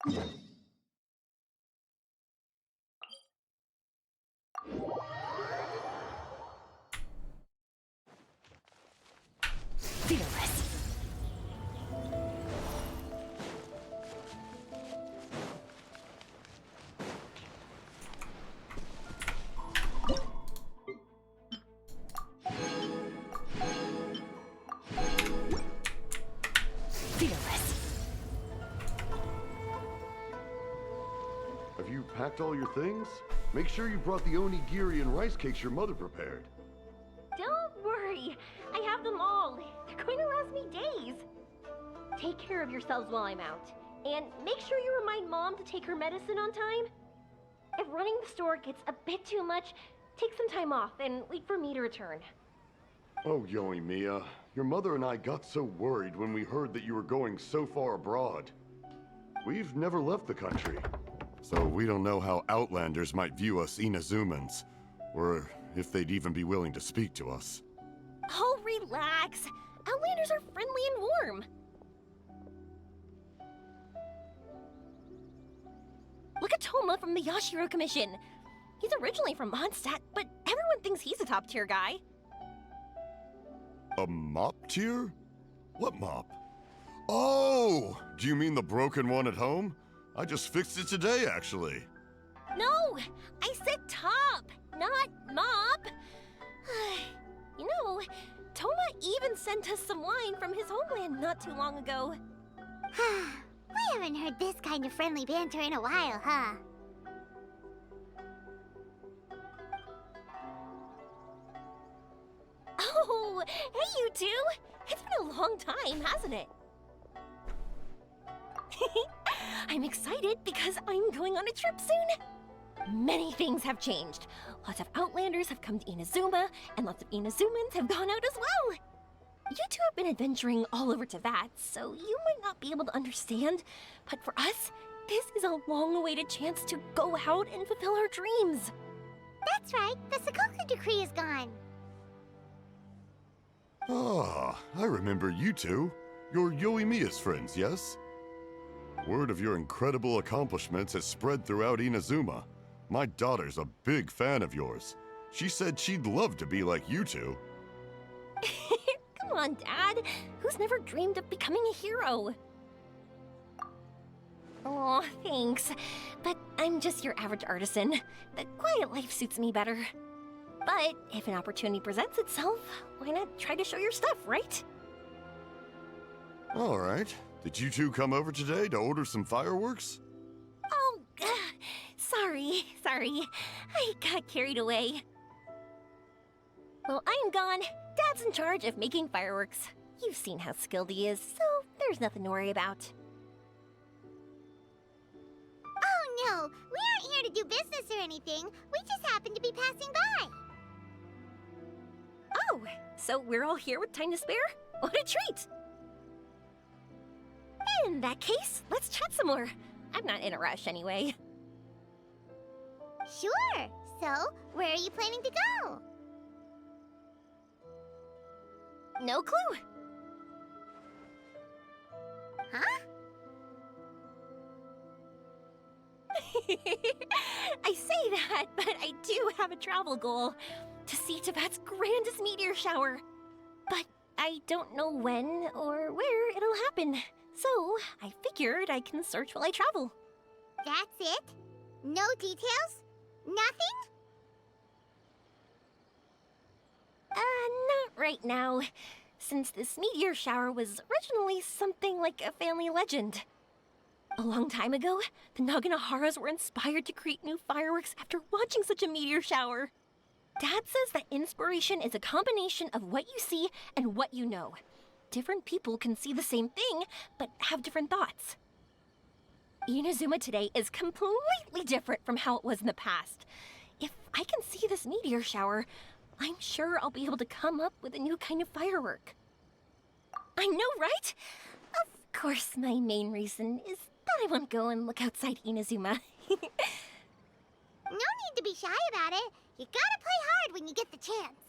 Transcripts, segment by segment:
Fearless. Have you packed all your things? Make sure you brought the onigiri and rice cakes your mother prepared. Don't worry. I have them all. They're going to last me days. Take care of yourselves while I'm out. And make sure you remind Mom to take her medicine on time. If running the store gets a bit too much, take some time off and wait for me to return. Oh, Yoimiya, your mother and I got so worried when we heard that you were going so far abroad. We've never left the country, so we don't know how Outlanders might view us Inazumans, or if they'd even be willing to speak to us. Oh, relax. Outlanders are friendly and warm. Look at Toma from the Yashiro Commission. He's originally from Mondstadt, but everyone thinks he's a top-tier guy. A mop tier? What mop? Oh! Do you mean the broken one at home? I just fixed it today, actually. No! I said top, not mop. You know, Toma even sent us some wine from his homeland not too long ago. We haven't heard this kind of friendly banter in a while, huh? Oh, hey you two! It's been a long time, hasn't it? I'm excited because I'm going on a trip soon. Many things have changed. Lots of Outlanders have come to Inazuma, and lots of Inazumans have gone out as well. You two have been adventuring all over Teyvat, so you might not be able to understand, but for us, this is a long-awaited chance to go out and fulfill our dreams. That's right, the Sakoku decree is gone. Ah, I remember you two. You're Yoimiya's friends, yes? Word of your incredible accomplishments has spread throughout Inazuma. My daughter's a big fan of yours. She said she'd love to be like you two. Come on, Dad. Who's never dreamed of becoming a hero? Oh, thanks. But I'm just your average artisan. The quiet life suits me better. But if an opportunity presents itself, why not try to show your stuff, right? All right. Did you two come over today to order some fireworks? Oh, sorry. I got carried away. Well, I'm gone. Dad's in charge of making fireworks. You've seen how skilled he is, so there's nothing to worry about. Oh no, we aren't here to do business or anything. We just happen to be passing by. Oh, so we're all here with time to spare? What a treat! In that case, let's chat some more. I'm not in a rush anyway. Sure. So, where are you planning to go? No clue. Huh? I say that, but I do have a travel goal. To see Teyvat's grandest meteor shower. But I don't know when or where it'll happen. So, I figured I can search while I travel. That's it? No details? Nothing? Not right now. Since this meteor shower was originally something like a family legend. A long time ago, the Naganaharas were inspired to create new fireworks after watching such a meteor shower. Dad says that inspiration is a combination of what you see and what you know. Different people can see the same thing, but have different thoughts. Inazuma today is completely different from how it was in the past. If I can see this meteor shower, I'm sure I'll be able to come up with a new kind of firework. I know, right? Of course, my main reason is that I want to go and look outside Inazuma. No need to be shy about it. You gotta play hard when you get the chance.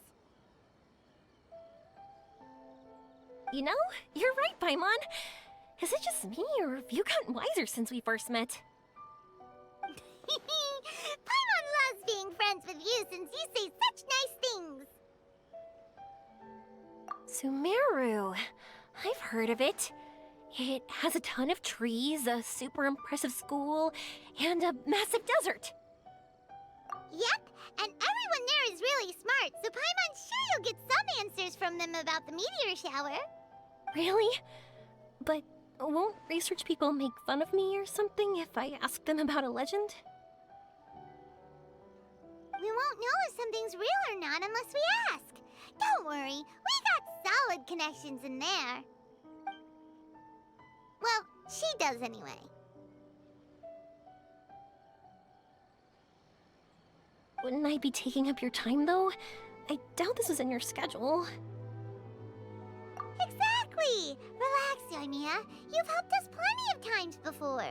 You know, you're right, Paimon. Is it just me, or have you gotten wiser since we first met? Paimon loves being friends with you since you say such nice things. Sumeru. I've heard of it. It has a ton of trees, a super impressive school, and a massive desert. Yep, and everyone there is really smart, so Paimon's sure you'll get some answers from them about the meteor shower. Really? But won't research people make fun of me or something if I ask them about a legend? We won't know if something's real or not unless we ask. Don't worry, we got solid connections in there. Well, she does anyway. Wouldn't I be taking up your time, though? I doubt this is in your schedule. Exactly! Relax, Yoimiya. You've helped us plenty of times before.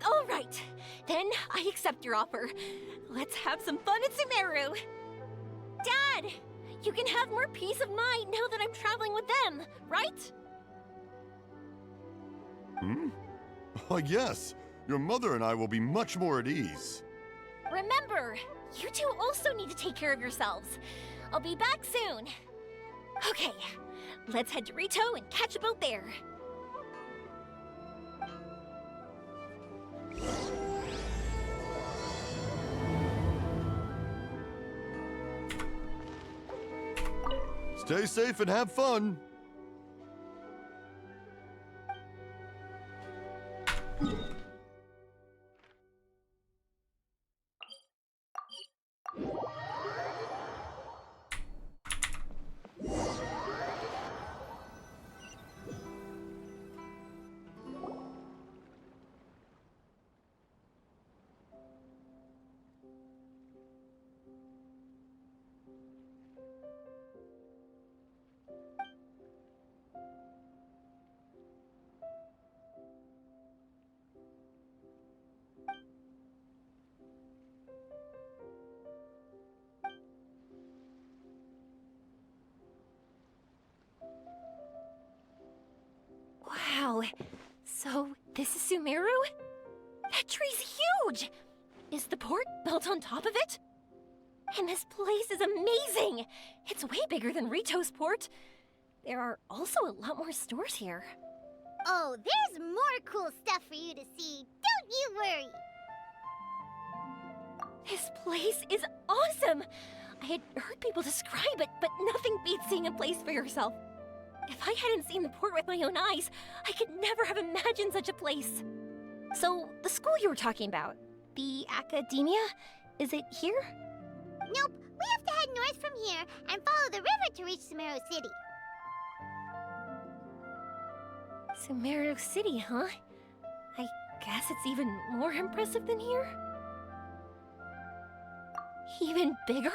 All right, then I accept your offer. Let's have some fun at Sumeru. Dad, you can have more peace of mind now that I'm traveling with them, right? Yes. Your mother and I will be much more at ease. Remember, you two also need to take care of yourselves. I'll be back soon. Okay, let's head to Rito and catch a boat there. Stay safe and have fun. Wow, so this is Sumeru? That tree's huge! Is the port built on top of it? And this place is amazing! It's way bigger than Rito's port. There are also a lot more stores here. Oh, there's more cool stuff for you to see. Don't you worry. This place is awesome! I had heard people describe it, but nothing beats seeing a place for yourself. If I hadn't seen the port with my own eyes, I could never have imagined such a place. So, the school you were talking about, the academia, is it here? Nope, we have to head north from here and follow the river to reach Sumeru City. Sumeru City, huh? I guess it's even more impressive than here? Even bigger?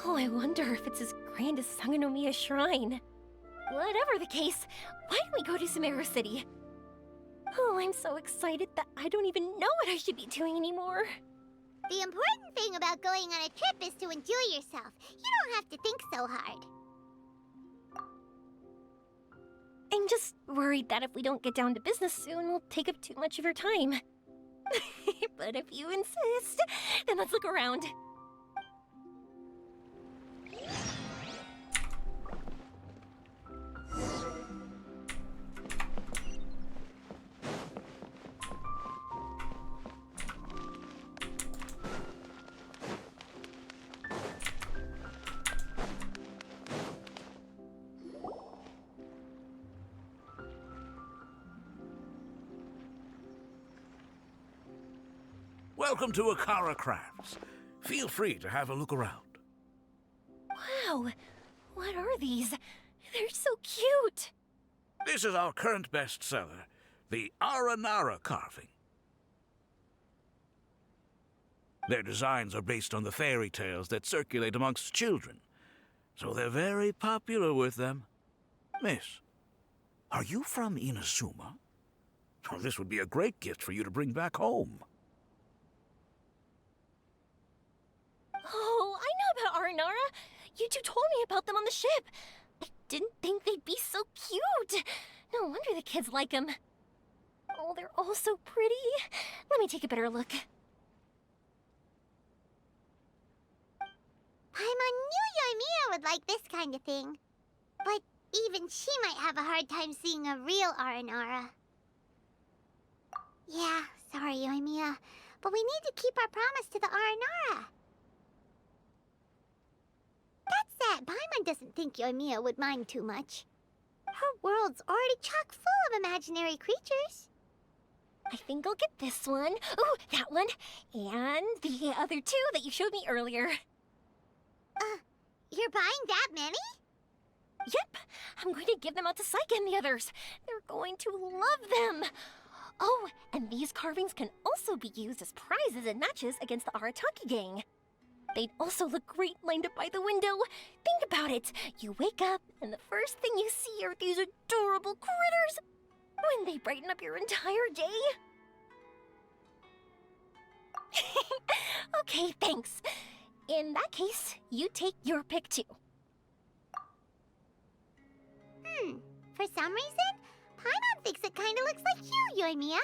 Oh, I wonder if it's as grand as Sangonomiya Shrine. Whatever the case, why don't we go to Sumeru City? Oh, I'm so excited that I don't even know what I should be doing anymore. The important thing about going on a trip is to enjoy yourself. You don't have to think so hard. I'm just worried that if we don't get down to business soon, we'll take up too much of your time. But if you insist, then let's look around. Welcome to Akara Crafts. Feel free to have a look around. Wow, what are these? They're so cute. This is our current bestseller, the Aranara carving. Their designs are based on the fairy tales that circulate amongst children, so they're very popular with them. Miss, are you from Inazuma? Well, this would be a great gift for you to bring back home. Oh, I know about Aranara. You two told me about them on the ship. I didn't think they'd be so cute! No wonder the kids like them. Oh, they're all so pretty. Let me take a better look. Paimon knew Yoimiya would like this kind of thing. But even she might have a hard time seeing a real Aranara. Yeah, sorry, Yoimiya, but we need to keep our promise to the Aranara. That said, Paimon doesn't think Yoimiya would mind too much. Her world's already chock full of imaginary creatures. I think I'll get this one. Ooh, that one. And the other two that you showed me earlier. You're buying that many? Yep, I'm going to give them out to Saika and the others. They're going to love them. Oh, and these carvings can also be used as prizes and matches against the Arataki gang. They'd also look great lined up by the window. Think about it. You wake up, and the first thing you see are these adorable critters. Wouldn't they brighten up your entire day? Okay, thanks. In that case, you take your pick too. For some reason, Paimon thinks it kinda looks like you, Yoimiya.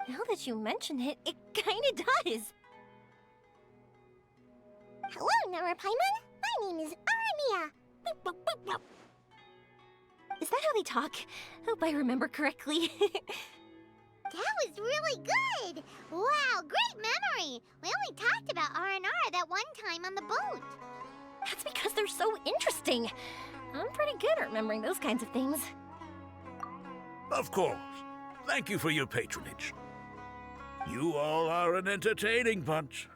Now that you mention it, it kinda does. Hello, Nara Paimon. My name is Yoimiya. Is that how they talk? Hope I remember correctly. That was really good! Wow, great memory! We only talked about Aranara that one time on the boat. That's because they're so interesting. I'm pretty good at remembering those kinds of things. Of course. Thank you for your patronage. You all are an entertaining bunch.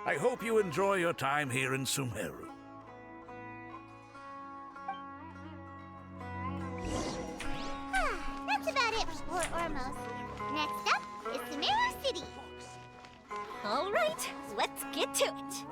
I hope you enjoy your time here in Sumeru. That's about it for Ormos. Next up is Sumeru City. All right, let's get to it.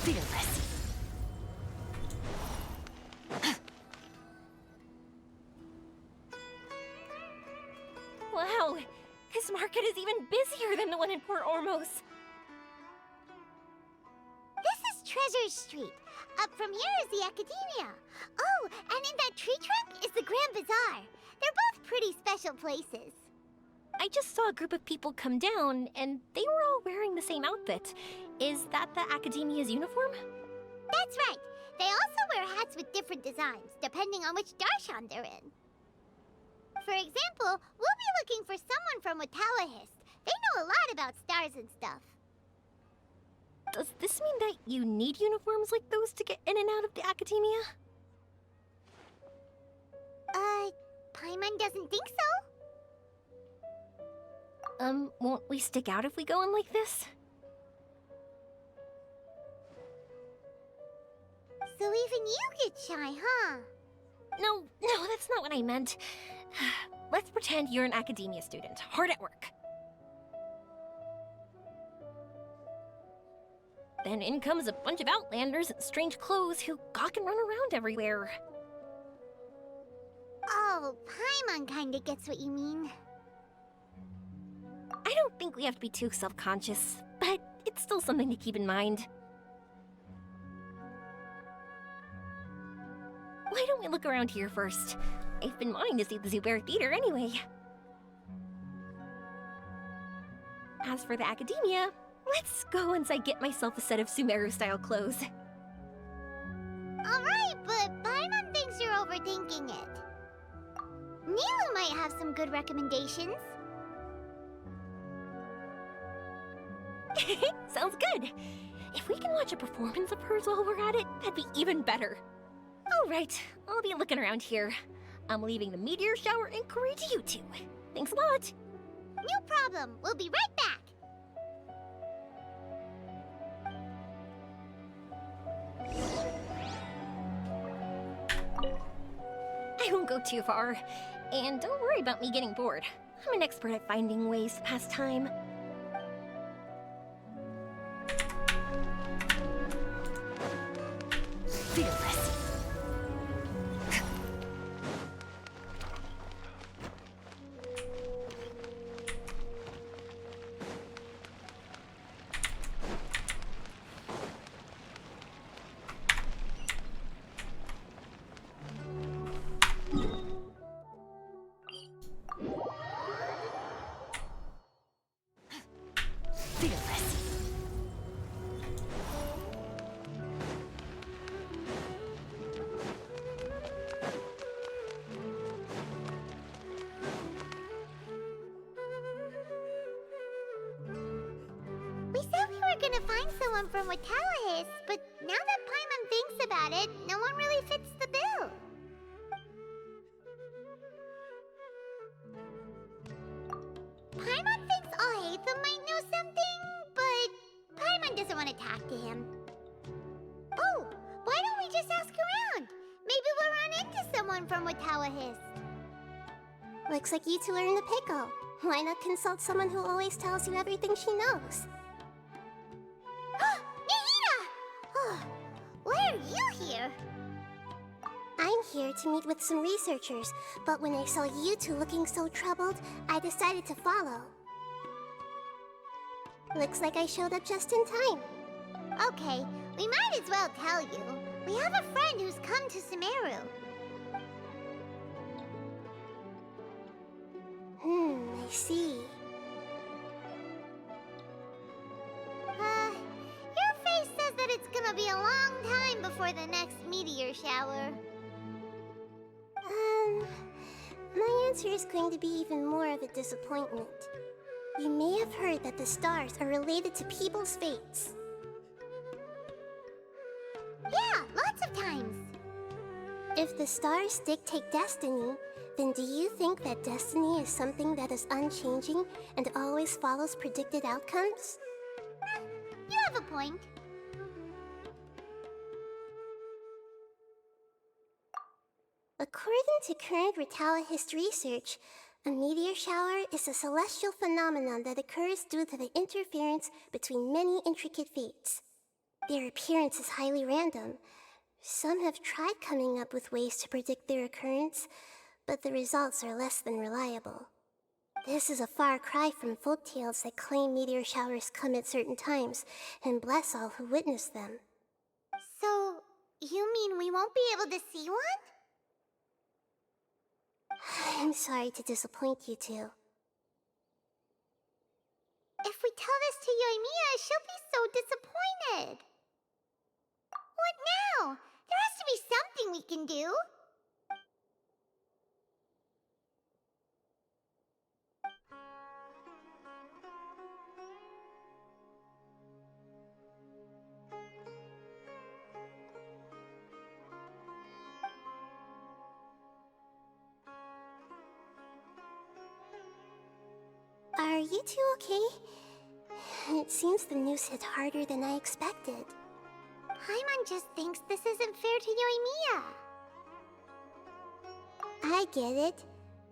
Fearless. Wow, this market is even busier than the one in Port Ormos. This is Treasure Street. Up from here is the Academia. Oh, and in that tree trunk is the Grand Bazaar. They're both pretty special places. I just saw a group of people come down, and they were all wearing the same outfit. Is that the Academia's uniform? That's right. They also wear hats with different designs, depending on which darshan they're in. For example, we'll be looking for someone from Watawahist. They know a lot about stars and stuff. Does this mean that you need uniforms like those to get in and out of the Academia? Paimon doesn't think so. Won't we stick out if we go in like this? So even you get shy, huh? No, that's not what I meant. Let's pretend you're an Academia student, hard at work. Then in comes a bunch of Outlanders in strange clothes who gawk and run around everywhere. Oh, Paimon kinda gets what you mean. I don't think we have to be too self-conscious, but it's still something to keep in mind. Why don't we look around here first? I've been wanting to see the Zubair Theater anyway. As for the Academia, let's go once I get myself a set of Sumeru-style clothes. Alright, but Paimon thinks you're overthinking it. Nilu might have some good recommendations. Sounds good. If we can watch a performance of hers while we're at it, that'd be even better. Alright, I'll be looking around here. I'm leaving the meteor shower inquiry to you two. Thanks a lot. No problem. We'll be right back. I won't go too far. And don't worry about me getting bored. I'm an expert at finding ways to pass time. Fearless. Fearless. We said we were gonna find someone from Watallahis, but now that Paimon thinks about it, no one really fits the bill. Paimon thinks Alhaitham might know something, but Paimon doesn't want to talk to him. Oh, why don't we just ask around? Maybe we'll run into someone from Watallahis. Looks like you two are in a pickle. Why not consult someone who always tells you everything she knows? Nahida! Oh, why are you here? I'm here to meet with some researchers, but when I saw you two looking so troubled, I decided to follow. Looks like I showed up just in time. Okay, we might as well tell you. We have a friend who's come to Sumeru. I see. Your face says that it's gonna be a long time before the next meteor shower. My answer is going to be even more of a disappointment. You may have heard that the stars are related to people's fates. Yeah, lots of times. If the stars dictate destiny, then do you think that destiny is something that is unchanging and always follows predicted outcomes? You have a point. According to current Watallahis research, a meteor shower is a celestial phenomenon that occurs due to the interference between many intricate fates. Their appearance is highly random. Some have tried coming up with ways to predict their occurrence, but the results are less than reliable. This is a far cry from folktales that claim meteor showers come at certain times and bless all who witness them. So, you mean we won't be able to see one? I'm sorry to disappoint you two. If we tell this to Yoimiya, she'll be so disappointed. What now? There has to be something we can do. Are you two okay? It seems the news hit harder than I expected. Paimon just thinks this isn't fair to Yoimiya. I get it.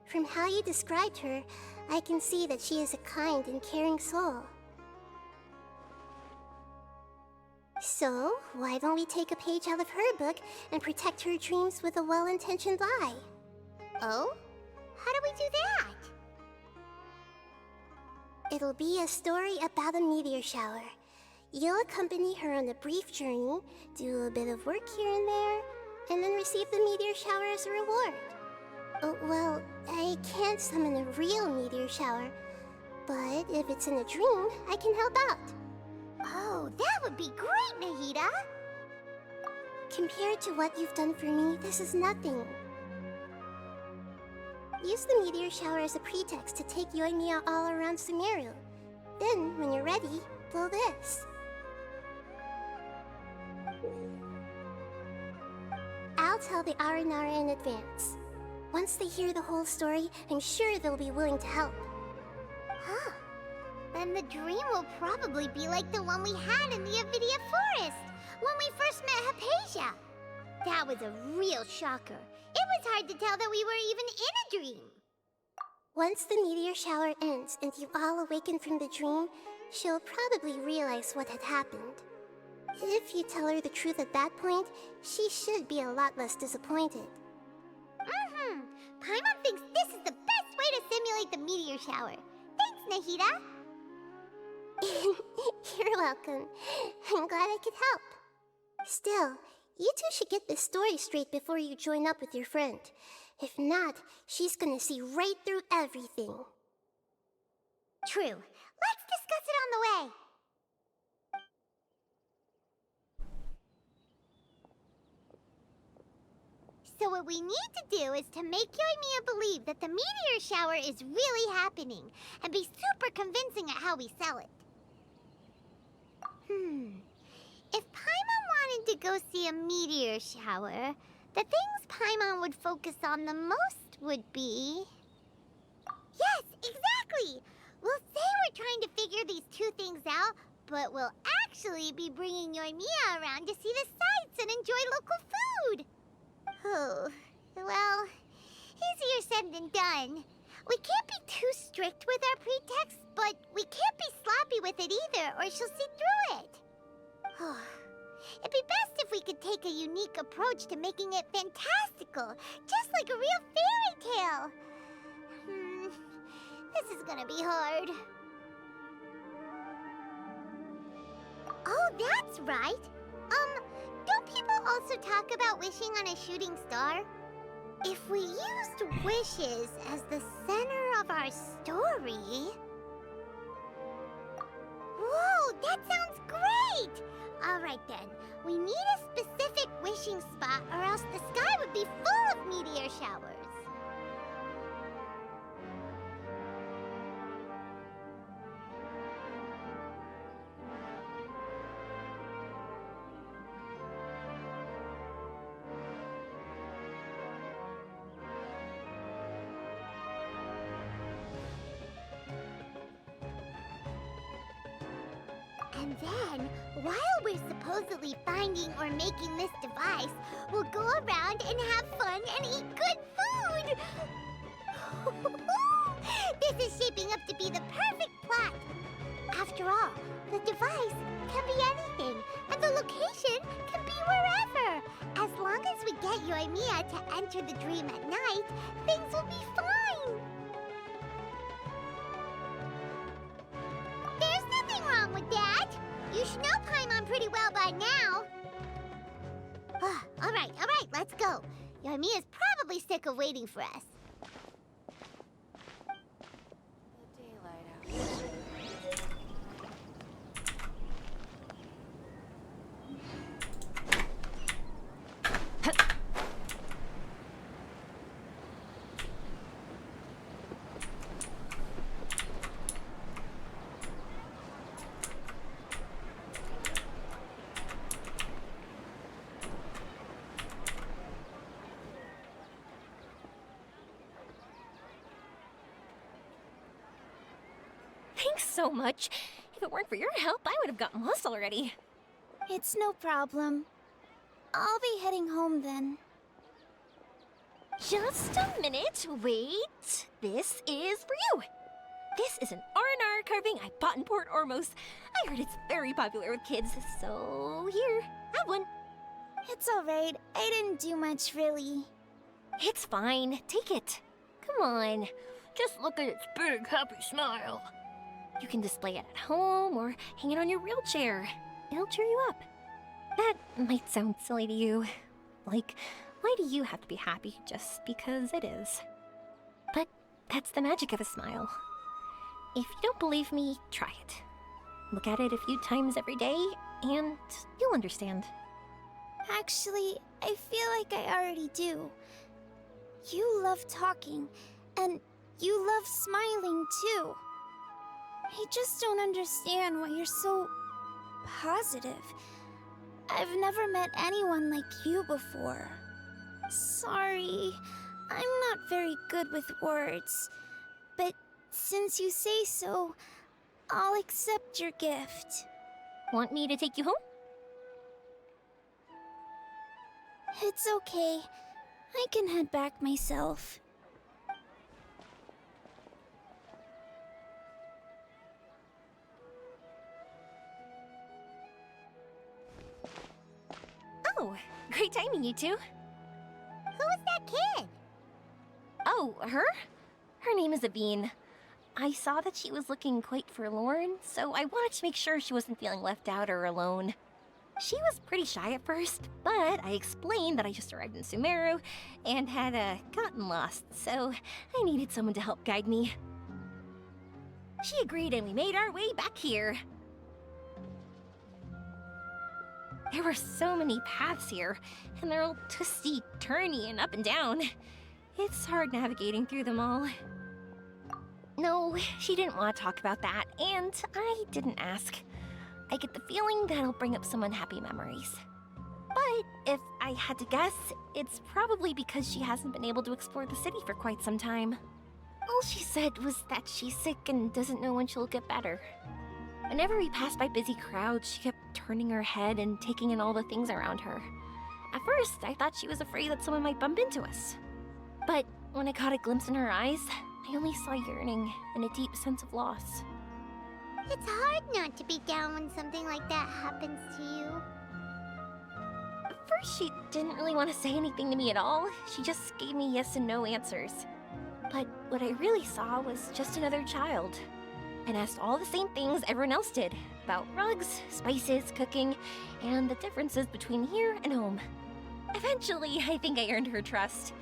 From how you described her, I can see that she is a kind and caring soul. So, why don't we take a page out of her book and protect her dreams with a well-intentioned eye? Oh? How do we do that? It'll be a story about a meteor shower. You'll accompany her on a brief journey, do a bit of work here and there, and then receive the meteor shower as a reward. Oh, well, I can't summon a real meteor shower, but if it's in a dream, I can help out. Oh, that would be great, Nahida! Compared to what you've done for me, this is nothing. Use the meteor shower as a pretext to take Yoimiya all around Sumeru. Then, when you're ready, blow this. I'll tell the Aranara in advance. Once they hear the whole story, I'm sure they'll be willing to help. Huh. Then the dream will probably be like the one we had in the Avidia Forest, when we first met Hypatia. That was a real shocker. It was hard to tell that we were even in a dream. Once the meteor shower ends and you all awaken from the dream, she'll probably realize what had happened. If you tell her the truth at that point, she should be a lot less disappointed. Paimon thinks this is the best way to simulate the meteor shower. Thanks, Nahida. You're welcome. I'm glad I could help. Still, you two should get this story straight before you join up with your friend. If not, she's gonna see right through everything. True. Let's discuss it on the way. So what we need to do is to make Yoimiya believe that the meteor shower is really happening and be super convincing at how we sell it. If Paimon wanted to go see a meteor shower, the things Paimon would focus on the most would be... Yes, exactly! We'll say we're trying to figure these two things out, but we'll actually be bringing Yoimiya around to see the sights and enjoy local food. Oh, well, easier said than done. We can't be too strict with our pretext, but we can't be sloppy with it either, or she'll see through it. It'd be best if we could take a unique approach to making it fantastical, just like a real fairy tale. This is gonna be hard. Oh, that's right. Don't people also talk about wishing on a shooting star? If we used wishes as the center of our story... Whoa, that sounds great! Alright then, we need a specific wishing spot or else the sky would be full of meteor showers. And then, while we're supposedly finding or making this device, we'll go around and have fun and eat good food! This is shaping up to be the perfect plot! After all, the device can be anything, and the location can be wherever! As long as we get Yoimiya to enter the dream at night, things will be fine! There's nothing wrong with that! You should know Paimon pretty well by now. Alright, let's go. Yoimiya's probably sick of waiting for us. Thanks so much. If it weren't for your help, I would have gotten lost already. It's no problem. I'll be heading home then. Just a minute, wait. This is for you. This is an R&R carving I bought in Port Ormos. I heard it's very popular with kids, so here, have one. It's alright. I didn't do much, really. It's fine, take it. Come on, just look at its big, happy smile. You can display it at home or hang it on your wheelchair. It'll cheer you up. That might sound silly to you. Like, why do you have to be happy just because it is? But that's the magic of a smile. If you don't believe me, try it. Look at it a few times every day, and you'll understand. Actually, I feel like I already do. You love talking, and you love smiling too. I just don't understand why you're so positive. I've never met anyone like you before. Sorry, I'm not very good with words. But since you say so, I'll accept your gift. Want me to take you home? It's okay. I can head back myself. Oh, great timing, you two. Who was that kid? Oh, her? Her name is Abine. I saw that she was looking quite forlorn, so I wanted to make sure she wasn't feeling left out or alone. She was pretty shy at first, but I explained that I just arrived in Sumeru and had gotten lost, so I needed someone to help guide me. She agreed and we made our way back here. There were so many paths here, and they're all twisty, turny, and up and down. It's hard navigating through them all. No, she didn't want to talk about that, and I didn't ask. I get the feeling that'll bring up some unhappy memories. But if I had to guess, it's probably because she hasn't been able to explore the city for quite some time. All she said was that she's sick and doesn't know when she'll get better. Whenever we passed by busy crowds, she kept turning her head and taking in all the things around her. At first, I thought she was afraid that someone might bump into us. But when I caught a glimpse in her eyes, I only saw yearning and a deep sense of loss. It's hard not to be down when something like that happens to you. At first, she didn't really want to say anything to me at all. She just gave me yes and no answers. But what I really saw was just another child. And asked all the same things everyone else did, about rugs, spices, cooking, and the differences between here and home. Eventually, I think I earned her trust.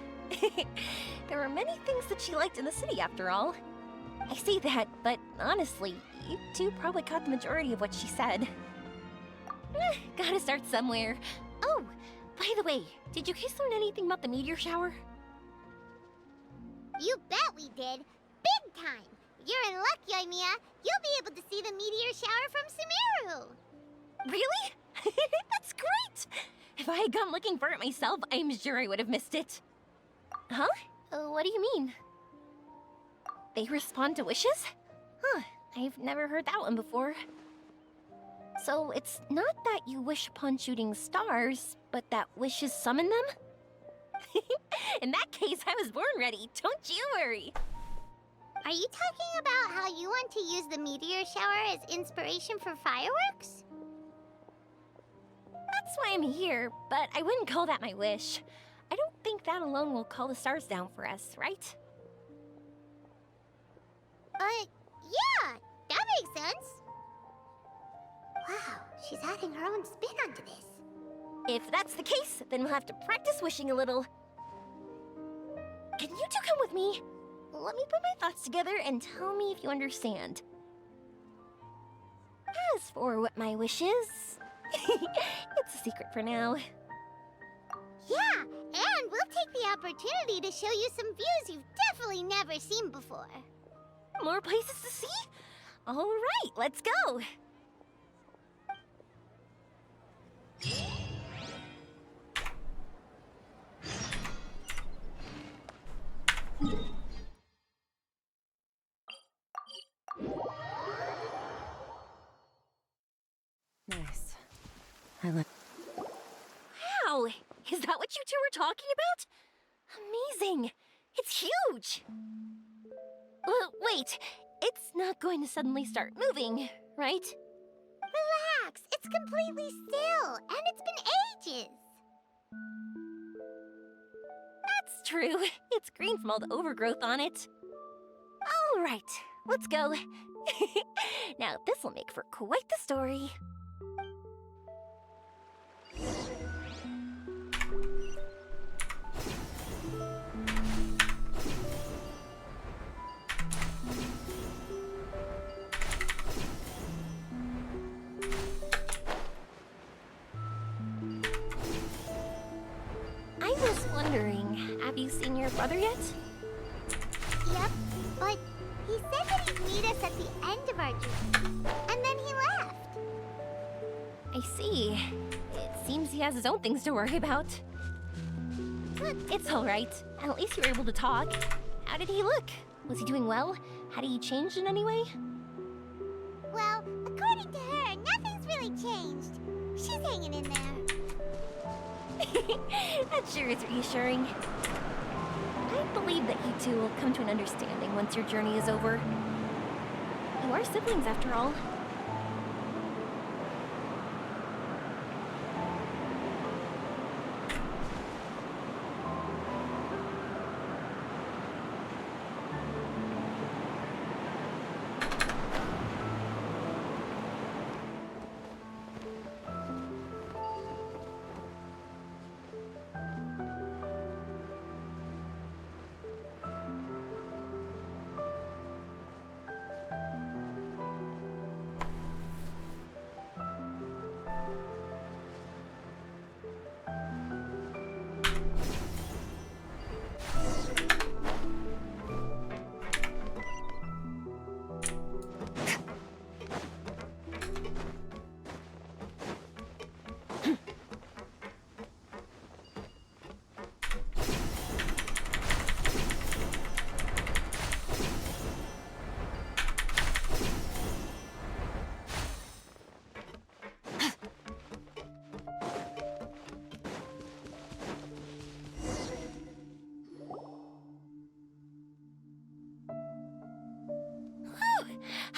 There were many things that she liked in the city, after all. I say that, but honestly, you two probably caught the majority of what she said. Gotta start somewhere. Oh, by the way, did you guys learn anything about the meteor shower? You bet we did. Big time. You're in luck, Yoimiya. You'll be able to see the meteor shower from Sumeru. Really? That's great! If I had gone looking for it myself, I'm sure I would have missed it. Huh? What do you mean? They respond to wishes? Huh, I've never heard that one before. So it's not that you wish upon shooting stars, but that wishes summon them? In that case, I was born ready. Don't you worry. Are you talking about how you want to use the meteor shower as inspiration for fireworks? That's why I'm here, but I wouldn't call that my wish. I don't think that alone will call the stars down for us, right? Yeah, that makes sense. Wow, she's adding her own spin onto this. If that's the case, then we'll have to practice wishing a little. Can you two come with me? Let me put my thoughts together and tell me if you understand. As for what my wish is, it's a secret for now. Yeah, and we'll take the opportunity to show you some views you've definitely never seen before. More places to see? All right, let's go. Nice. I like. Wow, is that what you two were talking about? Amazing. It's huge. Wait, it's not going to suddenly start moving, right? Relax, it's completely still, and it's been ages. That's true. It's green from all the overgrowth on it. All right, let's go. Now, this will make for quite the story. I was wondering, have you seen your brother yet? Yep, but he said that he'd meet us at the end of our journey, and then he left. I see. It seems he has his own things to worry about. But it's all right. At least you were able to talk. How did he look? Was he doing well? Had he changed in any way? Well, according to her, nothing's really changed. She's hanging in there. That sure is reassuring. I believe that you two will come to an understanding once your journey is over. You are siblings, after all.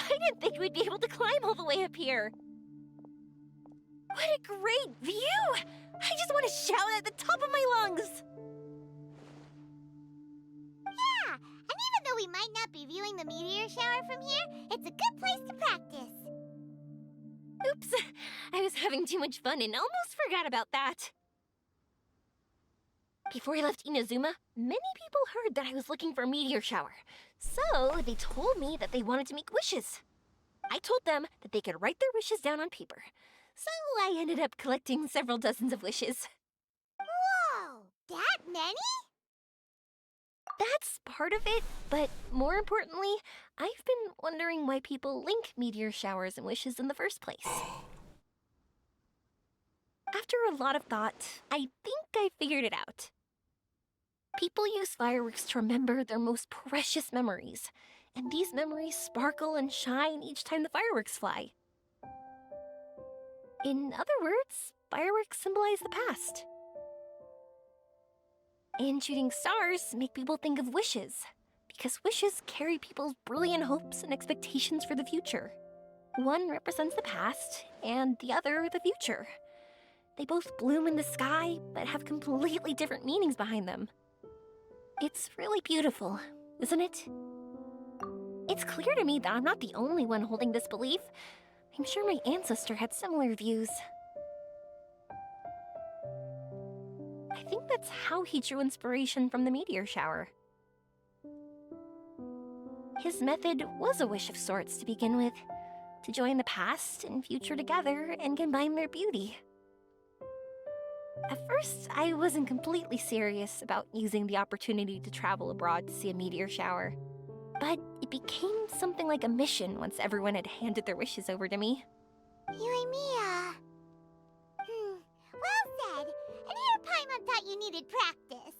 I didn't think we'd be able to climb all the way up here. What a great view! I just want to shout at the top of my lungs! Yeah, and even though we might not be viewing the meteor shower from here, it's a good place to practice. Oops, I was having too much fun and almost forgot about that. Before I left Inazuma, many people heard that I was looking for a meteor shower. So they told me that they wanted to make wishes. I told them that they could write their wishes down on paper. So I ended up collecting several dozens of wishes. Whoa, that many? That's part of it, but more importantly, I've been wondering why people link meteor showers and wishes in the first place. After a lot of thought, I think I figured it out. People use fireworks to remember their most precious memories, and these memories sparkle and shine each time the fireworks fly. In other words, fireworks symbolize the past. And shooting stars make people think of wishes, because wishes carry people's brilliant hopes and expectations for the future. One represents the past, and the other the future. They both bloom in the sky, but have completely different meanings behind them. It's really beautiful, isn't it? It's clear to me that I'm not the only one holding this belief. I'm sure my ancestor had similar views. I think that's how he drew inspiration from the meteor shower. His method was a wish of sorts to begin with, to join the past and future together and combine their beauty. At first, I wasn't completely serious about using the opportunity to travel abroad to see a meteor shower. But it became something like a mission once everyone had handed their wishes over to me. Yoimiya. Well said. And here Paimon thought you needed practice.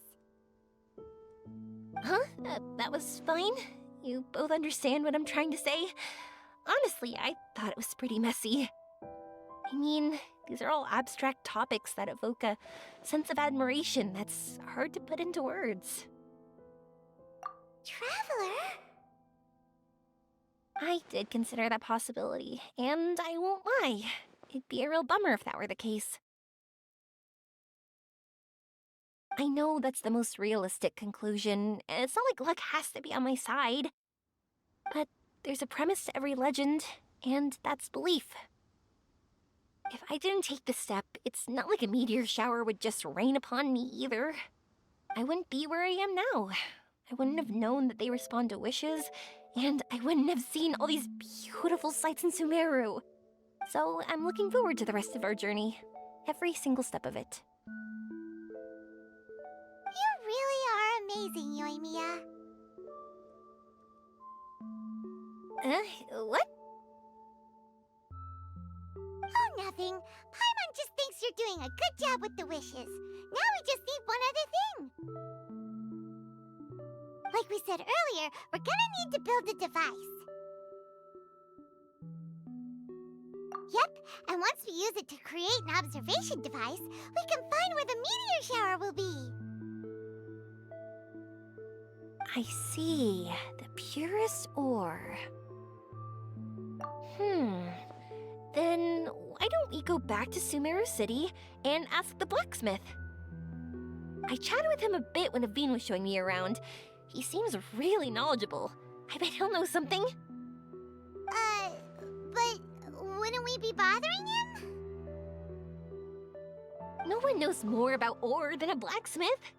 Huh? That was fine? You both understand what I'm trying to say? Honestly, I thought it was pretty messy. I mean, these are all abstract topics that evoke a sense of admiration that's hard to put into words. Traveler? I did consider that possibility, and I won't lie. It'd be a real bummer if that were the case. I know that's the most realistic conclusion, and it's not like luck has to be on my side. But there's a premise to every legend, and that's belief. If I didn't take this step, it's not like a meteor shower would just rain upon me either. I wouldn't be where I am now. I wouldn't have known that they respond to wishes, and I wouldn't have seen all these beautiful sights in Sumeru. So I'm looking forward to the rest of our journey. Every single step of it. You really are amazing, Yoimiya. What? Oh, nothing. Paimon just thinks you're doing a good job with the wishes. Now we just need one other thing. Like we said earlier, we're gonna need to build a device. Yep, and once we use it to create an observation device, we can find where the meteor shower will be. I see. The purest ore. Then why don't we go back to Sumeru City and ask the blacksmith? I chatted with him a bit when Aveen was showing me around. He seems really knowledgeable. I bet he'll know something. But wouldn't we be bothering him? No one knows more about ore than a blacksmith.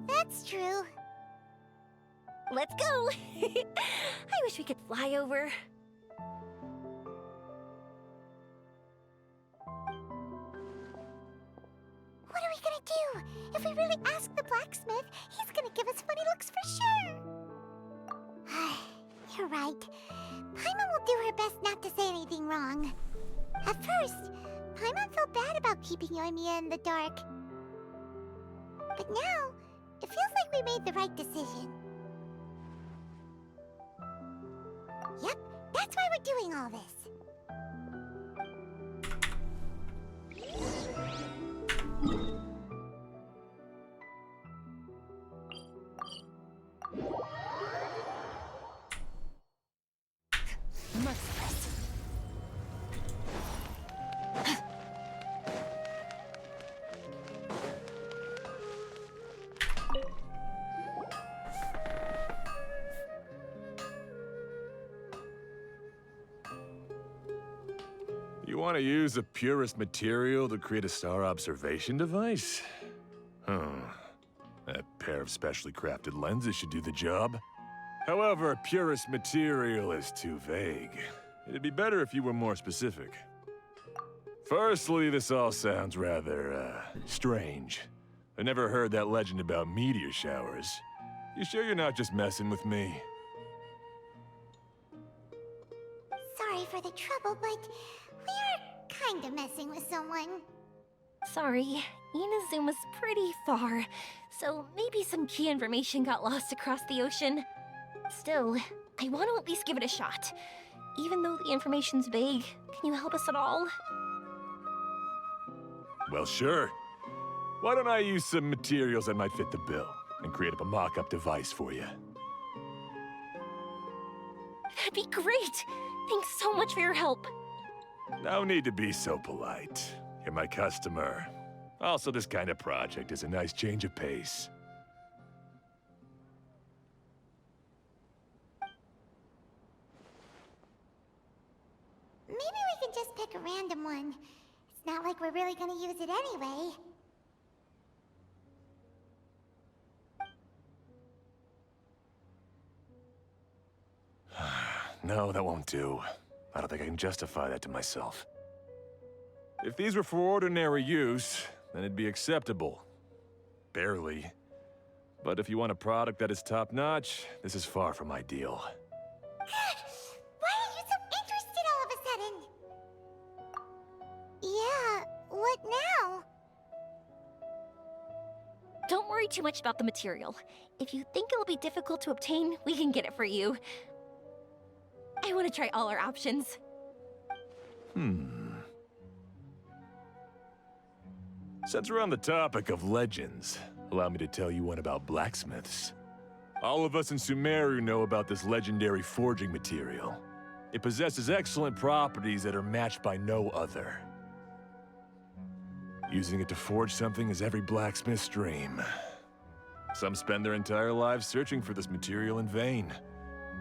That's true. Let's go! I wish we could fly over. What are we gonna do? If we really ask the blacksmith, he's gonna give us funny looks for sure. You're right. Paimon will do her best not to say anything wrong. At first, Paimon felt bad about keeping Yoimiya in the dark. But now, it feels like we made the right decision. Yep, that's why we're doing all this. Merciless. You want to use the purest material to create a star observation device? Huh. A pair of specially crafted lenses should do the job. However, purest material is too vague. It'd be better if you were more specific. Firstly, this all sounds rather, strange. I never heard that legend about meteor showers. You sure you're not just messing with me? Sorry for the trouble, but we are kinda messing with someone. Sorry, Inazuma's pretty far, so maybe some key information got lost across the ocean. Still, I want to at least give it a shot. Even though the information's vague, can you help us at all? Well, sure. Why don't I use some materials that might fit the bill and create up a mock-up device for you? That'd be great! Thanks so much for your help. No need to be so polite. You're my customer. Also, this kind of project is a nice change of pace. Maybe we can just pick a random one. It's not like we're really gonna use it anyway. No, that won't do. I don't think I can justify that to myself. If these were for ordinary use, then it'd be acceptable. Barely. But if you want a product that is top-notch, this is far from ideal. Why are you so interested all of a sudden? Yeah, what now? Don't worry too much about the material. If you think it'll be difficult to obtain, we can get it for you. I want to try all our options. Since we're on the topic of legends, allow me to tell you one about blacksmiths. All of us in Sumeru know about this legendary forging material. It possesses excellent properties that are matched by no other. Using it to forge something is every blacksmith's dream. Some spend their entire lives searching for this material in vain,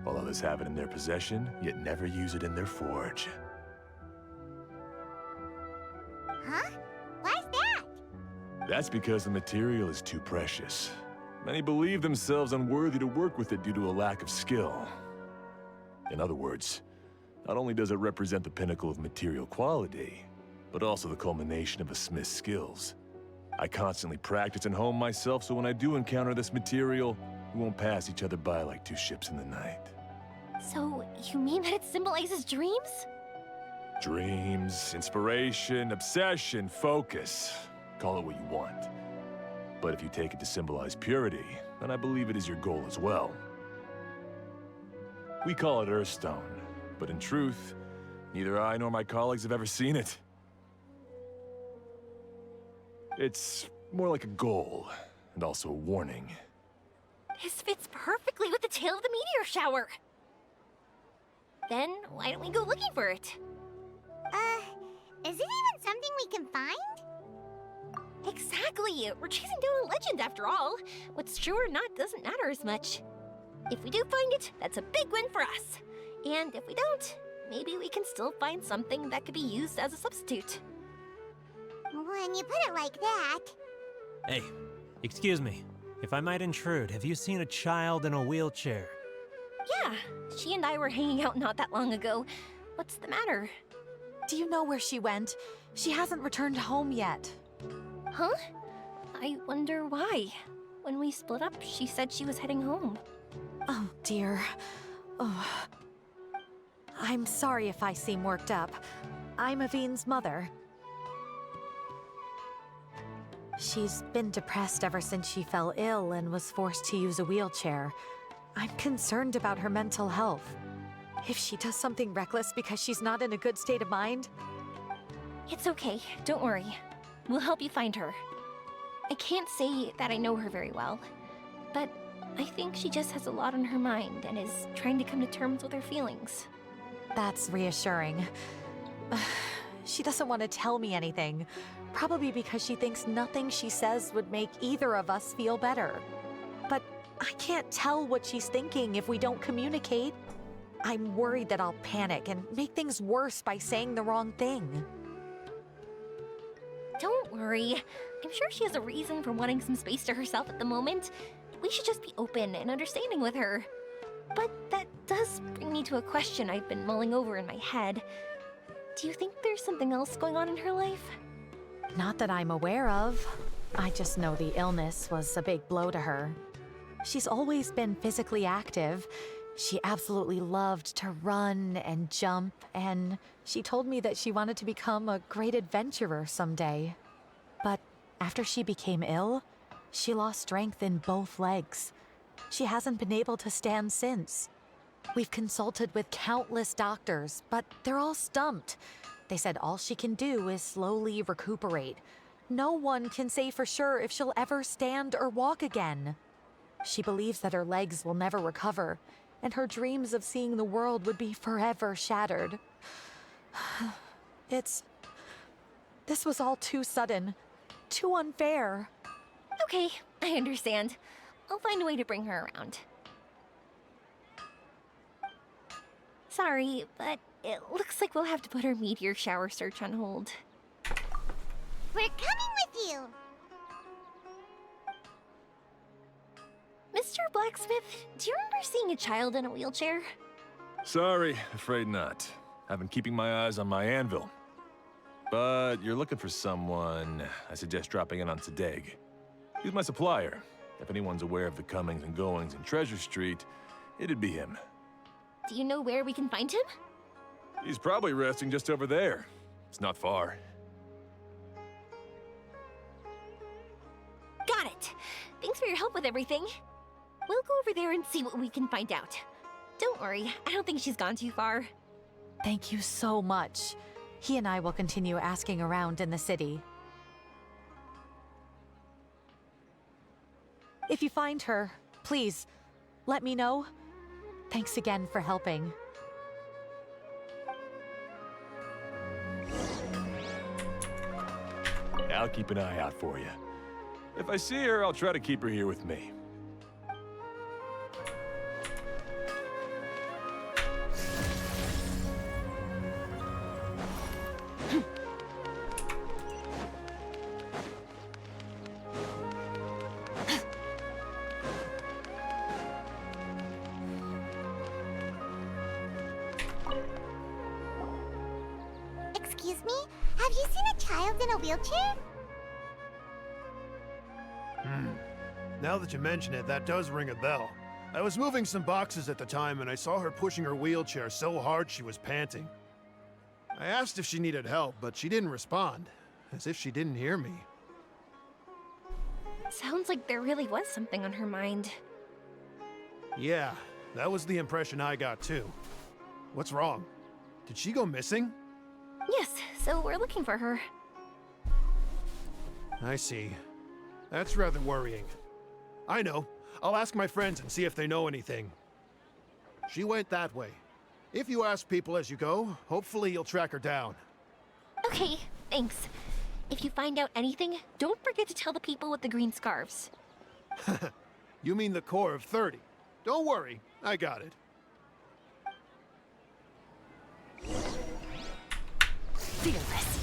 while others have it in their possession, yet never use it in their forge. Huh? Why's that? That's because the material is too precious. Many believe themselves unworthy to work with it due to a lack of skill. In other words, not only does it represent the pinnacle of material quality, but also the culmination of a smith's skills. I constantly practice and hone myself, so when I do encounter this material, we won't pass each other by like two ships in the night. So, you mean that it symbolizes dreams? Dreams, inspiration, obsession, focus. Call it what you want. But if you take it to symbolize purity, then I believe it is your goal as well. We call it Earthstone, but in truth, neither I nor my colleagues have ever seen it. It's more like a goal, and also a warning. This fits perfectly with the tale of the meteor shower. Then, why don't we go looking for it? Is it even something we can find? Exactly! We're chasing down a legend after all. What's true or not doesn't matter as much. If we do find it, that's a big win for us. And if we don't, maybe we can still find something that could be used as a substitute. When you put it like that... Hey, excuse me. If I might intrude, have you seen a child in a wheelchair? Yeah, she and I were hanging out not that long ago. What's the matter? Do you know where she went? She hasn't returned home yet. Huh? I wonder why. When we split up, she said she was heading home. Oh, dear. Oh. I'm sorry if I seem worked up. I'm Avine's mother. She's been depressed ever since she fell ill and was forced to use a wheelchair. I'm concerned about her mental health. If she does something reckless because she's not in a good state of mind... It's okay, don't worry. We'll help you find her. I can't say that I know her very well, but I think she just has a lot on her mind and is trying to come to terms with her feelings. That's reassuring. She doesn't want to tell me anything, probably because she thinks nothing she says would make either of us feel better. But I can't tell what she's thinking if we don't communicate. I'm worried that I'll panic and make things worse by saying the wrong thing. Don't worry. I'm sure she has a reason for wanting some space to herself at the moment. We should just be open and understanding with her. But that does bring me to a question I've been mulling over in my head. Do you think there's something else going on in her life? Not that I'm aware of. I just know the illness was a big blow to her. She's always been physically active. She absolutely loved to run and jump, and she told me that she wanted to become a great adventurer someday. But after she became ill, she lost strength in both legs. She hasn't been able to stand since. We've consulted with countless doctors, but they're all stumped. They said all she can do is slowly recuperate. No one can say for sure if she'll ever stand or walk again. She believes that her legs will never recover, and her dreams of seeing the world would be forever shattered. This was all too sudden, too unfair. Okay, I understand. I'll find a way to bring her around. Sorry, but it looks like we'll have to put our meteor shower search on hold. We're coming with you! Mr. Blacksmith, do you remember seeing a child in a wheelchair? Sorry, afraid not. I've been keeping my eyes on my anvil. But you're looking for someone, I suggest dropping in on Sadeg. He's my supplier. If anyone's aware of the comings and goings in Treasure Street, it'd be him. Do you know where we can find him? He's probably resting just over there. It's not far. Got it. Thanks for your help with everything. We'll go over there and see what we can find out. Don't worry, I don't think she's gone too far. Thank you so much. He and I will continue asking around in the city. If you find her, please, let me know. Thanks again for helping. I'll keep an eye out for you. If I see her, I'll try to keep her here with me. Excuse me? Have you seen a child in a wheelchair? Now that you mention it, that does ring a bell. I was moving some boxes at the time and I saw her pushing her wheelchair so hard she was panting. I asked if she needed help, but she didn't respond, as if she didn't hear me. Sounds like there really was something on her mind. Yeah, That was the impression I got too. What's wrong? Did she go missing? Yes, so we're looking for her. I see. That's rather worrying. I know. I'll ask my friends and see if they know anything. She went that way. If you ask people as you go, hopefully you'll track her down. Okay, thanks. If you find out anything, don't forget to tell the people with the green scarves. You mean the core of 30. Don't worry, I got it. Fearless.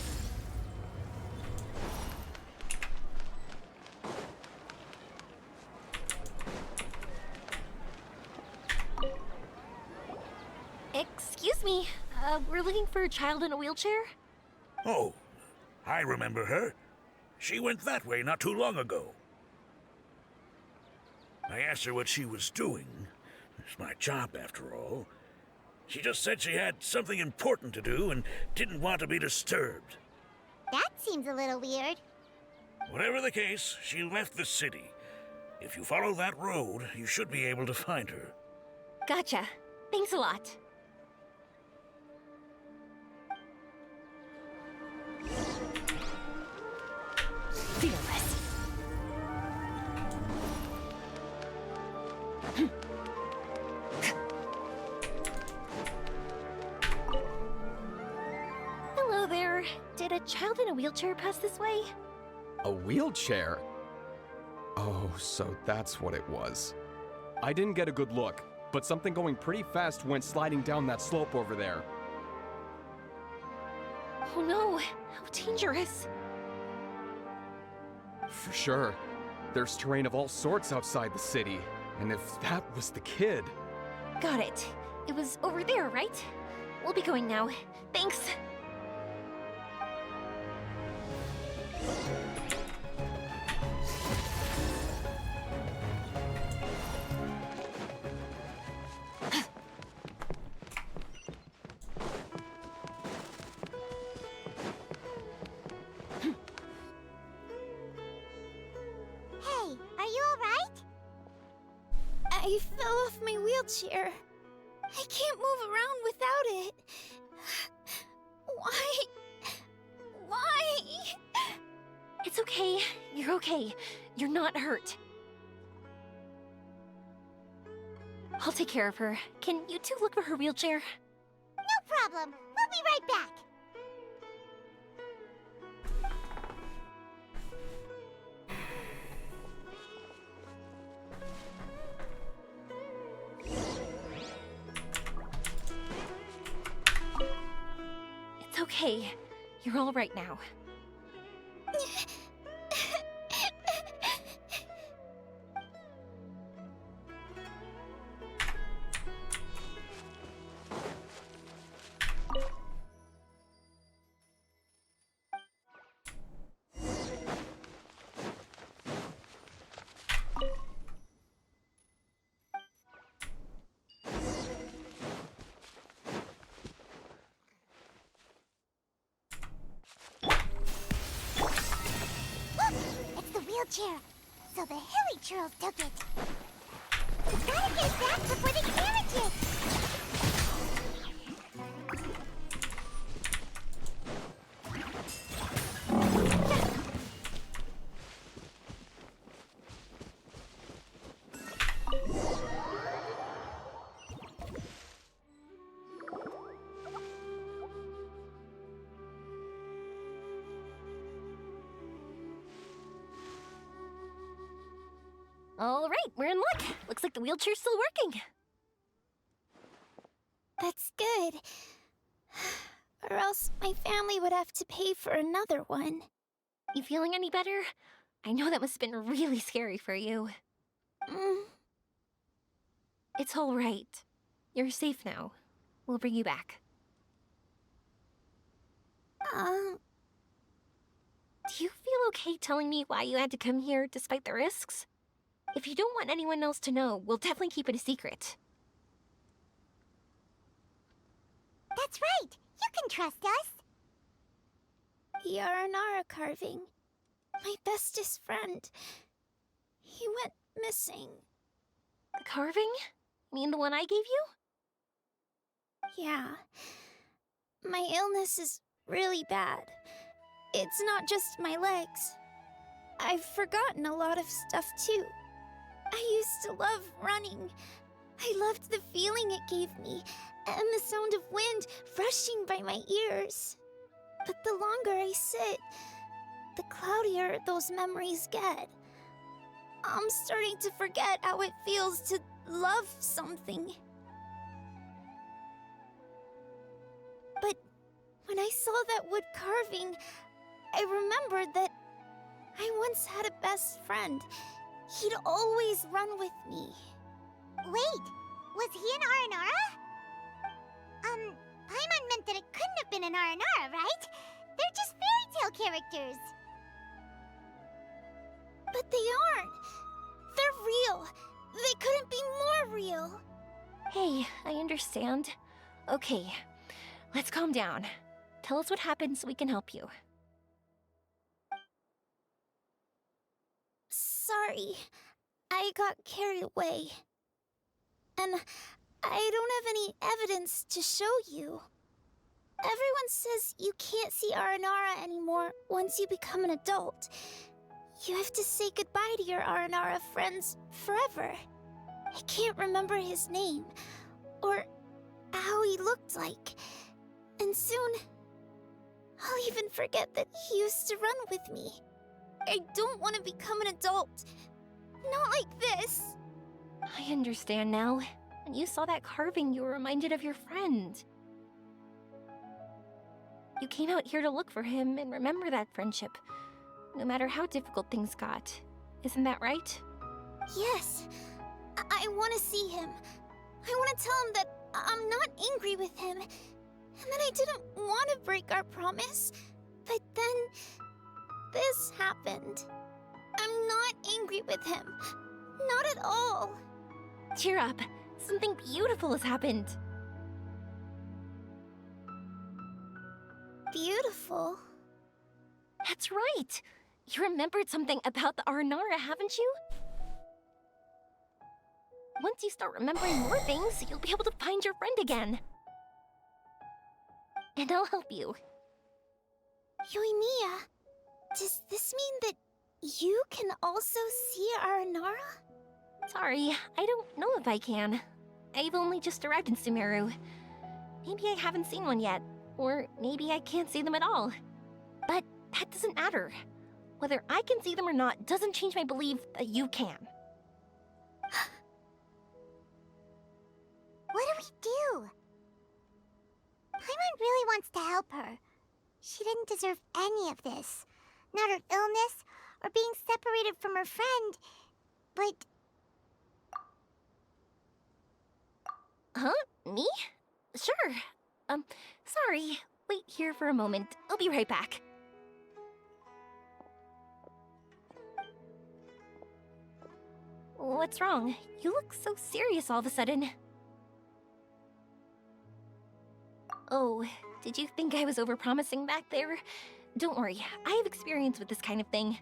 Excuse me, we're looking for a child in a wheelchair? Oh, I remember her. She went that way not too long ago. I asked her what she was doing. It's my job, after all. She just said she had something important to do and didn't want to be disturbed. That seems a little weird. Whatever the case, she left the city. If you follow that road, you should be able to find her. Gotcha. Thanks a lot. Fearless. Hello there. Did a child in a wheelchair pass this way? A wheelchair? Oh, so that's what it was. I didn't get a good look, but something going pretty fast went sliding down that slope over there. Oh no, how dangerous. For sure. There's terrain of all sorts outside the city, and if that was the kid... Got it. It was over there, right? We'll be going now. Thanks. Hey, are you alright? I fell off my wheelchair. I can't move around without it. Why? Why? It's okay. You're okay. You're not hurt. I'll take care of her. Can you two look for her wheelchair? No problem. We'll be right back. It's okay. You're all right now. It's the wheelchair. So the hilly churls took it. We've gotta get it back before they damage it. All right, we're in luck. Looks like the wheelchair's still working. That's good. Or else my family would have to pay for another one. You feeling any better? I know that must have been really scary for you. It's all right. You're safe now. We'll bring you back. Do you feel okay telling me why you had to come here despite the risks? If you don't want anyone else to know, we'll definitely keep it a secret. That's right. You can trust us. Yaranara carving. My bestest friend. He went missing. The carving? Mean the one I gave you? Yeah. My illness is really bad. It's not just my legs. I've forgotten a lot of stuff too. I used to love running. I loved the feeling it gave me, and the sound of wind rushing by my ears. But the longer I sit, the cloudier those memories get. I'm starting to forget how it feels to love something. But when I saw that wood carving, I remembered that I once had a best friend. He'd always run with me. Wait, was he an Aranara? Paimon meant that it couldn't have been an Aranara, right? They're just fairy tale characters. But they aren't. They're real. They couldn't be more real. Hey, I understand. Okay, let's calm down. Tell us what happened so we can help you. Sorry. I got carried away. And I don't have any evidence to show you. Everyone says you can't see Aranara anymore once you become an adult. You have to say goodbye to your Aranara friends forever. I can't remember his name, or how he looked like. And soon, I'll even forget that he used to run with me. I don't want to become an adult. Not like this. I understand now. When you saw that carving, you were reminded of your friend. You came out here to look for him and remember that friendship, no matter how difficult things got. Isn't that right? Yes. I want to see him. I want to tell him that I'm not angry with him, and that I didn't want to break our promise. But then, this happened. I'm not angry with him. Not at all. Cheer up. Something beautiful has happened. Beautiful? That's right. You remembered something about the Aranara, haven't you? Once you start remembering more things, you'll be able to find your friend again. And I'll help you. Yoimiya, does this mean that you can also see Aranara? Sorry, I don't know if I can. I've only just arrived in Sumeru. Maybe I haven't seen one yet, or maybe I can't see them at all. But that doesn't matter. Whether I can see them or not doesn't change my belief that you can. What do we do? Paimon really wants to help her. She didn't deserve any of this. Not her illness, or being separated from her friend. But... Huh? Me? Sure. Sorry. Wait here for a moment. I'll be right back. What's wrong? You look so serious all of a sudden. Oh, did you think I was overpromising back there? Don't worry, I have experience with this kind of thing.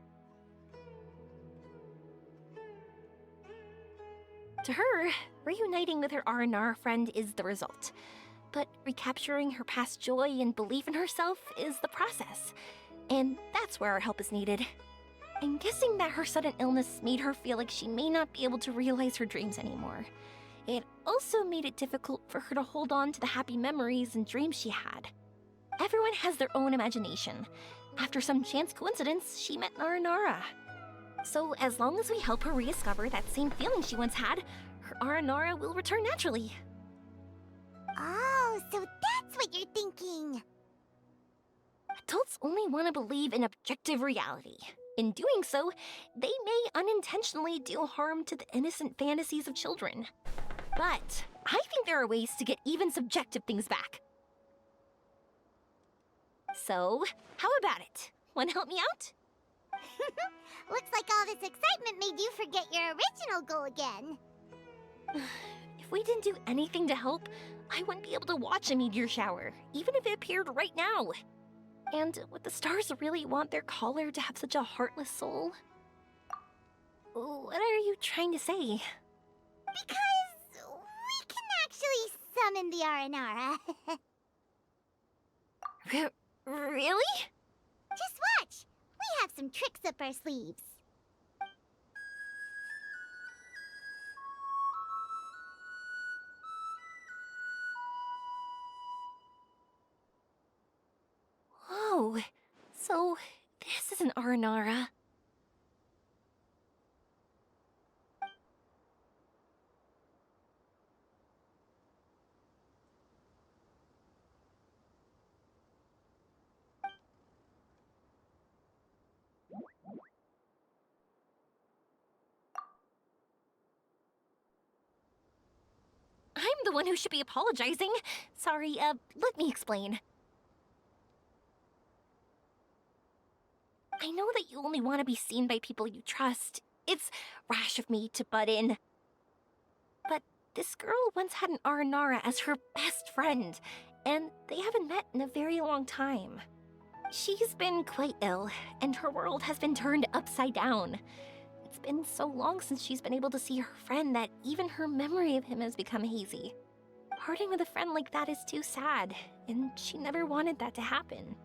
To her, reuniting with her Aranara friend is the result. But recapturing her past joy and belief in herself is the process. And that's where our help is needed. I'm guessing that her sudden illness made her feel like she may not be able to realize her dreams anymore. It also made it difficult for her to hold on to the happy memories and dreams she had. Everyone has their own imagination. After some chance coincidence, she met Aranara. So as long as we help her rediscover that same feeling she once had, her Aranara will return naturally. Oh, so that's what you're thinking. Adults only want to believe in objective reality. In doing so, they may unintentionally do harm to the innocent fantasies of children. But I think there are ways to get even subjective things back. So, how about it? Want to help me out? Looks like all this excitement made you forget your original goal again. If we didn't do anything to help, I wouldn't be able to watch a meteor shower, even if it appeared right now. And would the stars really want their caller to have such a heartless soul? What are you trying to say? Because, summon the Aranara. Really? Just watch! We have some tricks up our sleeves. Whoa. So, this is an Aranara. I'm the one who should be apologizing. Sorry, let me explain. I know that you only want to be seen by people you trust. It's rash of me to butt in. But this girl once had an Aranara as her best friend, and they haven't met in a very long time. She's been quite ill, and her world has been turned upside down. It's been so long since she's been able to see her friend that even her memory of him has become hazy. Parting with a friend like that is too sad, and she never wanted that to happen.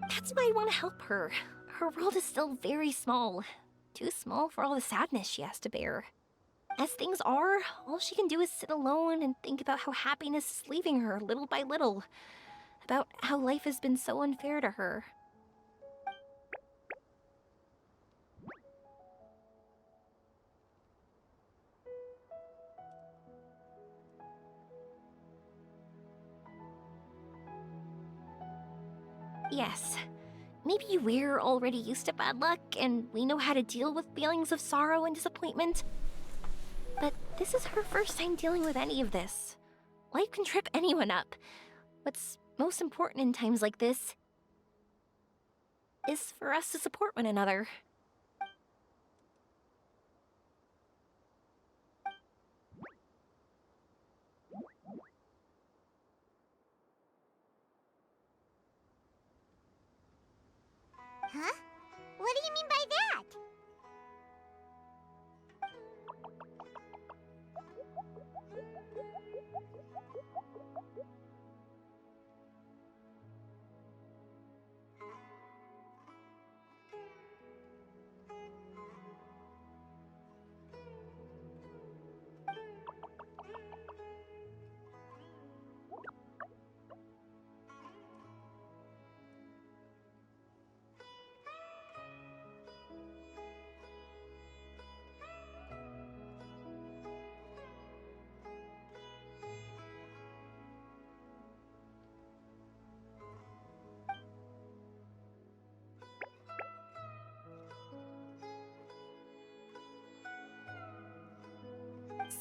That's why I want to help her. Her world is still very small. Too small for all the sadness she has to bear. As things are, all she can do is sit alone and think about how happiness is leaving her little by little. About how life has been so unfair to her. Yes. Maybe we're already used to bad luck, and we know how to deal with feelings of sorrow and disappointment. But this is her first time dealing with any of this. Life can trip anyone up. What's most important in times like this is for us to support one another. Huh? What do you mean by that?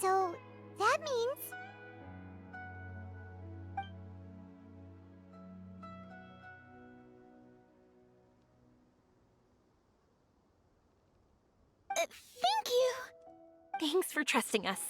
So, that means... Thank you! Thanks for trusting us.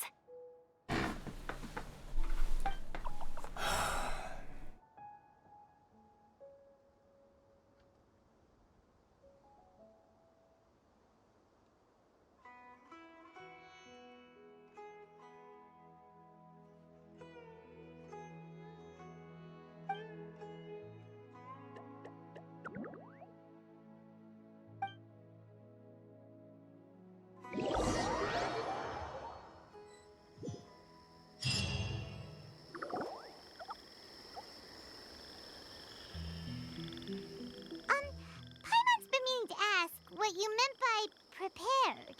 Paimon's been meaning to ask what you meant by prepared.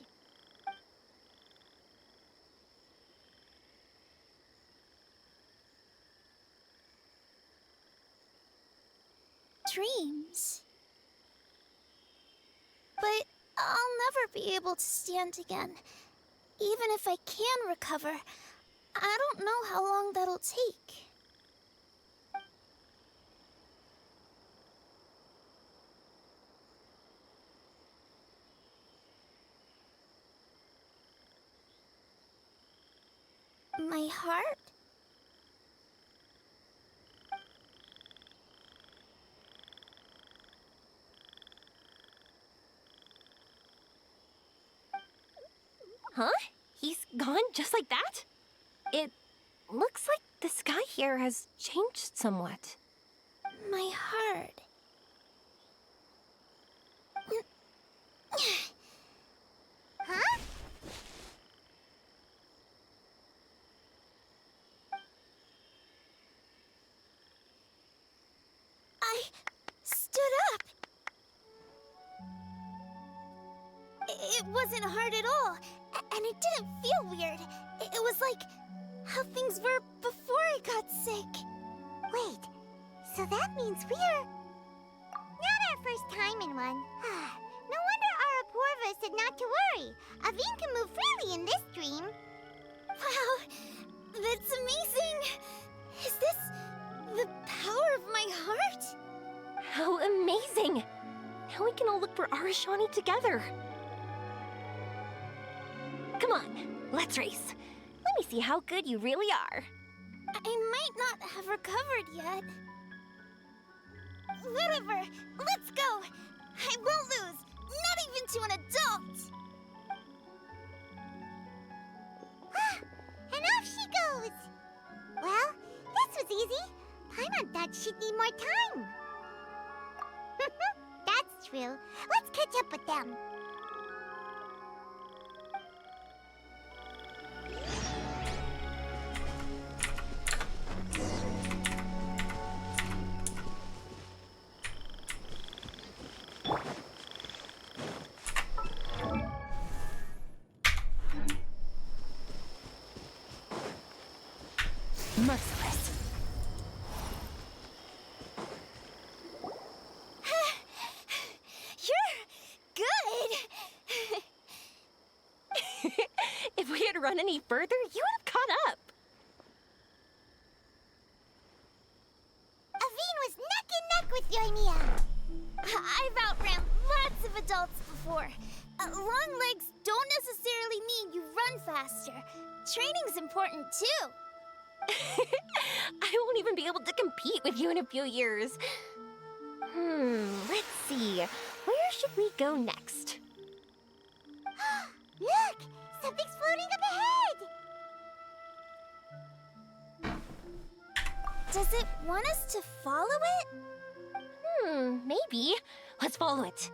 Dreams. But never be able to stand again. Even if I can recover, I don't know how long that'll take. My heart? Huh? He's gone just like that? It looks like the sky here has changed somewhat. My heart. Huh? I stood up. It wasn't hard at all, and it didn't feel weird. It was like how things were before I got sick. Wait, so that means we're... not our first time in one. No wonder Araporva said not to worry. Aveen can move freely in this dream. Wow, that's amazing. Is this the power of my heart? How amazing! Now we can all look for Arashani together. Come on, let's race. Let me see how good you really are. I might not have recovered yet. Whatever, let's go. I won't lose, not even to an adult. And off she goes. Well, this was easy. Paimon thought she'd need more time. That's true. Let's catch up with them. Merciless. You're good. If we had run any further, you would have caught up. Aveen was neck and neck with Yoimiya. I've outran lots of adults before. Long legs don't necessarily mean you run faster. Training's important too. I won't even be able to compete with you in a few years. Let's see. Where should we go next? Look! Something's floating up ahead! Does it want us to follow it? Maybe. Let's follow it.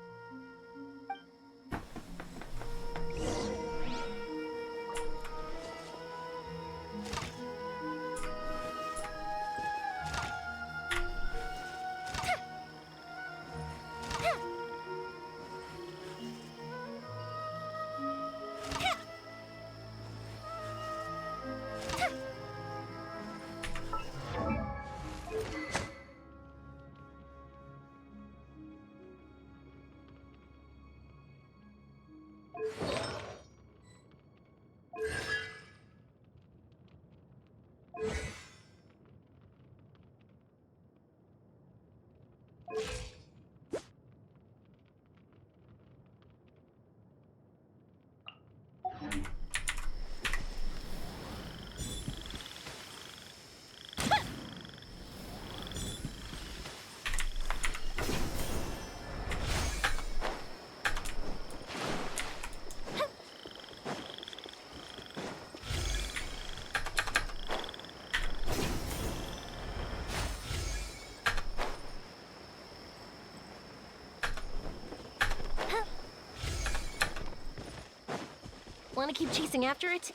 Want to keep chasing after it?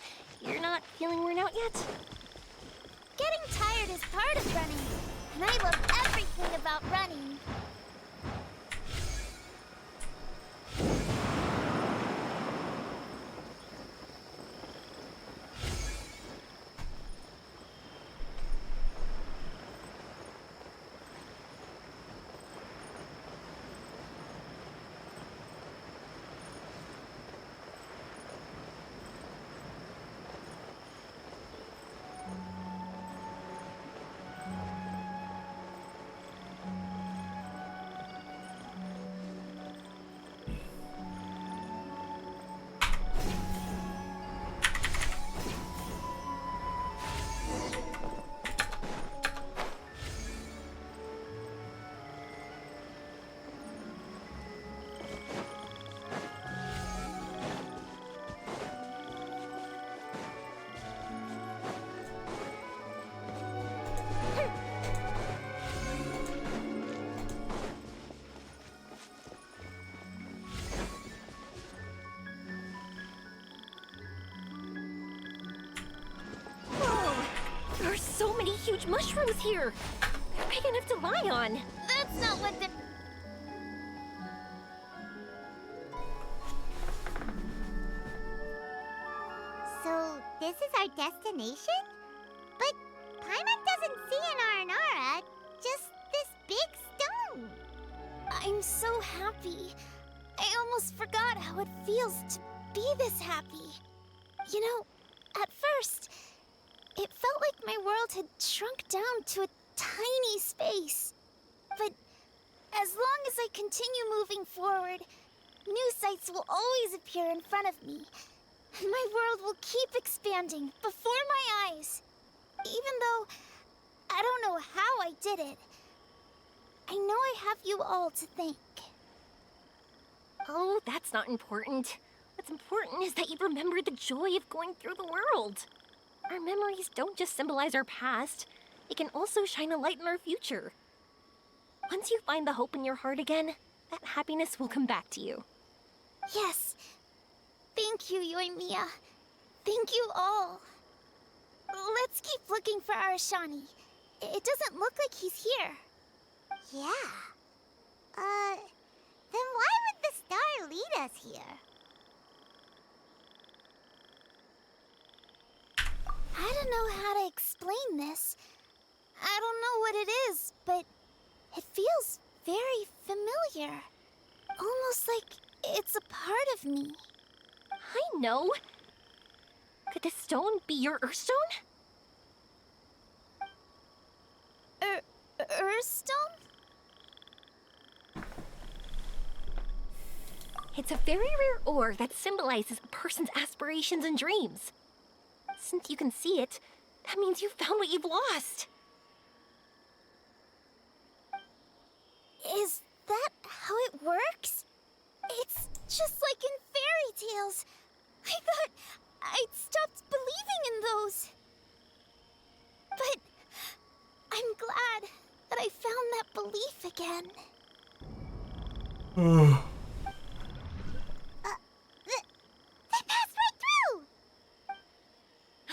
You're not feeling worn out yet? Getting tired is part of running, and I love everything about running. so many huge mushrooms here. They're big enough to lie on. That's not what the... So, this is our destination? But Paimon doesn't see an Aranara, just this big stone. I'm so happy. I almost forgot how it feels to be this happy. You know, at first, it felt like my world had shrunk down to a tiny space. But as long as I continue moving forward, new sights will always appear in front of me. And my world will keep expanding before my eyes. Even though I don't know how I did it, I know I have you all to thank. Oh, that's not important. What's important is that you remember the joy of going through the world. Our memories don't just symbolize our past, they can also shine a light in our future. Once you find the hope in your heart again, that happiness will come back to you. Yes. Thank you, Yoimiya. Thank you all. Let's keep looking for Arashani. It doesn't look like he's here. Yeah. Then why would the star lead us here? I don't know how to explain this. I don't know what it is, but it feels very familiar. Almost like it's a part of me. I know. Could this stone be your Earthstone? Earthstone? It's a very rare ore that symbolizes a person's aspirations and dreams. Since you can see it, that means you found what you've lost. Is that how it works? It's just like in fairy tales. I thought I'd stopped believing in those. But I'm glad that I found that belief again. They passed right through!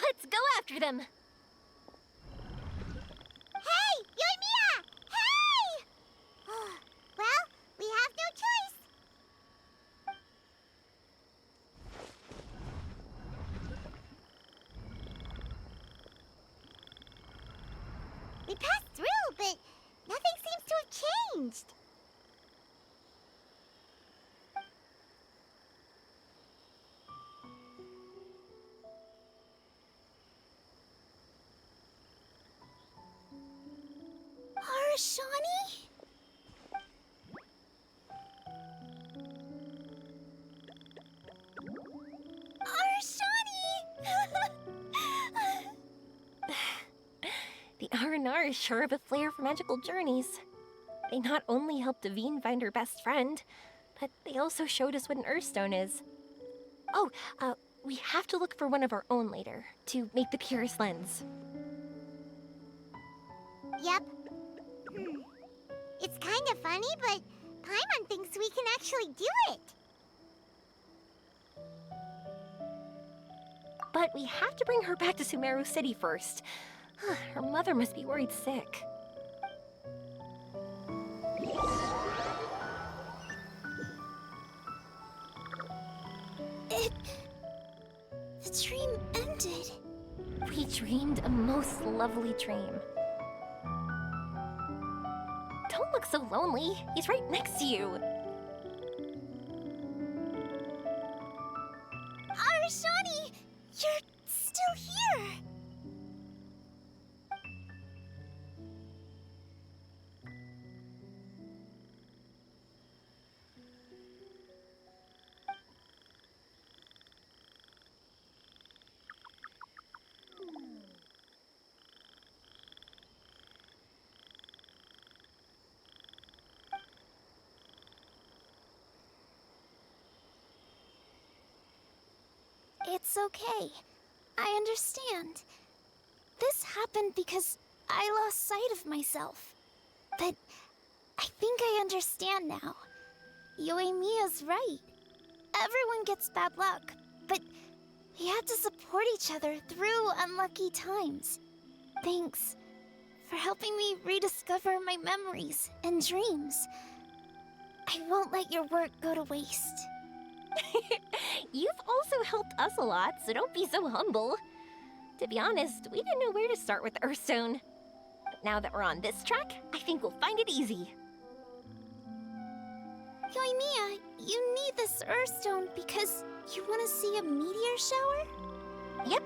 Let's go after them. Hey, Yoimiya! Hey! Well, we have no choice. We passed through, but nothing seems to have changed. Arashani? Arashani! The R&R is sure of a flair for magical journeys. They not only helped Davine find her best friend, but they also showed us what an Earthstone is. Oh, we have to look for one of our own later, to make the purest lens. Yep. It's kind of funny, but Paimon thinks we can actually do it. But we have to bring her back to Sumeru City first. Her mother must be worried sick. The dream ended. We dreamed a most lovely dream. Don't look so lonely. He's right next to you. Arashani! You're still here! It's okay. I understand. This happened because I lost sight of myself. But I think I understand now. Yoimiya's right. Everyone gets bad luck, but we have to support each other through unlucky times. Thanks for helping me rediscover my memories and dreams. I won't let your work go to waste. You've also helped us a lot, so don't be so humble. To be honest, we didn't know where to start with Earthstone. But now that we're on this track, I think we'll find it easy. Yoimiya, you need this Earthstone because you want to see a meteor shower? Yep.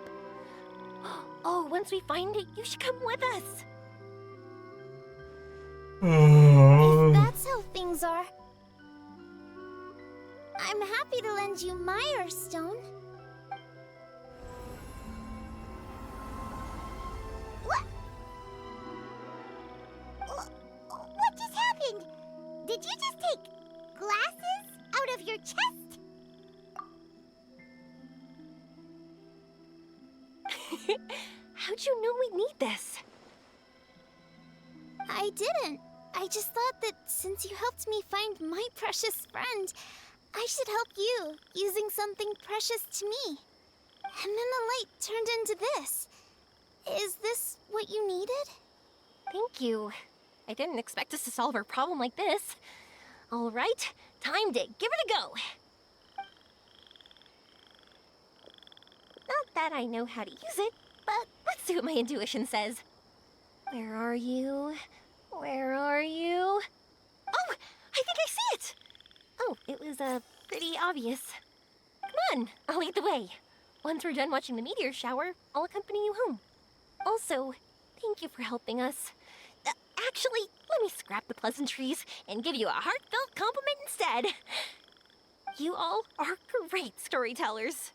Oh, once we find it, you should come with us. If that's how things are, I'm happy to lend you my Earthstone. What just happened? Did you just take glasses out of your chest? How'd you know we need this? I didn't. I just thought that since you helped me find my precious friend, I should help you using something precious to me. And then the light turned into this. Is this what you needed? Thank you. I didn't expect us to solve our problem like this. All right, time to give it a go. Not that I know how to use it, but let's see what my intuition says. Where are you? Where are you? Oh, I think I see it! Oh, it was, pretty obvious. Come on, I'll lead the way. Once we're done watching the meteor shower, I'll accompany you home. Also, thank you for helping us. Actually, let me scrap the pleasantries and give you a heartfelt compliment instead. You all are great storytellers.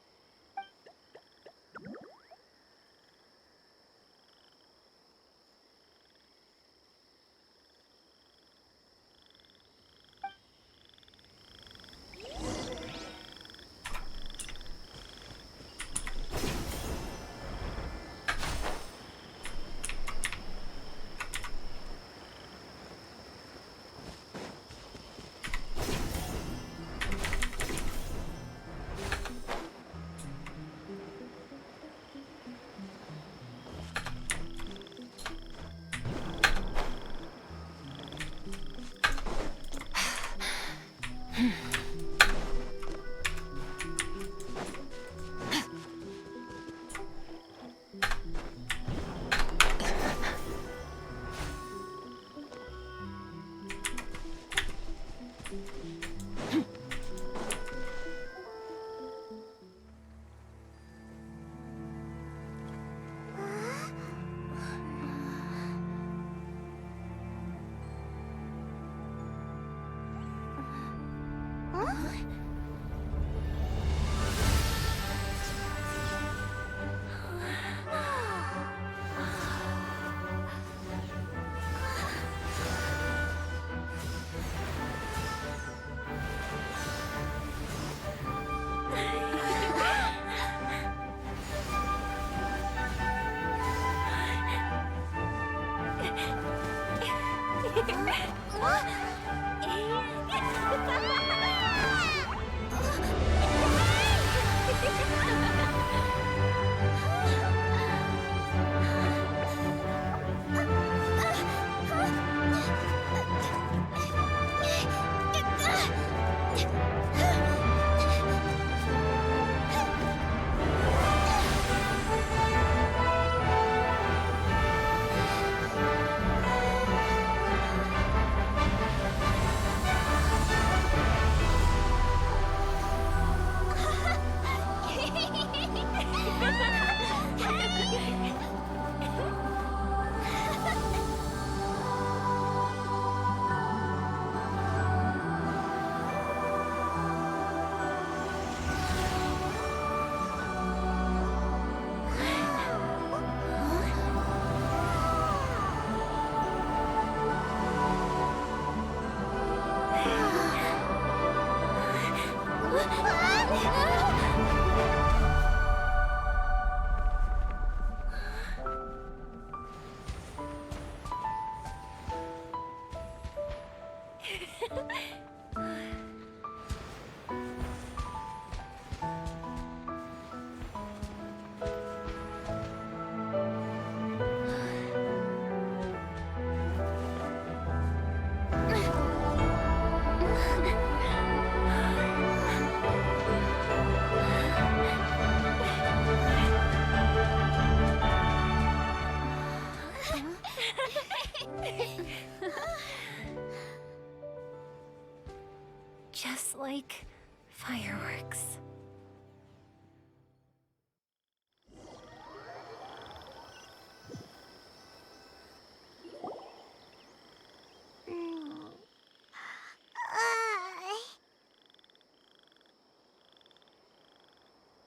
just like fireworks.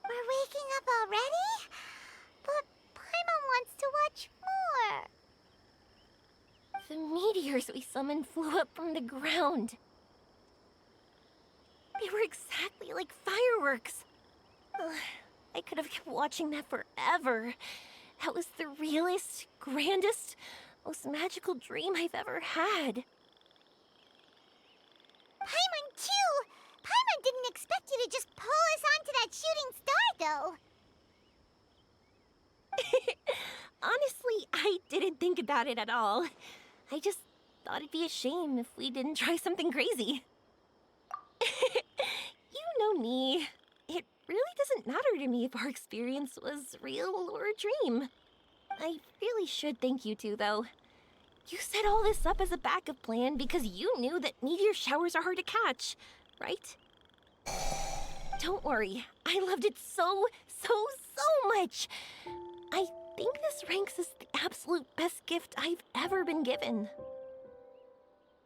We're waking up already? But Paimon wants to watch more. The meteors we summoned flew up from the ground. They were exactly like fireworks. Ugh, I could have kept watching that forever. That was the realest, grandest, most magical dream I've ever had. Paimon too! Paimon didn't expect you to just pull us onto that shooting star, though. Honestly, I didn't think about it at all. I just thought it'd be a shame if we didn't try something crazy. You know me. It really doesn't matter to me if our experience was real or a dream. I really should thank you two, though. You set all this up as a backup plan because you knew that meteor showers are hard to catch, right? Don't worry, I loved it so much. I think this ranks as the absolute best gift I've ever been given.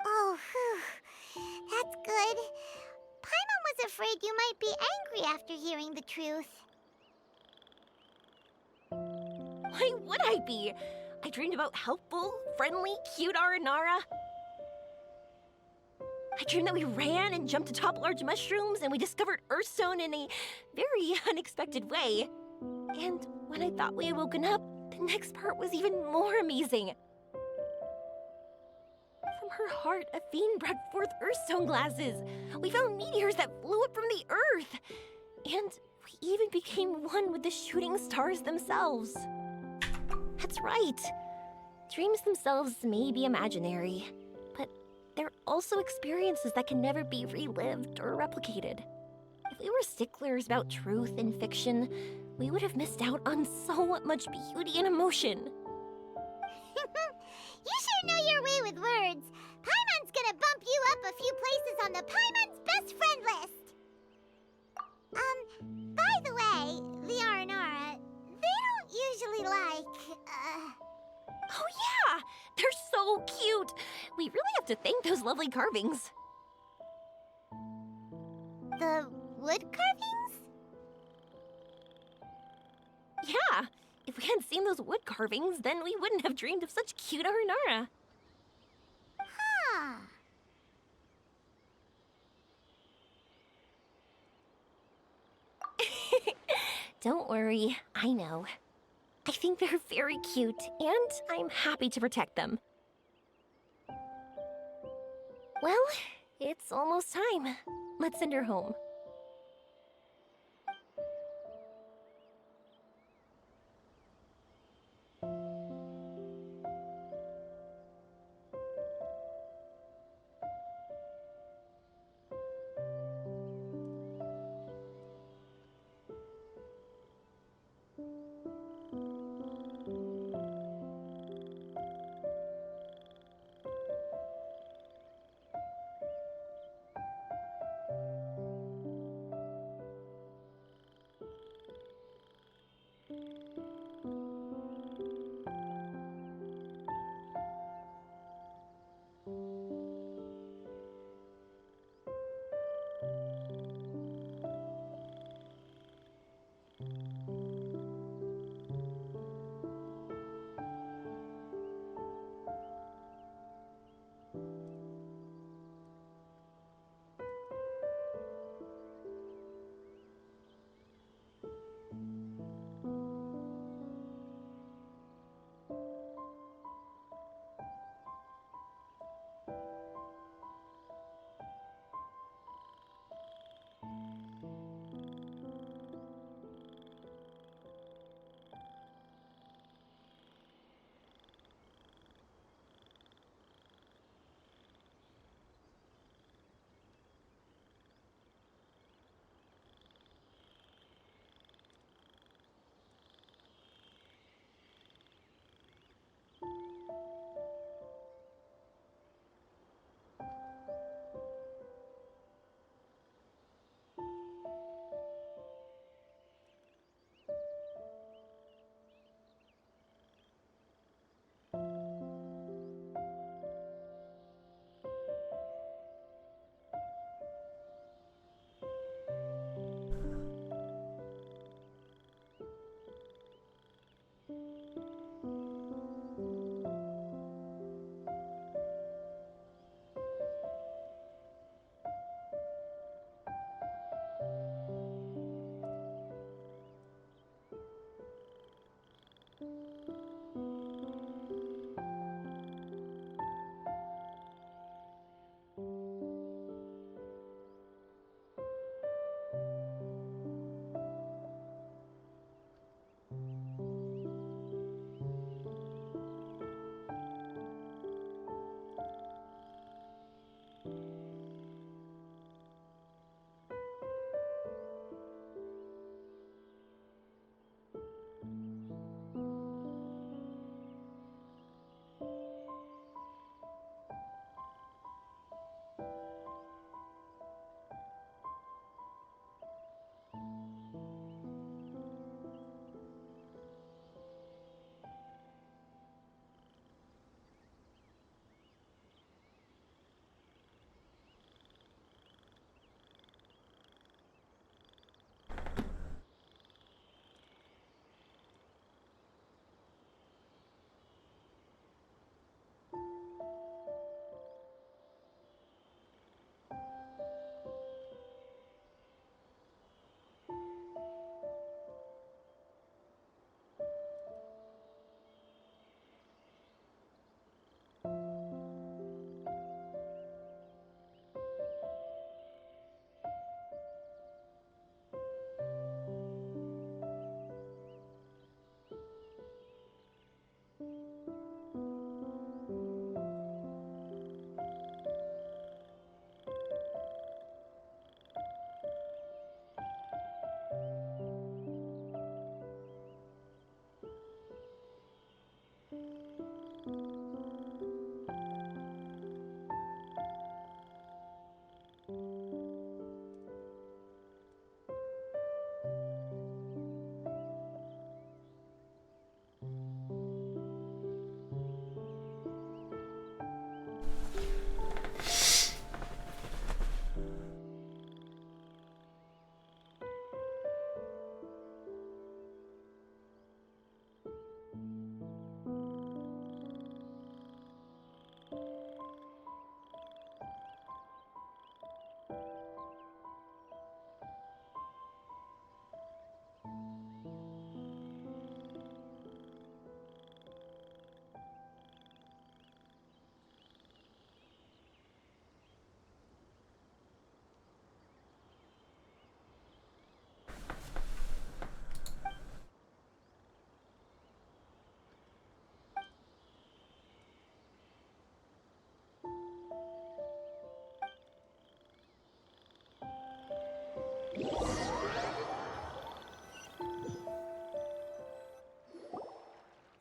Oh, whew. That's good. Paimon was afraid you might be angry after hearing the truth. Why would I be? I dreamed about helpful, friendly, cute Aranara. I dreamed that we ran and jumped atop large mushrooms and we discovered Earthstone in a very unexpected way. And when I thought we had woken up, the next part was even more amazing. From her heart, a fiend brought forth Earthstone glasses. We found meteors that flew up from the Earth. And we even became one with the shooting stars themselves. That's right. Dreams themselves may be imaginary, but they're also experiences that can never be relived or replicated. If we were sticklers about truth in fiction, we would have missed out on so much beauty and emotion. You sure know your way with words. Paimon's gonna bump you up a few places on the Paimon's best friend list. By the way, the Aranara, they don't usually like, Oh yeah! They're so cute! We really have to thank those lovely carvings. the wood carvings? Yeah! If we hadn't seen those wood carvings, then we wouldn't have dreamed of such cute Aranara. Huh. Don't worry, I know. I think they're very cute, and I'm happy to protect them. Well, it's almost time. Let's send her home.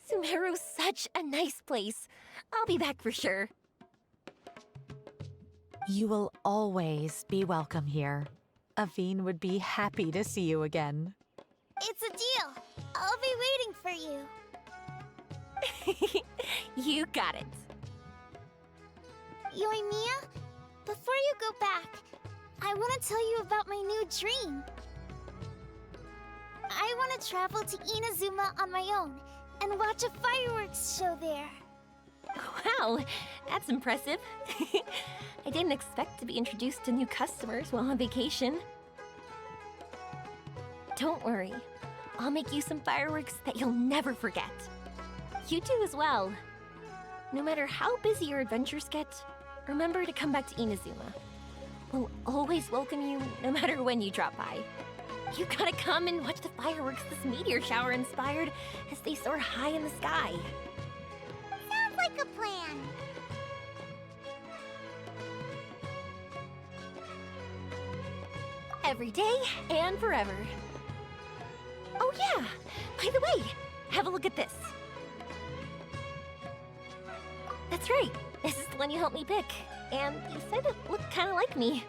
Sumeru's such a nice place. I'll be back for sure. You will always be welcome here. Aveen would be happy to see you again. It's a deal. I'll be waiting for you. You got it. Yoimiya, before you go back, I want to tell you about my new dream. I want to travel to Inazuma on my own and watch a fireworks show there. Wow, that's impressive. I didn't expect to be introduced to new customers while on vacation. Don't worry, I'll make you some fireworks that you'll never forget. You do as well. No matter how busy your adventures get, remember to come back to Inazuma. We'll always welcome you no matter when you drop by. You gotta come and watch the fireworks this meteor shower inspired as they soar high in the sky. Sounds like a plan. Every day and forever. Oh yeah, by the way, have a look at this. That's right, this is the one you helped me pick. And you said it looked kind of like me.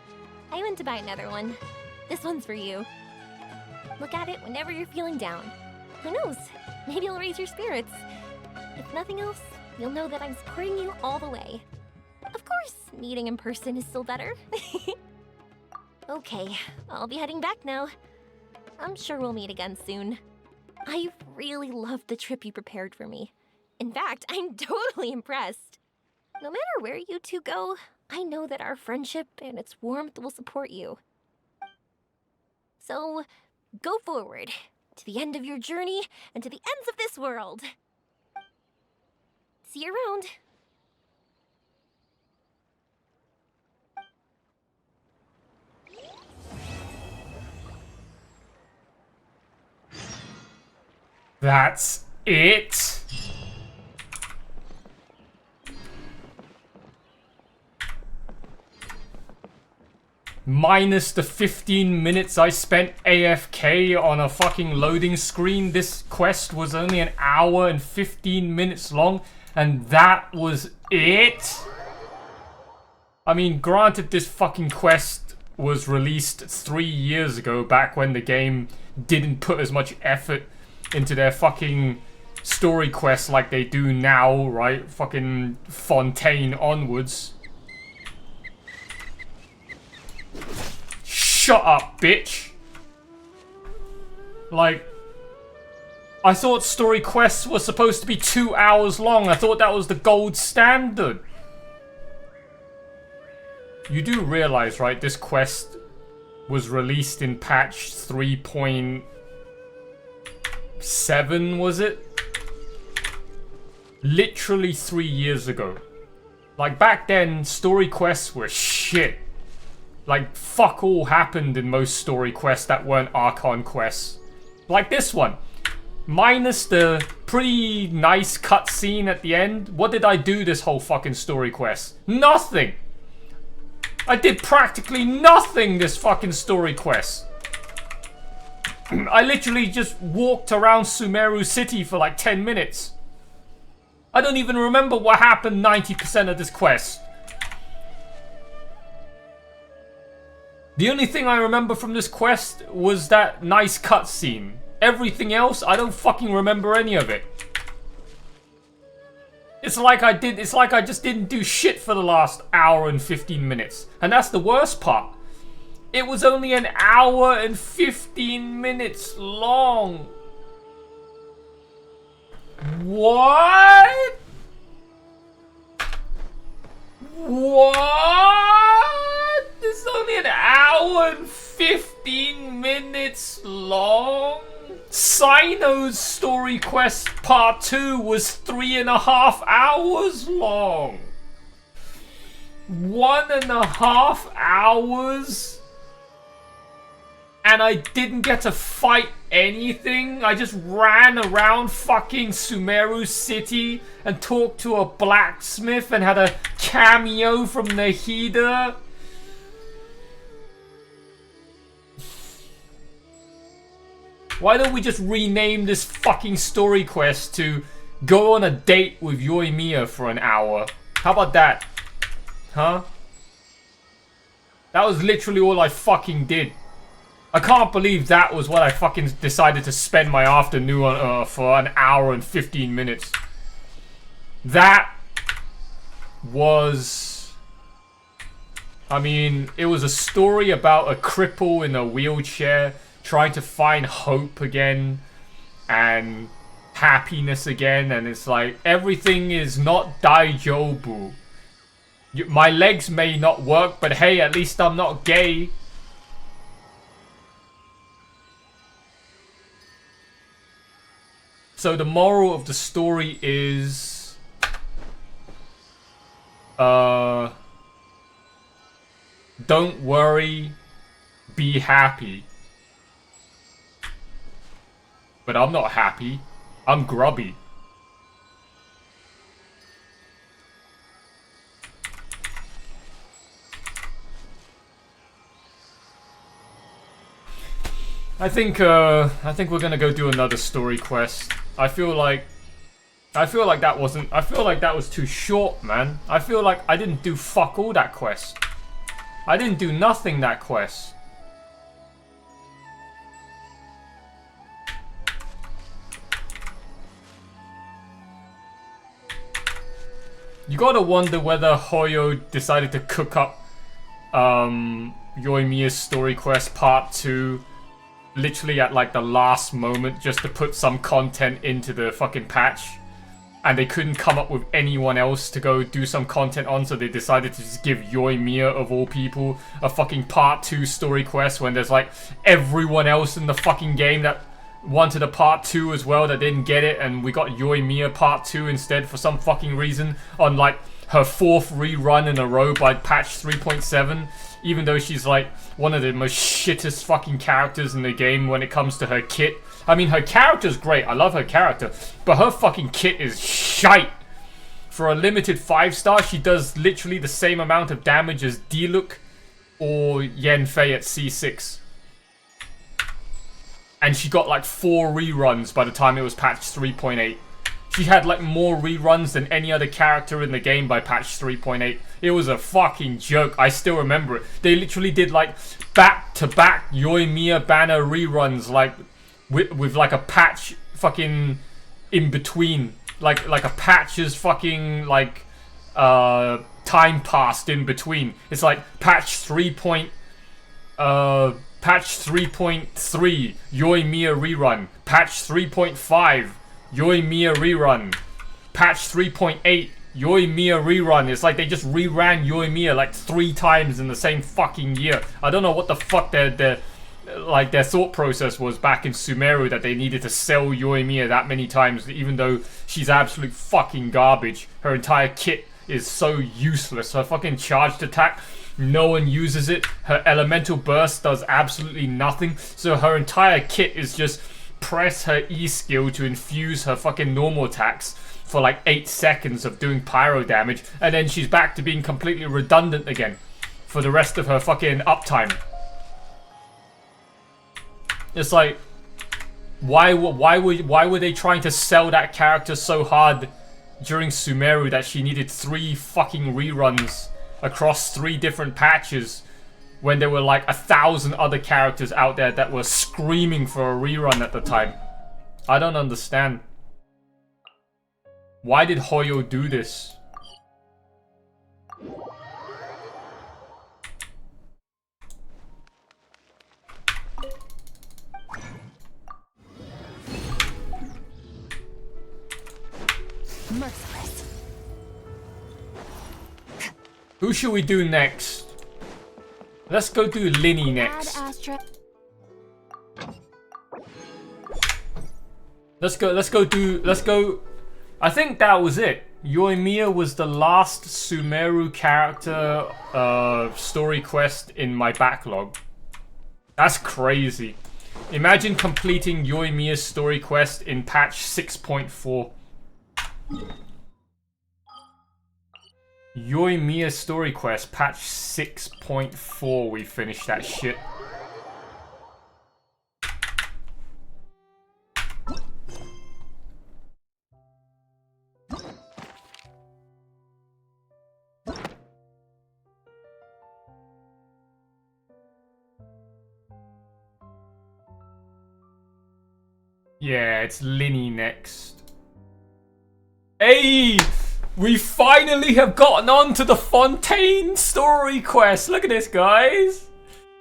I went to buy another one. This one's for you. Look at it whenever you're feeling down. Who knows, maybe it'll raise your spirits. If nothing else, you'll know that I'm supporting you all the way. Of course, meeting in person is still better. Okay, I'll be heading back now. I'm sure we'll meet again soon. I really loved the trip you prepared for me. In fact, I'm totally impressed. No matter where you two go, I know that our friendship and its warmth will support you. So, go forward, to the end of your journey and to the ends of this world. See you around. That's it? Minus the 15 minutes I spent AFK on a fucking loading screen, this quest was only an hour and 15 minutes long, and that was it? I mean, granted, this fucking quest was released 3 years ago, back when the game didn't put as much effort into their fucking story quests like they do now, right? Fucking Fontaine onwards. Shut up, bitch! Like, I thought story quests were supposed to be 2 hours long. I thought that was the gold standard. You do realize, right, this quest was released in patch 3.7, was it? Literally 3 years ago. Like, back then, story quests were shit. Like, fuck all happened in most story quests that weren't Archon quests. Like this one. Minus the pretty nice cutscene at the end, what did I do this whole fucking story quest? Nothing! I did practically nothing this fucking story quest. I literally just walked around Sumeru City for like 10 minutes. I don't even remember what happened 90% of this quest. The only thing I remember from this quest was that nice cutscene. Everything else, I don't fucking remember any of it. It's like I just didn't do shit for the last hour and 15 minutes. And that's the worst part. It was only an hour and 15 minutes long. What? What? It's only an hour and 15 minutes long? Sino's story quest part 2 was 3.5 hours long. 1.5 hours? And I didn't get to fight anything? I just ran around fucking Sumeru City and talked to a blacksmith and had a cameo from Nahida? Why don't we just rename this fucking story quest to go on a date with Yoimiya for an hour. How about that? Huh? That was literally all I fucking did. I can't believe that was what I fucking decided to spend my afternoon on for an hour and 15 minutes. That was... I mean, it was a story about a cripple in a wheelchair trying to find hope again and happiness again, and it's like, everything is not daijoubu. My legs may not work, but hey, at least I'm not gay. So the moral of the story is... don't worry, be happy. But I'm not happy. I'm grubby. I think we're gonna go do another story quest. I feel like that was too short, man. I feel like I didn't do fuck all that quest. I didn't do nothing that quest. You gotta wonder whether Hoyo decided to cook up Yoimiya's story quest part 2 literally at like the last moment just to put some content into the fucking patch, and they couldn't come up with anyone else to go do some content on, so they decided to just give Yoimiya, of all people, a fucking part 2 story quest when there's like everyone else in the fucking game that wanted a part 2 as well that didn't get it, and we got Yoimiya part 2 instead for some fucking reason on like her 4th rerun in a row by patch 3.7, even though she's like one of the most shittest fucking characters in the game when it comes to her kit. I mean, her character's great, I love her character, but her fucking kit is shite. For a limited 5-star, she does literally the same amount of damage as Diluc or Yanfei at C6. And she got like 4 reruns by the time it was patch 3.8. She had like more reruns than any other character in the game by patch 3.8. It was a fucking joke. I still remember it. They literally did like back-to-back Yoimiya banner reruns, like with like a patch fucking in between. Like a patch's fucking like time passed in between. It's like patch 3.3 Yoimiya rerun, patch 3.5 Yoimiya rerun, patch 3.8 Yoimiya rerun. It's like they just reran Yoimiya like 3 times in the same fucking year. I don't know what the fuck their thought process was back in Sumeru, that they needed to sell Yoimiya that many times, even though she's absolute fucking garbage. Her entire kit is so useless. Her fucking charged attack, no one uses it. Her elemental burst does absolutely nothing. So her entire kit is just press her E skill to infuse her fucking normal attacks for like 8 seconds of doing pyro damage, and then she's back to being completely redundant again for the rest of her fucking uptime. It's like, why were they trying to sell that character so hard during Sumeru that she needed 3 fucking reruns across 3 different patches, when there were like 1,000 other characters out there that were screaming for a rerun at the time? I don't understand. Why did Hoyo do this? Merciless. Who should we do next? Let's go do Lyney next. Let's go. I think that was it. Yoimiya was the last Sumeru character story quest in my backlog. That's crazy. Imagine completing Yoimiya's story quest in patch 6.4. Yoimiya story quest, patch 6.4, we finished that shit. Yeah, it's Lyney next. Hey! We finally have gotten on to the Fontaine story quest. Look at this, guys.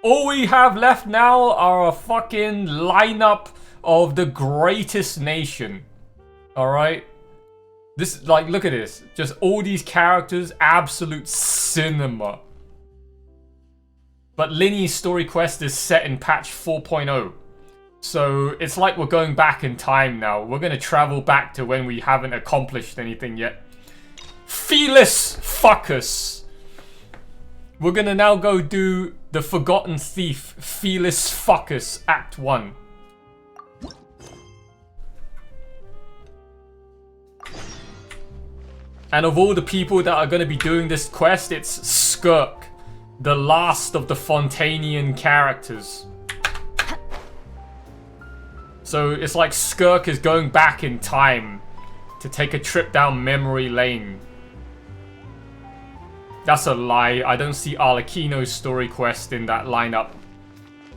All we have left now are a fucking lineup of the greatest nation. Alright? This, like, look at this. Just all these characters, absolute cinema. But Lyney's story quest is set in patch 4.0. So it's like we're going back in time now. We're gonna travel back to when we haven't accomplished anything yet. Fearless fuckers. We're gonna now go do the Forgotten Thief, Fearless Fuckers, Act 1. And of all the people that are gonna be doing this quest, it's Skirk, the last of the Fontainian characters. So it's like Skirk is going back in time to take a trip down memory lane. That's a lie. I don't see Arlecchino's story quest in that lineup.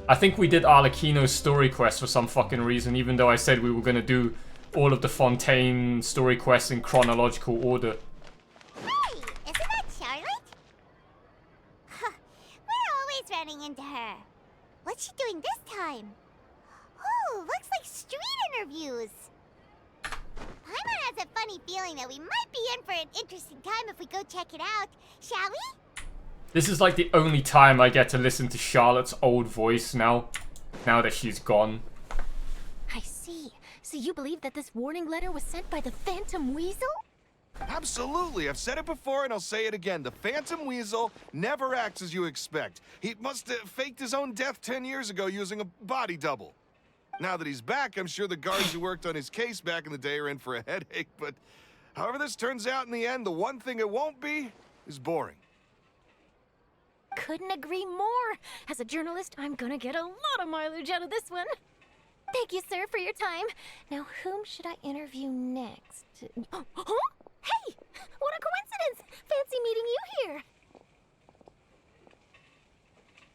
I think we did Arlecchino's story quest for some fucking reason, even though I said we were gonna do all of the Fontaine story quests in chronological order. Hey, isn't that Charlotte? Huh, we're always running into her. What's she doing this time? Oh, looks like street interviews. Paimon has a funny feeling that we might be in for an interesting time if we go check it out. Shall we? This is like the only time I get to listen to Charlotte's old voice now that she's gone. I see. So you believe that this warning letter was sent by the Phantom Weasel? Absolutely. I've said it before and I'll say it again. The Phantom Weasel never acts as you expect. He must have faked his own death 10 years ago using a body double. Now that he's back, I'm sure the guards who worked on his case back in the day are in for a headache, but however this turns out in the end, the one thing it won't be is boring. Couldn't agree more. As a journalist, I'm gonna get a lot of mileage out of this one. Thank you, sir, for your time. Now, whom should I interview next? Huh? Hey! What a coincidence! Fancy meeting you here.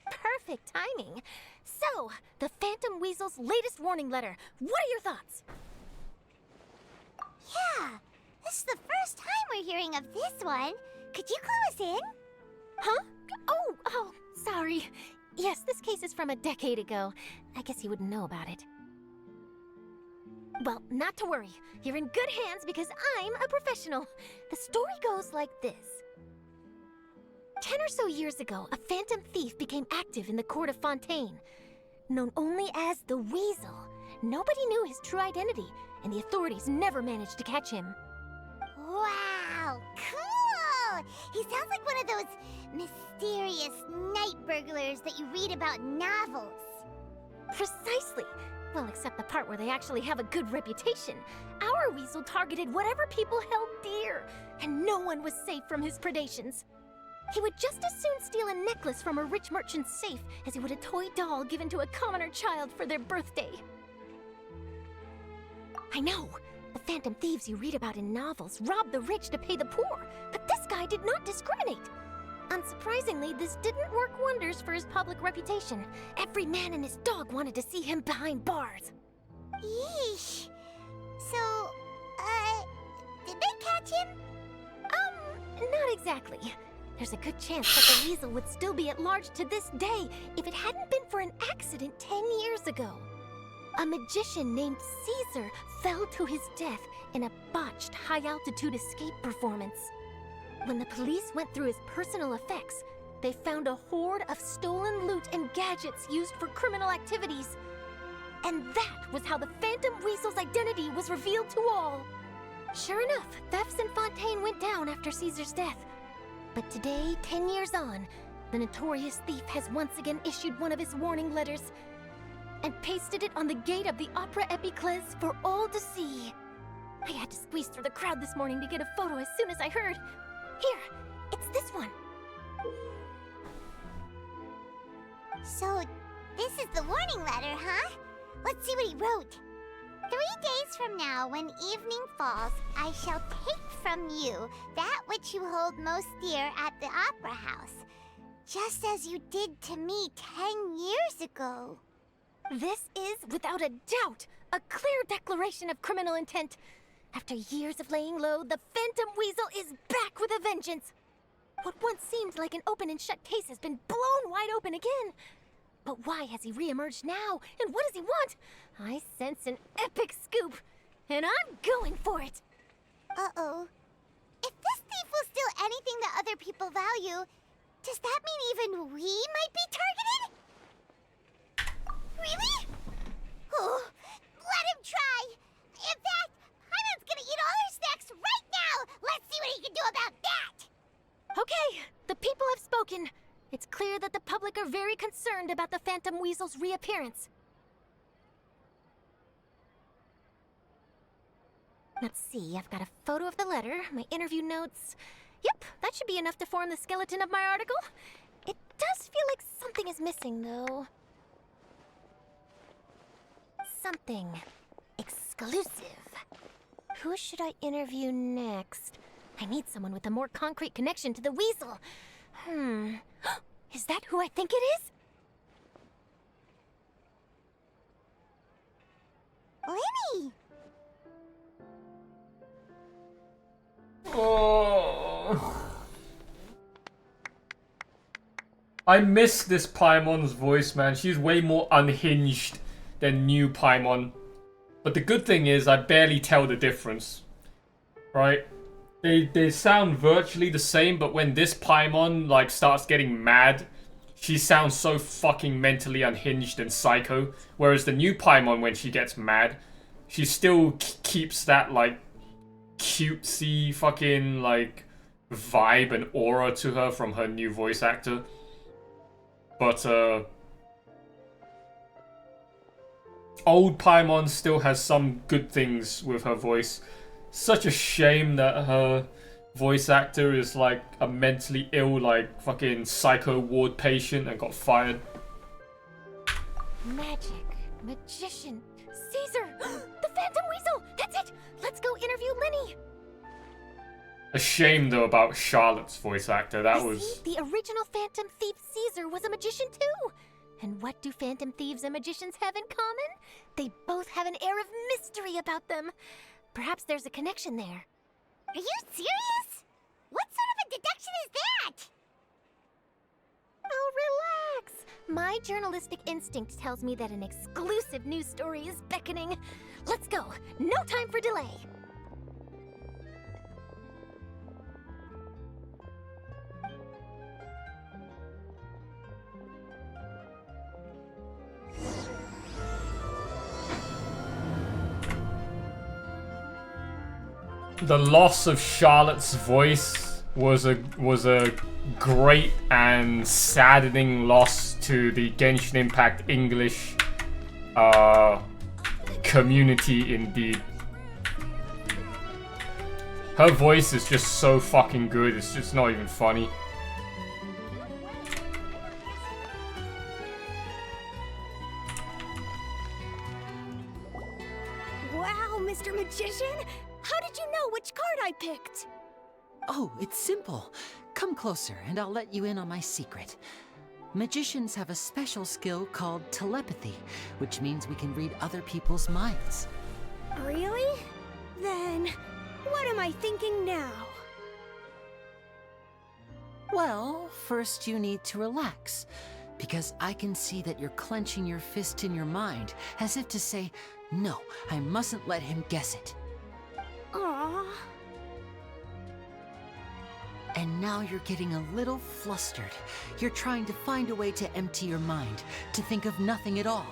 Perfect timing. So, the Phantom Weasel's latest warning letter. What are your thoughts? Yeah, this is the first time we're hearing of this one. Could you clue us in? Huh? Oh, sorry. Yes, this case is from a decade ago. I guess you wouldn't know about it. Well, not to worry. You're in good hands because I'm a professional. The story goes like this. 10 or so years ago, a phantom thief became active in the court of Fontaine. Known only as the Weasel, nobody knew his true identity, and the authorities never managed to catch him. Wow, cool! He sounds like one of those mysterious night burglars that you read about in novels. Precisely. Well, except the part where they actually have a good reputation. Our Weasel targeted whatever people held dear, and no one was safe from his predations. He would just as soon steal a necklace from a rich merchant's safe as he would a toy doll given to a commoner child for their birthday. I know, the phantom thieves you read about in novels rob the rich to pay the poor, but this guy did not discriminate. Unsurprisingly, this didn't work wonders for his public reputation. Every man and his dog wanted to see him behind bars. Yeesh. So, did they catch him? Not exactly. There's a good chance that the Weasel would still be at large to this day if it hadn't been for an accident 10 years ago. A magician named Caesar fell to his death in a botched high-altitude escape performance. When the police went through his personal effects, they found a hoard of stolen loot and gadgets used for criminal activities. And that was how the Phantom Weasel's identity was revealed to all. Sure enough, thefts in Fontaine went down after Caesar's death. But today, 10 years on, the notorious thief has once again issued one of his warning letters and pasted it on the gate of the Opera Epiclese for all to see. I had to squeeze through the crowd this morning to get a photo as soon as I heard. Here, it's this one. So, this is the warning letter, huh? Let's see what he wrote. 3 days from now, when evening falls, I shall take from you that which you hold most dear at the Opera House, just as you did to me 10 years ago. This is, without a doubt, A clear declaration of criminal intent. After years of laying low, the Phantom Weasel is back with a vengeance. What once seemed like an open and shut case has been blown wide open again. But why has he reemerged now? And what does he want? I sense an epic scoop, and I'm going for it. Uh-oh. If this thief will steal anything that other people value, does that mean even we might be targeted? Really? Oh, let him try. In fact, Paimon's gonna eat all our snacks right now. Let's see what he can do about that. Okay, the people have spoken. It's clear that the public are very concerned about the Phantom Weasel's reappearance. Let's see, I've got a photo of the letter, my interview notes. Yep, that should be enough to form the skeleton of my article. It does feel like something is missing, though. Something exclusive. Who should I interview next? I need someone with a more concrete connection to the weasel. Is that who I think it is? Lyney! Oh. I miss this Paimon's voice, man. She's way more unhinged than new Paimon. But the good thing is I barely tell the difference. Right? They sound virtually the same, but when this Paimon like starts getting mad, she sounds so fucking mentally unhinged and psycho. Whereas the new Paimon, when she gets mad, she still keeps that like cutesy fucking like vibe and aura to her from her new voice actor. But old Paimon still has some good things with her voice. Such a shame that her voice actor is like a mentally ill, like fucking psycho ward patient and got fired. Magic, magician, Caesar, the Phantom Weasel. That's it. Let's go interview Lyney. A shame though about Charlotte's voice actor. That was See, the original Phantom Thief Caesar was a magician too. And what do Phantom Thieves and magicians have in common? They both have an air of mystery about them. Perhaps there's a connection there. Are you serious? What sort of a deduction is that? Oh, relax. My journalistic instinct tells me that an exclusive news story is beckoning. Let's go. No time for delay. the loss of Charlotte's voice was a great and saddening loss to the Genshin Impact English community indeed. Her voice is just so fucking good, it's just not even funny. Wow, Mr. Magician! How did you know which card I picked? Oh, it's simple. Come closer and I'll let you in on my secret. Magicians have a special skill called telepathy, which means we can read other people's minds. Really? Then, what am I thinking now? Well, first you need to relax, because I can see that you're clenching your fist in your mind, as if to say, no, I mustn't let him guess it. Aww. And now you're getting a little flustered. You're trying to find a way to empty your mind, to think of nothing at all.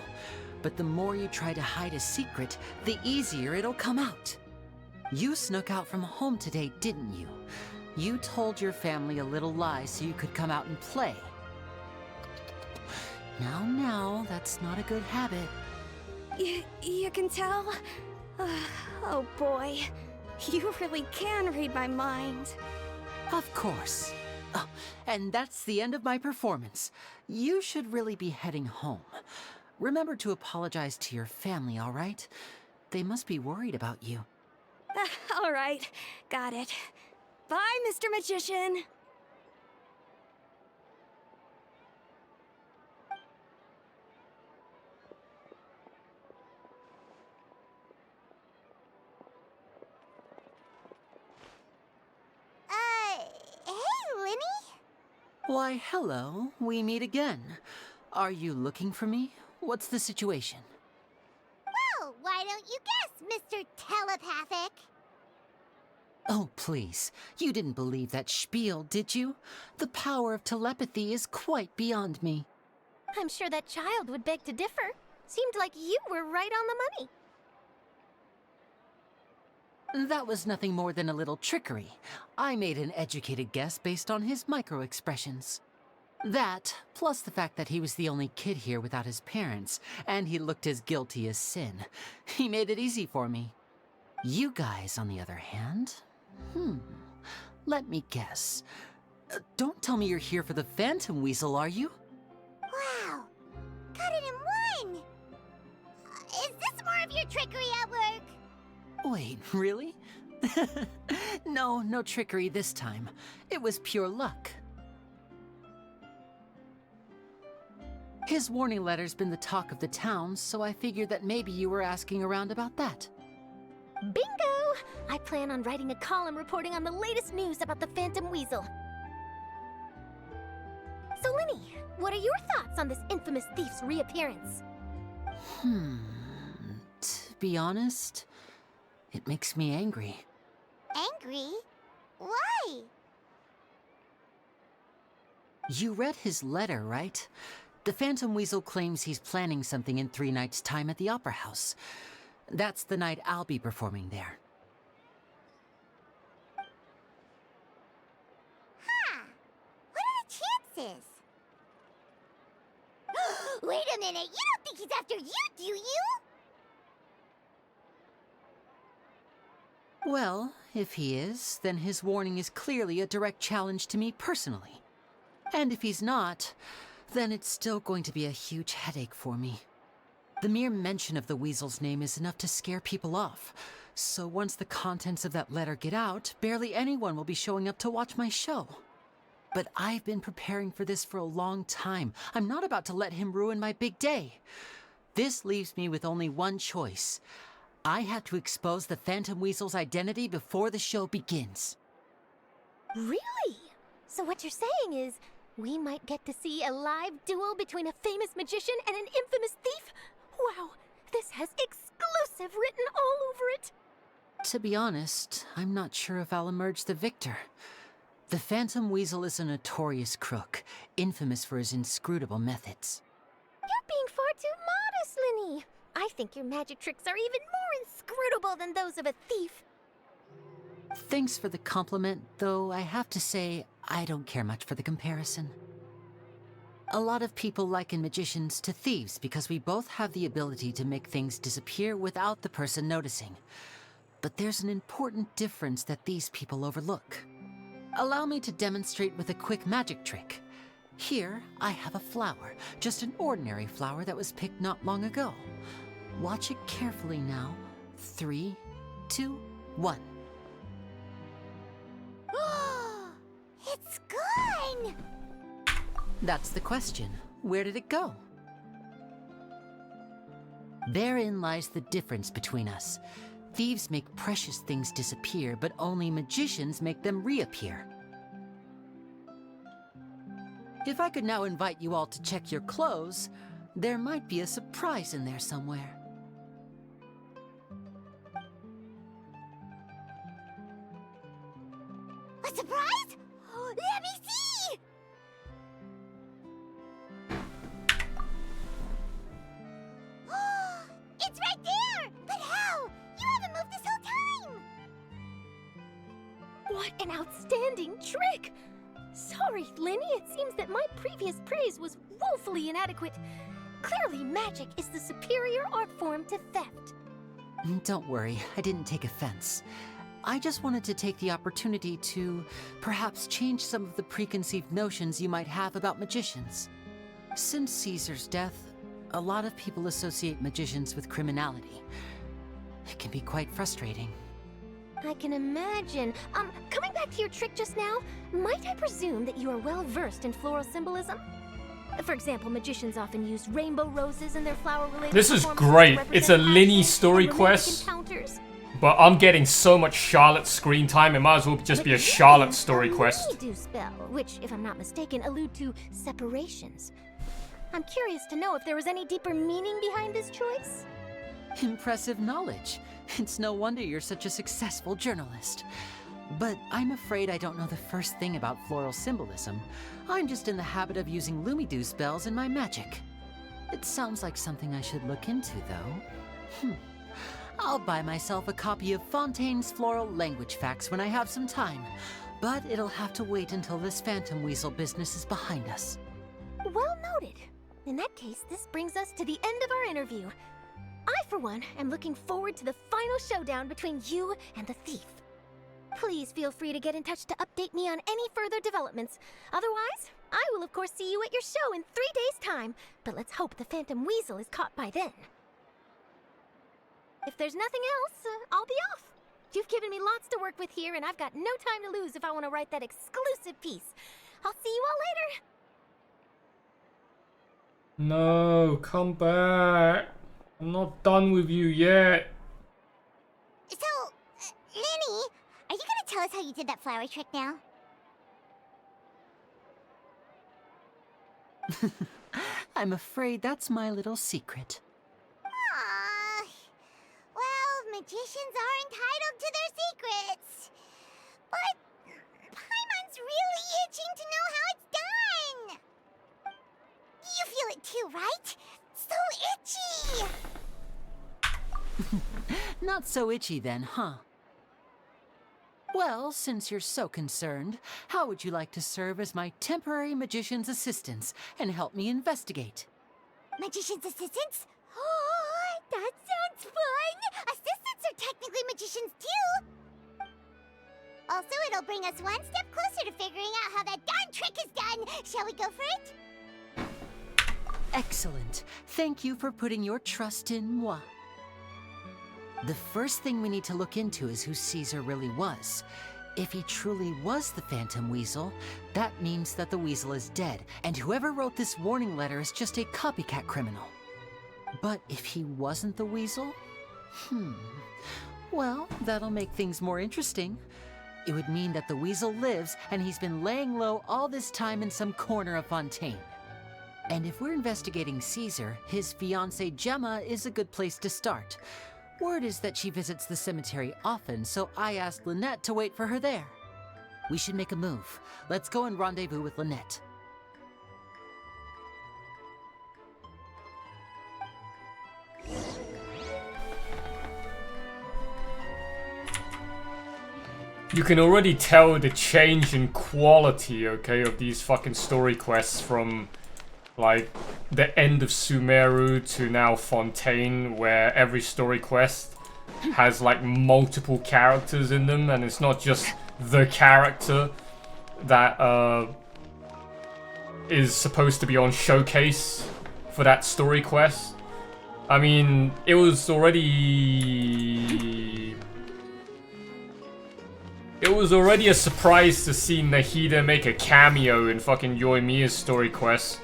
But the more you try to hide a secret, the easier it'll come out. You snuck out from home today, didn't you? You told your family a little lie so you could come out and play. Now, that's not a good habit. You can tell? Oh boy, you really can read my mind. Of course. Oh, and that's the end of my performance. You should really be heading home. Remember to apologize to your family, all right? They must be worried about you. All right, got it. Bye, Mr. Magician. Why, hello. We meet again. Are you looking for me? What's the situation? Well, why don't you guess, Mr. Telepathic? Oh, please. You didn't believe that spiel, did you? The power of telepathy is quite beyond me. I'm sure that child would beg to differ. Seemed like you were right on the money. That was nothing more than a little trickery. I made an educated guess based on his micro-expressions. That, plus the fact that he was the only kid here without his parents, and he looked as guilty as sin. He made it easy for me. You guys, on the other hand... let me guess. Don't tell me you're here for the Phantom Weasel, are you? Wow! Got it in one! Is this more of your trickery at work? Wait, really? No trickery this time. It was pure luck. His warning letter's been the talk of the town, so I figured that maybe you were asking around about that. Bingo! I plan on writing a column reporting on the latest news about the Phantom Weasel. So, Lyney, what are your thoughts on this infamous thief's reappearance? To be honest, it makes me angry. Angry? Why? You read his letter, right? The Phantom Weasel claims he's planning something in 3 nights' time at the Opera House. That's the night I'll be performing there. Huh. What are the chances? Wait a minute, you don't think he's after you, do you? Well, if he is, then his warning is clearly a direct challenge to me personally. And if he's not, then it's still going to be a huge headache for me. The mere mention of the Weasel's name is enough to scare people off. So once the contents of that letter get out, barely anyone will be showing up to watch my show. But I've been preparing for this for a long time. I'm not about to let him ruin my big day. This leaves me with only one choice. I have to expose the Phantom Weasel's identity before the show begins. Really? So what you're saying is, we might get to see a live duel between a famous magician and an infamous thief? Wow, this has exclusive written all over it! To be honest, I'm not sure if I'll emerge the victor. The Phantom Weasel is a notorious crook, infamous for his inscrutable methods. You're being far too modest, Lyney. I think your magic tricks are even more inscrutable than those of a thief. Thanks for the compliment, though I have to say, I don't care much for the comparison. A lot of people liken magicians to thieves because we both have the ability to make things disappear without the person noticing. But there's an important difference that these people overlook. Allow me to demonstrate with a quick magic trick. Here, I have a flower, just an ordinary flower that was picked not long ago. Watch it carefully now. 3, 2, 1. It's gone! That's the question. Where did it go? Therein lies the difference between us. Thieves make precious things disappear, but only magicians make them reappear. If I could now invite you all to check your clothes, there might be a surprise in there somewhere. A surprise? Let me see! It's right there! But how? You haven't moved this whole time! What an outstanding trick! Sorry, Lyney, it seems that my previous praise was woefully inadequate. Clearly, magic is the superior art form to theft. Don't worry, I didn't take offense. I just wanted to take the opportunity to perhaps change some of the preconceived notions you might have about magicians. Since Caesar's death, a lot of people associate magicians with criminality. It can be quite frustrating. I can imagine. Coming back to your trick just now, might I presume that you are well versed in floral symbolism? For example, magicians often use rainbow roses in their flower-related This is performances to great. represent It's a Lyney passion story and romantic quest. encounters. But I'm getting so much Charlotte screen time, it might as well just be a Charlotte story quest. Do spell, which, if I'm not mistaken, allude to separations. I'm curious to know if there was any deeper meaning behind this choice. Impressive knowledge. It's no wonder you're such a successful journalist. But I'm afraid I don't know the first thing about floral symbolism. I'm just in the habit of using Lumidu spells in my magic. It sounds like something I should look into, though. I'll buy myself a copy of Fontaine's Floral Language Facts when I have some time. But it'll have to wait until this phantom weasel business is behind us. Well noted. In that case, this brings us to the end of our interview. I, for one, am looking forward to the final showdown between you and the thief. Please feel free to get in touch to update me on any further developments. Otherwise, I will of course see you at your show in 3 days' time, but let's hope the Phantom Weasel is caught by then. If there's nothing else, I'll be off. You've given me lots to work with here, and I've got no time to lose if I want to write that exclusive piece. I'll see you all later. No, come back. I'm not done with you yet. So, Lyney, are you gonna tell us how you did that flower trick now? I'm afraid that's my little secret. Aww. Well, magicians are entitled to their secrets. But Paimon's really itching to know how it's done. You feel it too, right? So itchy! Not so itchy then, huh? Well, since you're so concerned, how would you like to serve as my temporary magician's assistants and help me investigate? Magician's assistants? Oh, that sounds fun! Assistants are technically magicians too! Also, it'll bring us one step closer to figuring out how that darn trick is done! Shall we go for it? Excellent. Thank you for putting your trust in moi. The first thing we need to look into is who Caesar really was. If he truly was the Phantom Weasel, that means that the weasel is dead, and whoever wrote this warning letter is just a copycat criminal. But if he wasn't the weasel? Well, that'll make things more interesting. It would mean that the weasel lives, and he's been laying low all this time in some corner of Fontaine. And if we're investigating Caesar, his fiancée Gemma is a good place to start. Word is that she visits the cemetery often, so I asked Lynette to wait for her there. We should make a move. Let's go and rendezvous with Lynette. You can already tell the change in quality, okay, of these fucking story quests from like the end of Sumeru to now Fontaine, where every story quest has like multiple characters in them, and it's not just the character that is supposed to be on showcase for that story quest. I mean, it was already a surprise to see Nahida make a cameo in fucking Yoimiya's story quest.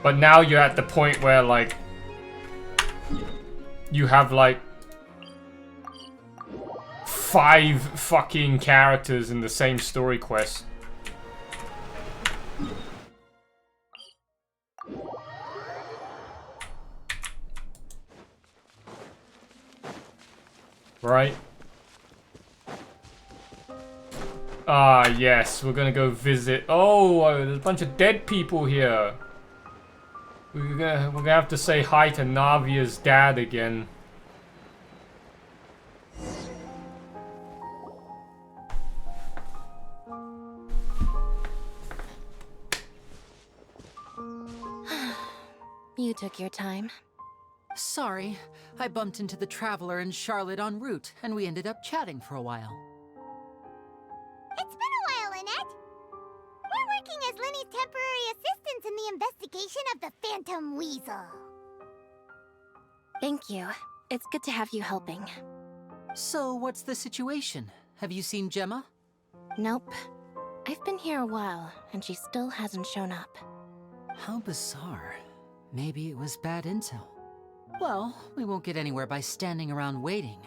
But now you're at the point where, like, you have, like, 5 fucking characters in the same story quest. Right? Ah, yes, we're gonna go visit. Oh, there's a bunch of dead people here. We're gonna have to say hi to Navia's dad again. You took your time. Sorry, I bumped into the Traveler and Charlotte en route, and we ended up chatting for a while. It's been a while, Lynette. We're working as Lyney's temporary assistants in the investigation of the Phantom Weasel. Thank you. It's good to have you helping. So, what's the situation? Have you seen Gemma? Nope. I've been here a while, and she still hasn't shown up. How bizarre. Maybe it was bad intel. Well, we won't get anywhere by standing around waiting.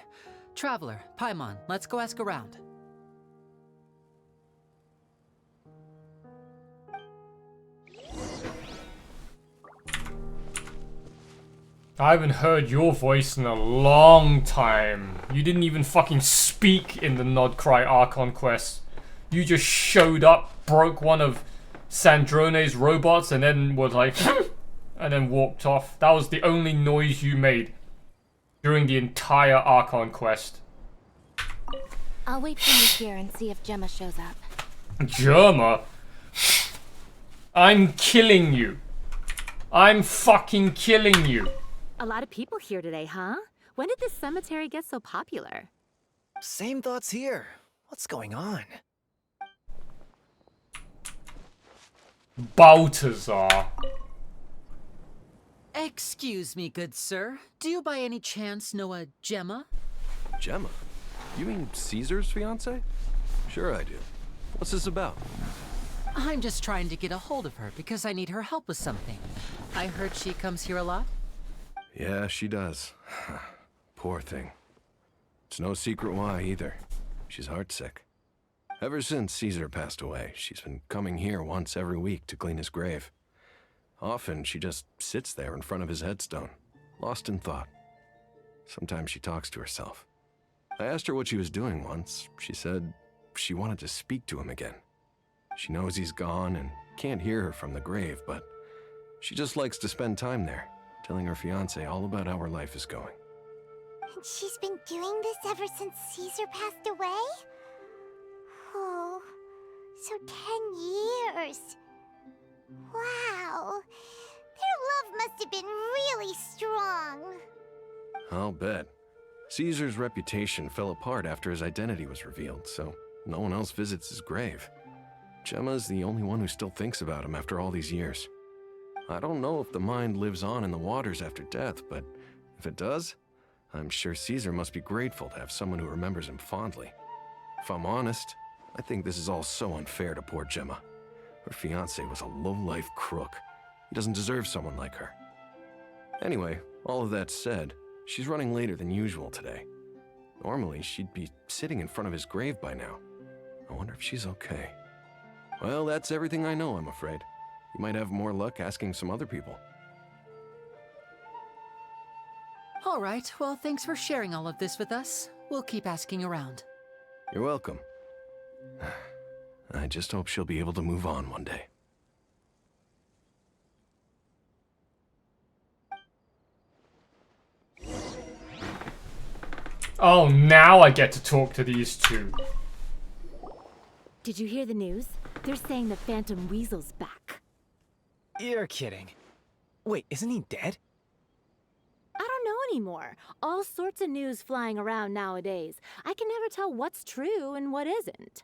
Traveler, Paimon, let's go ask around. I haven't heard your voice in a long time. You didn't even fucking speak in the Nod Cry Archon quest. You just showed up, broke one of Sandrone's robots, and then was like, and then walked off. That was the only noise you made during the entire Archon quest. I'll wait for you here and see if Gemma shows up. Gemma? I'm killing you. I'm fucking killing you. A lot of people here today, huh? When did this cemetery get so popular? Same thoughts here. What's going on? Balthazar. Excuse me, good sir. Do you by any chance know a Gemma? Gemma? You mean Caesar's fiance? Sure I do. What's this about? I'm just trying to get a hold of her because I need her help with something. I heard she comes here a lot. Yeah, she does. Poor thing. It's no secret why either. She's heartsick. Ever since Caesar passed away, she's been coming here once every week to clean his grave. Often she just sits there in front of his headstone, lost in thought. Sometimes she talks to herself. I asked her what she was doing once. She said she wanted to speak to him again. She knows he's gone and can't hear her from the grave, but she just likes to spend time there, telling her fiancé all about how her life is going. And she's been doing this ever since Caesar passed away? Oh, so 10 years. Wow. Their love must have been really strong. I'll bet. Caesar's reputation fell apart after his identity was revealed, so no one else visits his grave. Gemma's the only one who still thinks about him after all these years. I don't know if the mind lives on in the waters after death, but if it does, I'm sure Caesar must be grateful to have someone who remembers him fondly. If I'm honest, I think this is all so unfair to poor Gemma. Her fiancé was a low-life crook. He doesn't deserve someone like her. Anyway, all of that said, she's running later than usual today. Normally, she'd be sitting in front of his grave by now. I wonder if she's okay. Well, that's everything I know, I'm afraid. You might have more luck asking some other people. All right, well, thanks for sharing all of this with us. We'll keep asking around. You're welcome. I just hope she'll be able to move on one day. Oh, now I get to talk to these two. Did you hear the news? They're saying the Phantom Weasel's back. You're kidding. Wait, isn't he dead? I don't know anymore. All sorts of news flying around nowadays. I can never tell what's true and what isn't.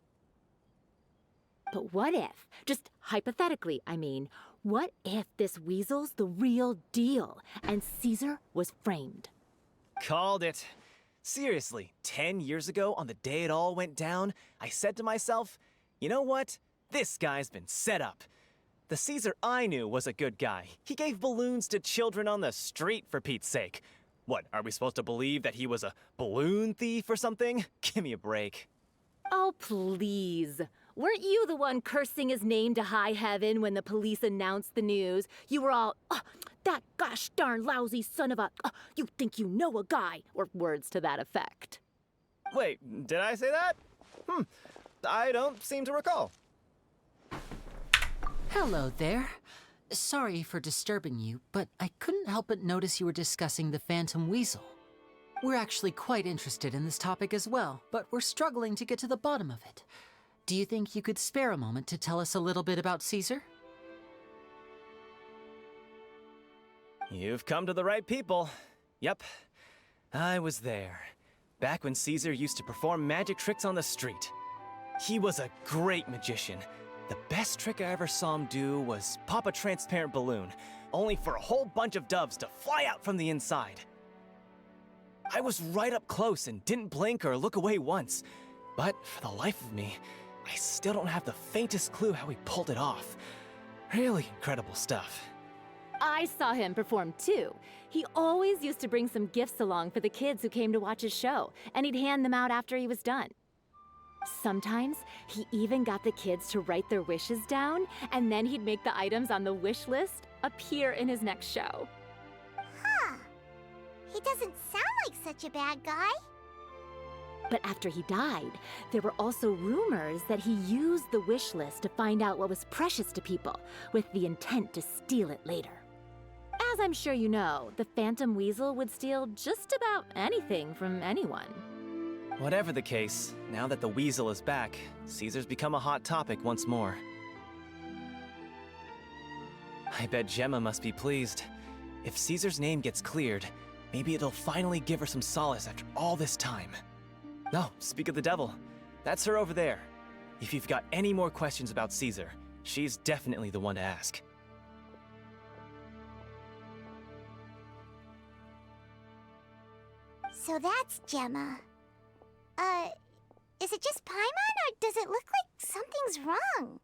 But what if, just hypothetically, I mean, what if this weasel's the real deal and Caesar was framed? Called it. Seriously, 10 years ago, on the day it all went down, I said to myself, you know what? This guy's been set up. The Caesar I knew was a good guy. He gave balloons to children on the street, for Pete's sake. What, are we supposed to believe that he was a balloon thief or something? Give me a break. Oh, please. Weren't you the one cursing his name to high heaven when the police announced the news? You were all, that gosh darn lousy son of a, you think you know a guy, or words to that effect. Wait, did I say that? I don't seem to recall. Hello there. Sorry for disturbing you, but I couldn't help but notice you were discussing the Phantom Weasel. We're actually quite interested in this topic as well, but we're struggling to get to the bottom of it. Do you think you could spare a moment to tell us a little bit about Caesar? You've come to the right people. Yep, I was there. Back when Caesar used to perform magic tricks on the street. He was a great magician. The best trick I ever saw him do was pop a transparent balloon, only for a whole bunch of doves to fly out from the inside. I was right up close and didn't blink or look away once. But for the life of me, I still don't have the faintest clue how he pulled it off. Really incredible stuff. I saw him perform too. He always used to bring some gifts along for the kids who came to watch his show, and he'd hand them out after he was done. Sometimes, he even got the kids to write their wishes down, and then he'd make the items on the wish list appear in his next show. Huh. He doesn't sound like such a bad guy. But after he died, there were also rumors that he used the wish list to find out what was precious to people, with the intent to steal it later. As I'm sure you know, the Phantom Weasel would steal just about anything from anyone. Whatever the case, now that the Weasel is back, Caesar's become a hot topic once more. I bet Gemma must be pleased. If Caesar's name gets cleared, maybe it'll finally give her some solace after all this time. No, speak of the devil. That's her over there. If you've got any more questions about Caesar, she's definitely the one to ask. So that's Gemma. Is it just Paimon, or does it look like something's wrong?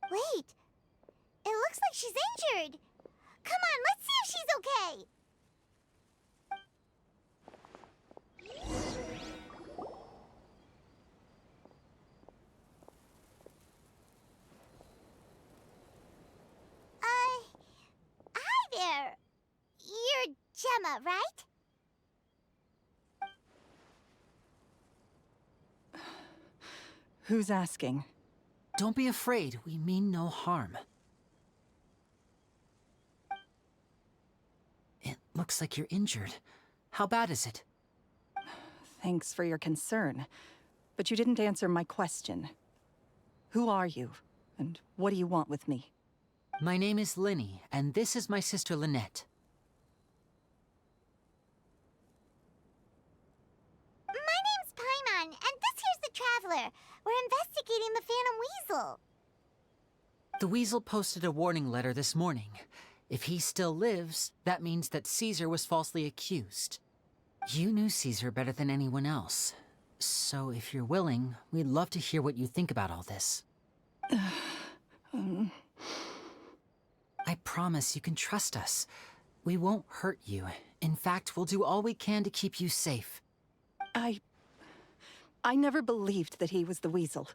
Wait, it looks like she's injured. Come on, let's see if she's okay. Hi there. You're Gemma, right? Who's asking? Don't be afraid. We mean no harm. It looks like you're injured. How bad is it? Thanks for your concern, but you didn't answer my question. Who are you, and what do you want with me? My name is Lyney, and this is my sister Lynette. My name's Paimon, and this here's the Traveler. We're investigating the Phantom Weasel. The Weasel posted a warning letter this morning. If he still lives, that means that Caesar was falsely accused. You knew Caesar better than anyone else. So if you're willing, we'd love to hear what you think about all this. I promise you can trust us. We won't hurt you. In fact, we'll do all we can to keep you safe. I never believed that he was the Weasel.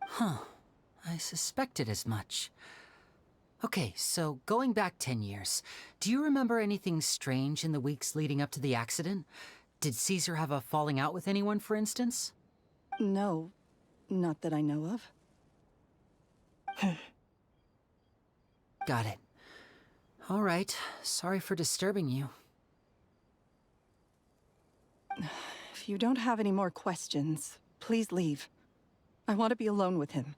Huh. I suspected as much. Okay, so going back 10 years, do you remember anything strange in the weeks leading up to the accident? Did Caesar have a falling out with anyone, for instance? No, not that I know of. Got it. All right, sorry for disturbing you. If you don't have any more questions, please leave. I want to be alone with him.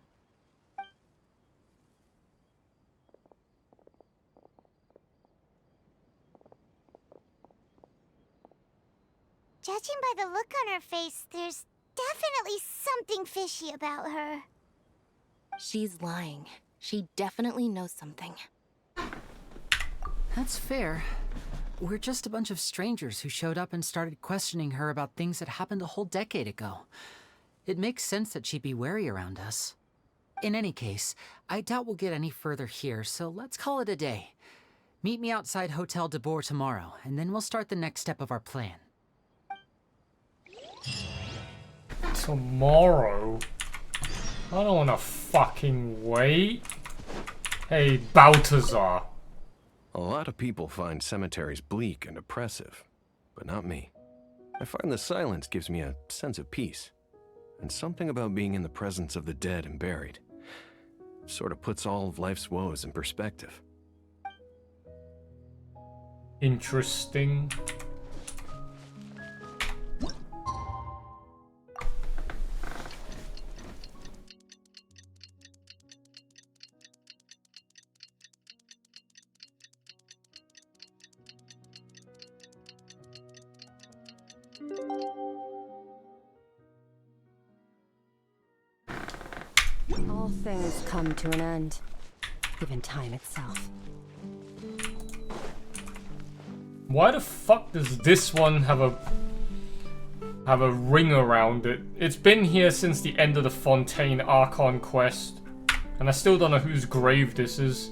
Judging by the look on her face, there's definitely something fishy about her. She's lying. She definitely knows something. That's fair. We're just a bunch of strangers who showed up and started questioning her about things that happened a whole decade ago. It makes sense that she'd be wary around us. In any case, I doubt we'll get any further here, so let's call it a day. Meet me outside Hotel de Boer tomorrow, and then we'll start the next step of our plan. Tomorrow? I don't wanna fucking wait. Hey, Balthazar. A lot of people find cemeteries bleak and oppressive, but not me. I find the silence gives me a sense of peace, and something about being in the presence of the dead and buried sort of puts all of life's woes in perspective. Interesting. All things come to an end, even time itself. Why the fuck does this one have a ring around it? It's been here since the end of the Fontaine Archon quest, and I still don't know whose grave this is.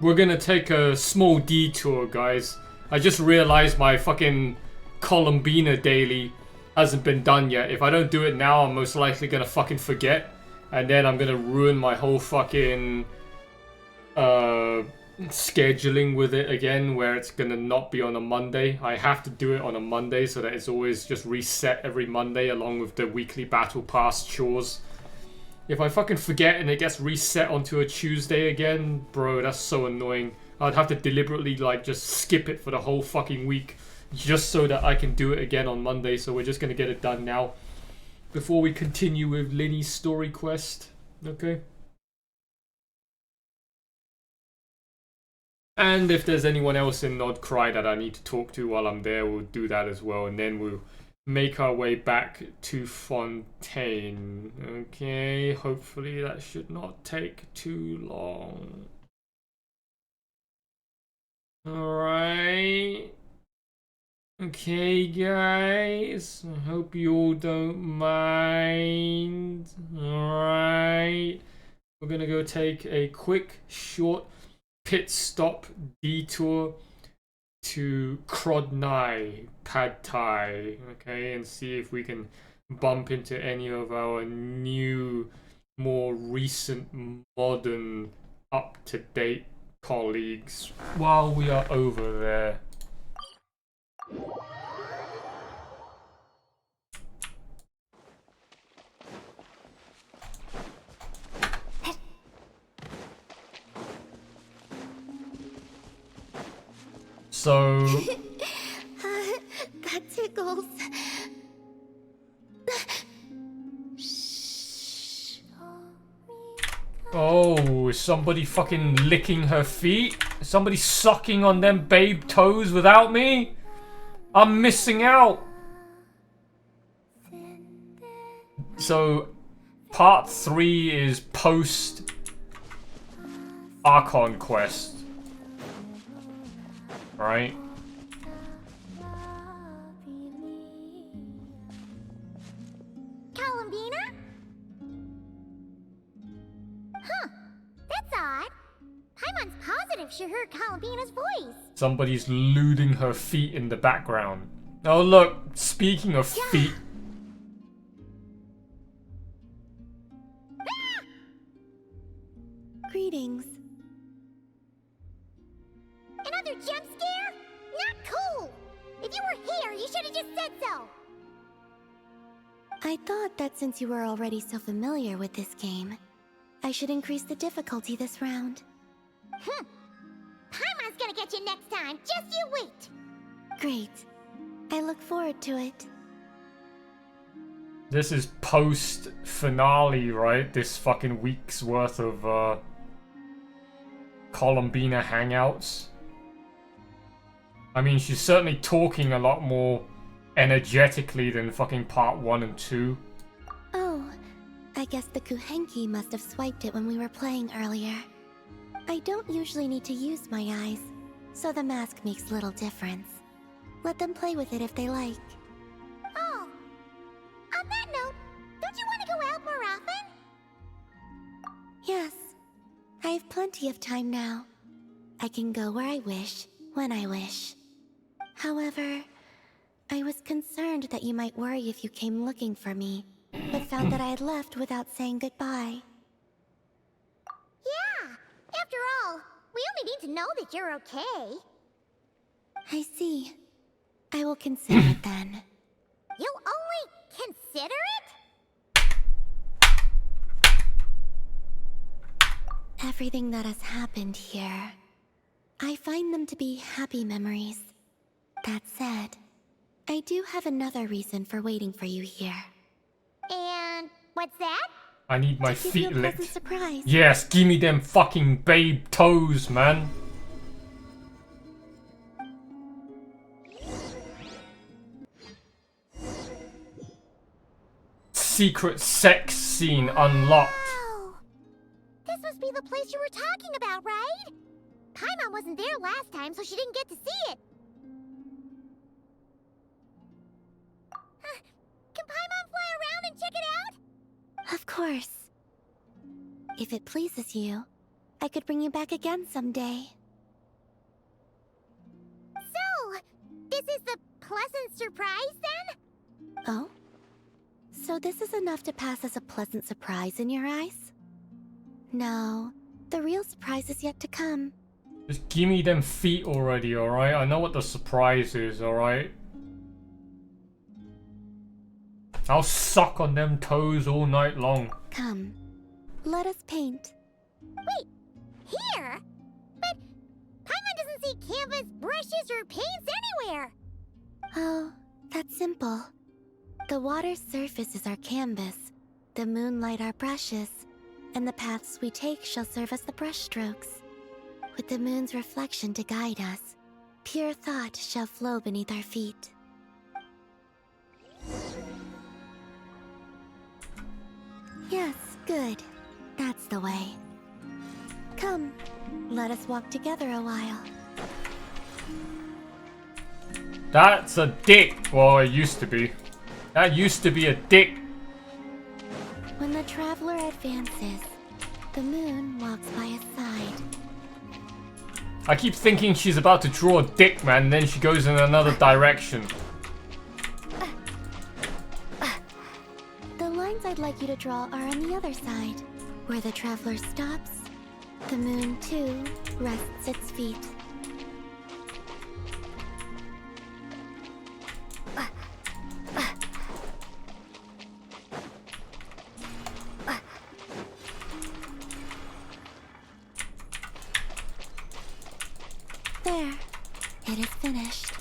We're gonna take a small detour, guys. I just realized my fucking Columbina daily hasn't been done yet. If I don't do it now, I'm most likely gonna fucking forget. And then I'm gonna ruin my whole fucking scheduling with it again, where it's gonna not be on a Monday. I have to do it on a Monday so that it's always just reset every Monday along with the weekly battle pass chores. If I fucking forget and it gets reset onto a Tuesday again, bro, that's so annoying. I'd have to deliberately like just skip it for the whole fucking week just so that I can do it again on Monday. So we're just gonna get it done now before we continue with Lyney's story quest. Okay. And if there's anyone else in Nodcry that I need to talk to while I'm there, we'll do that as well. And then we'll make our way back to Fontaine. Okay, hopefully that should not take too long. Alright. Okay, guys. I hope you all don't mind. Alright. We're gonna go take a quick, short pit stop detour to Crodnai Pad Thai, okay, and see if we can bump into any of our new, more recent, modern, up-to-date colleagues while we are over there. So... That tickles. Oh, is somebody fucking licking her feet? Is somebody sucking on them babe toes without me? I'm missing out. So, part 3 is post Archon quest. Right? Columbina? Huh. That's odd. Paimon's positive she heard Columbina's voice. Somebody's looting her feet in the background. Oh look, speaking of feet. Greetings. Another jump scare? Not cool! If you were here, you should have just said so! I thought that since you were already so familiar with this game, I should increase the difficulty this round. Paimon's gonna get you next time, just you wait! Great. I look forward to it. This is post finale, right? This fucking week's worth of Columbina hangouts. I mean, she's certainly talking a lot more energetically than fucking part 1 and 2. Oh, I guess the Kuhenki must have swiped it when we were playing earlier. I don't usually need to use my eyes, so the mask makes little difference. Let them play with it if they like. Oh, on that note, don't you want to go out more often? Yes, I have plenty of time now. I can go where I wish, when I wish. However, I was concerned that you might worry if you came looking for me, but found that I had left without saying goodbye. Yeah, after all, we only need to know that you're okay. I see. I will consider it then. You'll only consider it? Everything that has happened here, I find them to be happy memories. That said, I do have another reason for waiting for you here. And what's that? I need my To give you feet a licked. pleasant surprise. Yes, give me them fucking babe toes, man. Secret sex scene unlocked. Wow! This must be the place you were talking about, right? Paimon wasn't there last time, so she didn't get to see it. Can Paimon fly around and check it out? Of course. If it pleases you, I could bring you back again someday. So, this is the pleasant surprise then? Oh? So this is enough to pass as a pleasant surprise in your eyes? No, the real surprise is yet to come. Just give me them feet already, alright? I know what the surprise is, alright? I'll suck on them toes all night long. Come, let us paint. Wait, here? But Paimon doesn't see canvas, brushes, or paints anywhere. Oh, that's simple. The water's surface is our canvas, the moonlight our brushes, and the paths we take shall serve as the brushstrokes. With the moon's reflection to guide us, pure thought shall flow beneath our feet. Yes, good. That's the way. Come, let us walk together a while. That's a dick. Well, it used to be. That used to be a dick. When the traveler advances, the moon walks by his side. I keep thinking she's about to draw a dick, man, and then she goes in another direction. The lines I'd like you to draw are on the other side. Where the traveler stops, the moon, too, rests its feet. There. It is finished.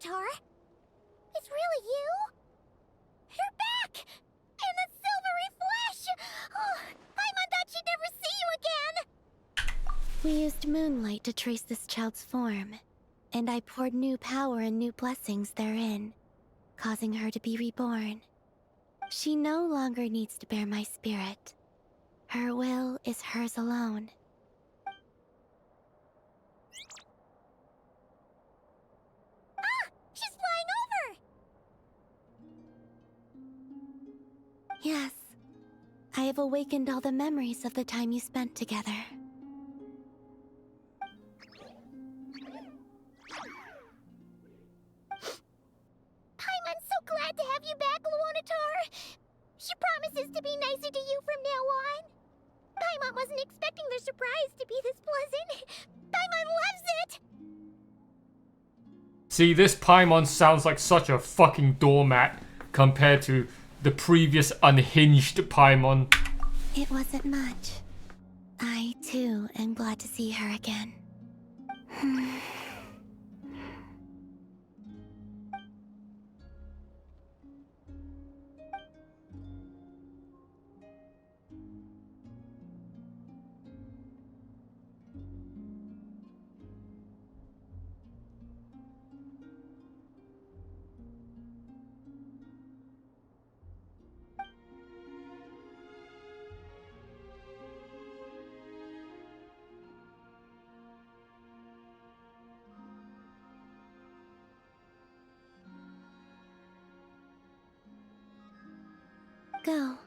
Tar? It's really you? You're back! In the silvery flesh! Oh, Paimon thought she'd never see you again! We used moonlight to trace this child's form, and I poured new power and new blessings therein, causing her to be reborn. She no longer needs to bear my spirit. Her will is hers alone. She's flying over! Yes, I have awakened all the memories of the time you spent together. Paimon's so glad to have you back, Luonatar! She promises to be nicer to you from now on. Paimon wasn't expecting their surprise to be this pleasant. Paimon loves it! See, this Paimon sounds like such a fucking doormat compared to the previous unhinged Paimon. It wasn't much. I, too, am glad to see her again. Go.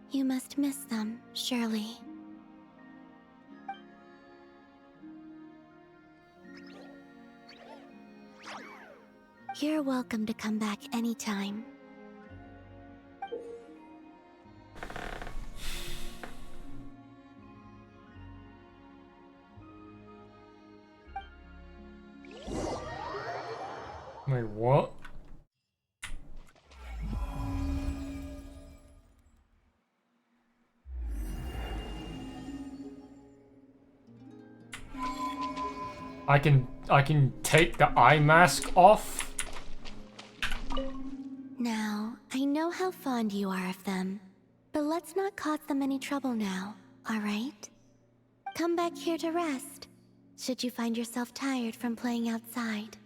You must miss them, surely. You're welcome to come back anytime. Wait, what? I can take the eye mask off? Now, I know how fond you are of them, but let's not cause them any trouble now, alright? Come back here to rest, should you find yourself tired from playing outside.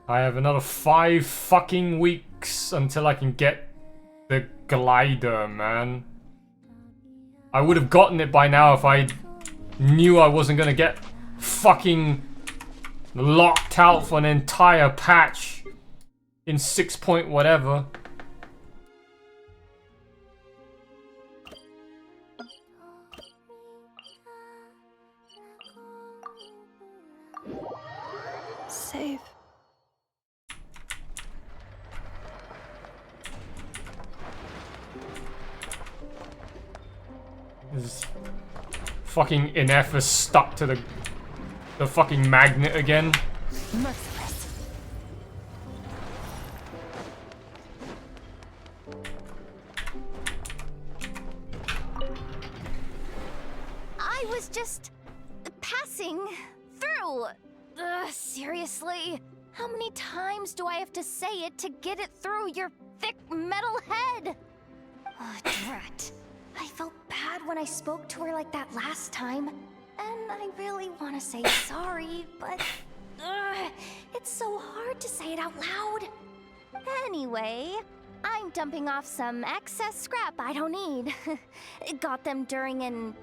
I have another 5 fucking weeks until I can get the glider, man. I would have gotten it by now if I knew I wasn't gonna get fucking locked out for an entire patch in 6 point whatever. Save. This fucking Inef is stuck to the fucking magnet again. Merciless. I was just passing through. Seriously? How many times do I have to say it to get it through your thick metal head? Drat. I felt bad when I spoke to her like that last time, and I really want to say sorry, but it's so hard to say it out loud. Anyway, I'm dumping off some excess scrap I don't need. Got them during a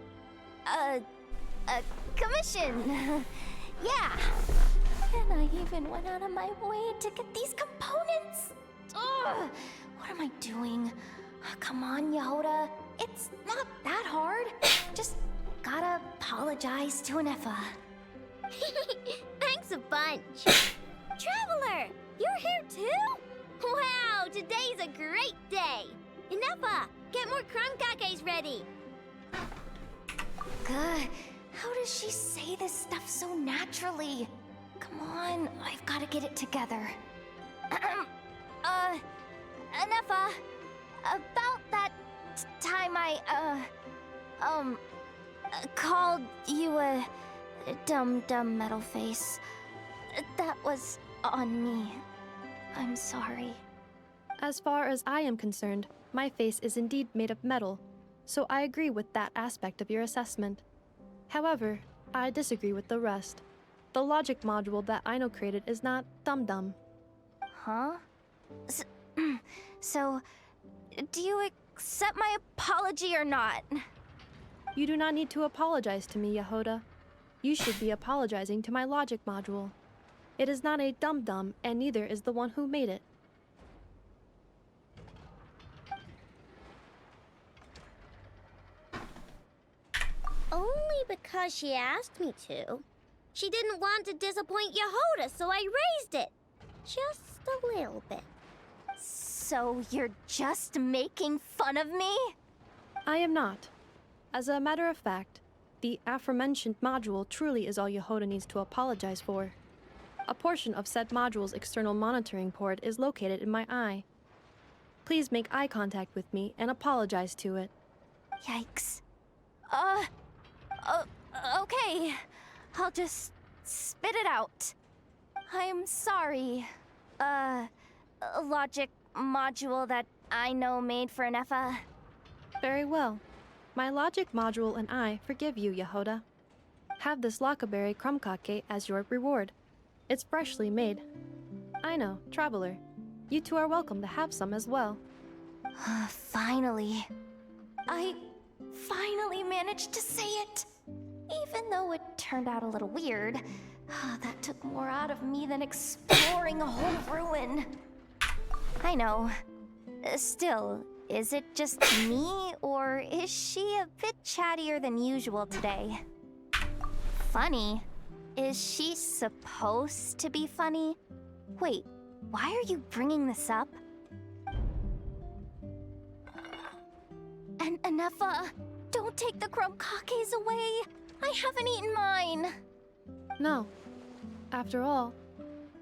commission. Yeah. And I even went out of my way to get these components. Ugh, what am I doing? Come on, Yehoda. It's not that hard. Just gotta apologize to Anefa. Thanks a bunch. Traveler, you're here too? Wow, today's a great day. Inefa, get more crumb cakes ready. Good. How does she say this stuff so naturally? Come on, I've gotta get it together. Anefa, about that time I, called you a dumb metal face. That was on me. I'm sorry. As far as I am concerned, my face is indeed made of metal, so I agree with that aspect of your assessment. However, I disagree with the rest. The logic module that Aino created is not dumb. Huh? So, do you accept my apology or not? You do not need to apologize to me, Yehoda. You should be apologizing to my logic module. It is not a dum-dum, and neither is the one who made it. Only because she asked me to. She didn't want to disappoint Yehoda, so I raised it. Just a little bit. So you're just making fun of me? I am not. As a matter of fact, the aforementioned module truly is all Yehoda needs to apologize for. A portion of said module's external monitoring port is located in my eye. Please make eye contact with me and apologize to it. Yikes. Okay. I'll just spit it out. I'm sorry. Logic module that I know made for Anefa. Very well. My logic module and I forgive you, Yehoda. Have this Lockaberry crumb cake as your reward. It's freshly made. I know, Traveler. You two are welcome to have some as well. Finally. I finally managed to say it. Even though it turned out a little weird, that took more out of me than exploring a whole ruin. I know. Still, is it just me, or is she a bit chattier than usual today? Funny? Is she supposed to be funny? Wait, why are you bringing this up? And Anefa, don't take the crumb cakes away. I haven't eaten mine. No. After all,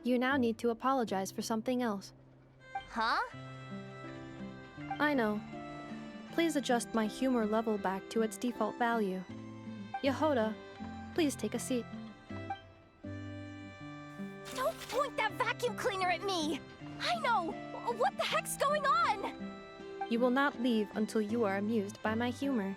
you now need to apologize for something else. Huh? I know. Please adjust my humor level back to its default value. Yehoda, please take a seat. Don't point that vacuum cleaner at me! I know! What the heck's going on? You will not leave until you are amused by my humor.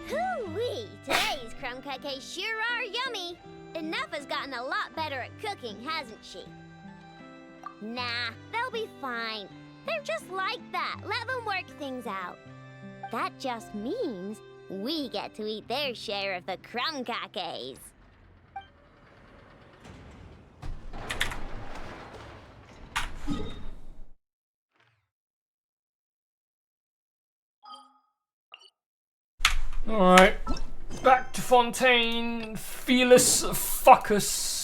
Hoo-wee! Today's crumb cakes sure are yummy. Inefa's gotten a lot better at cooking, hasn't she? Nah, they'll be fine. They're just like that. Let them work things out. That just means we get to eat their share of the crumb cakes. Alright, back to Fontaine. Fearless fuckers.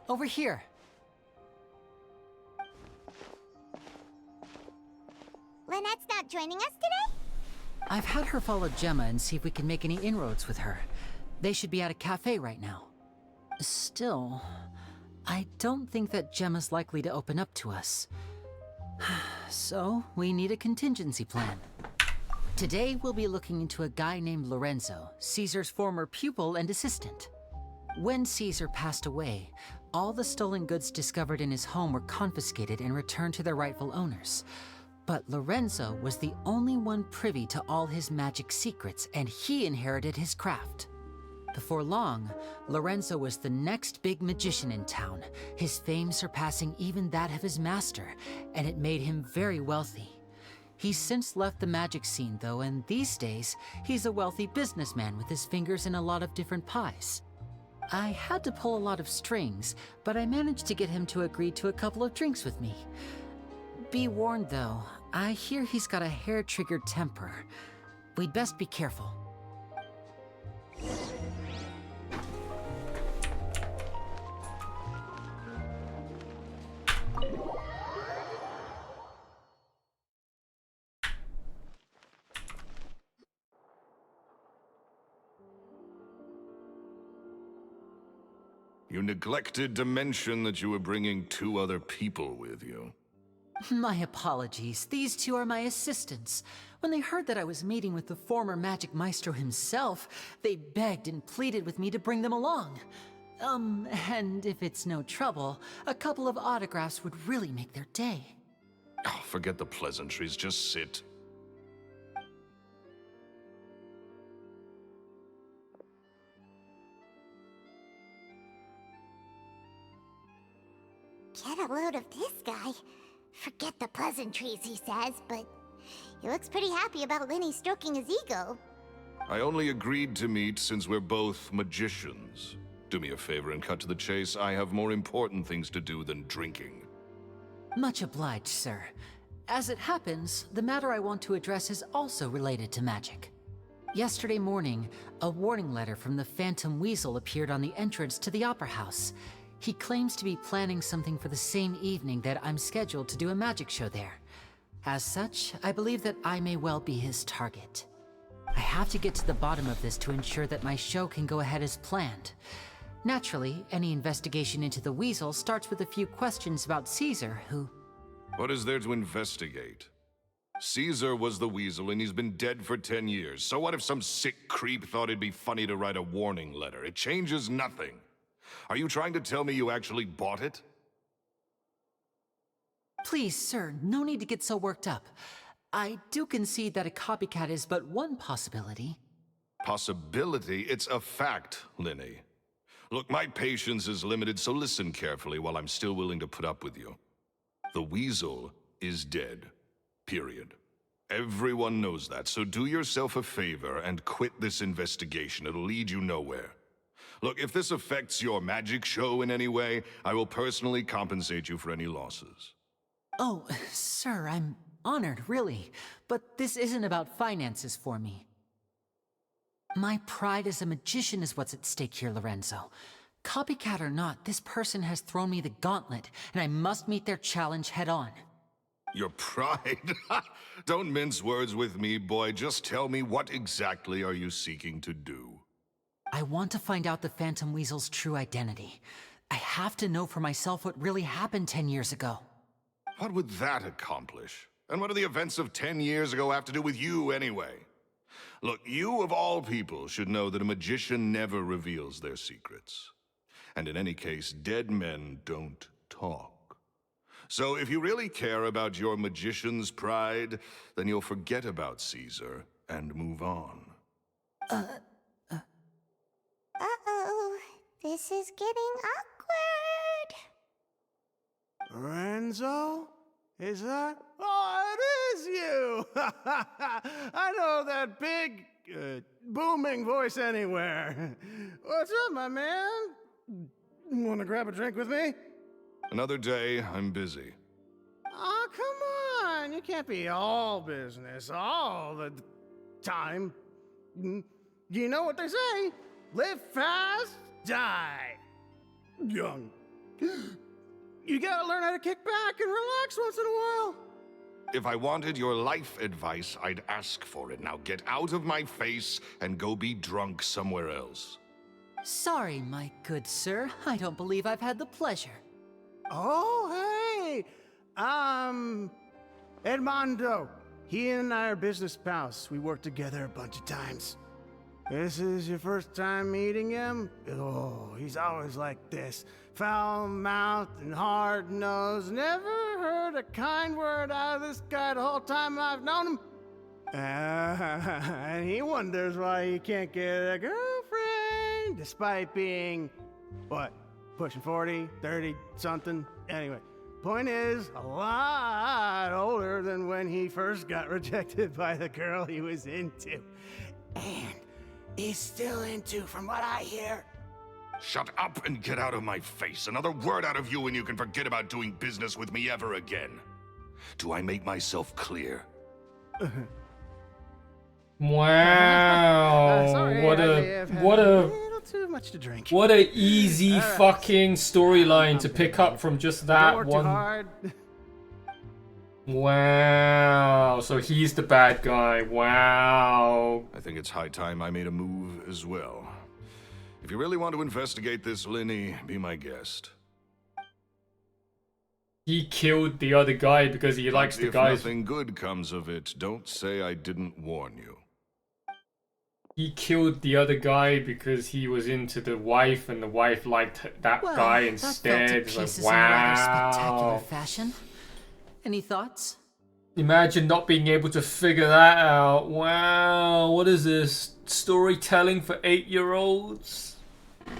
Over here. Lynette's not joining us today? I've had her follow Gemma and see if we can make any inroads with her. They should be at a cafe right now. Still, I don't think that Gemma's likely to open up to us. So, we need a contingency plan. Today, we'll be looking into a guy named Lorenzo, Caesar's former pupil and assistant. When Caesar passed away, all the stolen goods discovered in his home were confiscated and returned to their rightful owners. But Lorenzo was the only one privy to all his magic secrets, and he inherited his craft. Before long, Lorenzo was the next big magician in town, his fame surpassing even that of his master, and it made him very wealthy. He's since left the magic scene, though, and these days, he's a wealthy businessman with his fingers in a lot of different pies. I had to pull a lot of strings, but I managed to get him to agree to a couple of drinks with me. Be warned, though, I hear he's got a hair-triggered temper. We'd best be careful. You neglected to mention that you were bringing 2 other people with you. My apologies. These 2 are my assistants. When they heard that I was meeting with the former magic maestro himself, they begged and pleaded with me to bring them along. And if it's no trouble, a couple of autographs would really make their day. Oh, forget the pleasantries, just sit. Get a load of this guy. Forget the pleasantries, he says, but he looks pretty happy about Lyney stroking his ego. I only agreed to meet since we're both magicians. Do me a favor and cut to the chase. I have more important things to do than drinking. Much obliged, sir. As it happens, the matter I want to address is also related to magic. Yesterday morning, a warning letter from the Phantom Weasel appeared on the entrance to the Opera House. He claims to be planning something for the same evening that I'm scheduled to do a magic show there. As such, I believe that I may well be his target. I have to get to the bottom of this to ensure that my show can go ahead as planned. Naturally, any investigation into the Weasel starts with a few questions about Caesar, who... What is there to investigate? Caesar was the Weasel and he's been dead for 10 years. So what if some sick creep thought it'd be funny to write a warning letter? It changes nothing. Are you trying to tell me you actually bought it? Please, sir, no need to get so worked up. I do concede that a copycat is but one possibility. Possibility? It's a fact, Lyney. Look, my patience is limited, so listen carefully while I'm still willing to put up with you. The Weasel is dead. Period. Everyone knows that, so do yourself a favor and quit this investigation. It'll lead you nowhere. Look, if this affects your magic show in any way, I will personally compensate you for any losses. Oh, sir, I'm honored, really. But this isn't about finances for me. My pride as a magician is what's at stake here, Lorenzo. Copycat or not, this person has thrown me the gauntlet, and I must meet their challenge head on. Your pride? Don't mince words with me, boy. Just tell me, what exactly are you seeking to do? I want to find out the Phantom Weasel's true identity. I have to know for myself what really happened 10 years ago. What would that accomplish? And what do the events of 10 years ago have to do with you, anyway? Look, you of all people should know that a magician never reveals their secrets. And in any case, dead men don't talk. So if you really care about your magician's pride, then you'll forget about Caesar and move on. Uh-oh. This is getting awkward. Lorenzo? Is that? Oh, it is you! I know that big, booming voice anywhere. What's up, my man? Wanna grab a drink with me? Another day, I'm busy. Oh, come on! You can't be all business all the time. You know what they say? Live fast, die young. You gotta learn how to kick back and relax once in a while. If I wanted your life advice, I'd ask for it. Now get out of my face and go be drunk somewhere else. Sorry, my good sir. I don't believe I've had the pleasure. Oh, hey! Edmondo. He and I are business pals. We worked together a bunch of times. This is your first time meeting him? Oh, he's always like this. Foul-mouthed and hard-nosed. Never heard a kind word out of this guy the whole time I've known him. And he wonders why he can't get a girlfriend, despite being, what, pushing 40, 30, something? Anyway, point is, a lot older than when he first got rejected by the girl he was into. And he's still into, from what I hear. Shut up and get out of my face. Another word out of you and you can forget about doing business with me ever again. Do I make myself clear? Wow. Sorry, what I may a have had what a a little too much to drink. what a easy All right. fucking storyline to pick up from just Don't that work too one. hard. Wow. So he's the bad guy. Wow. I think it's high time I made a move as well. If you really want to investigate this, Lyney, be my guest. He killed the other guy because he likes the If guys. nothing good comes of it, don't say I didn't warn you. He killed the other guy because he was into the wife, and the wife liked that Well, guy that instead. fell to It's like, pieces in a rather spectacular wow. fashion. Any thoughts? Imagine not being able to figure that out. Wow, what is this? Storytelling for 8-year-olds? Totally.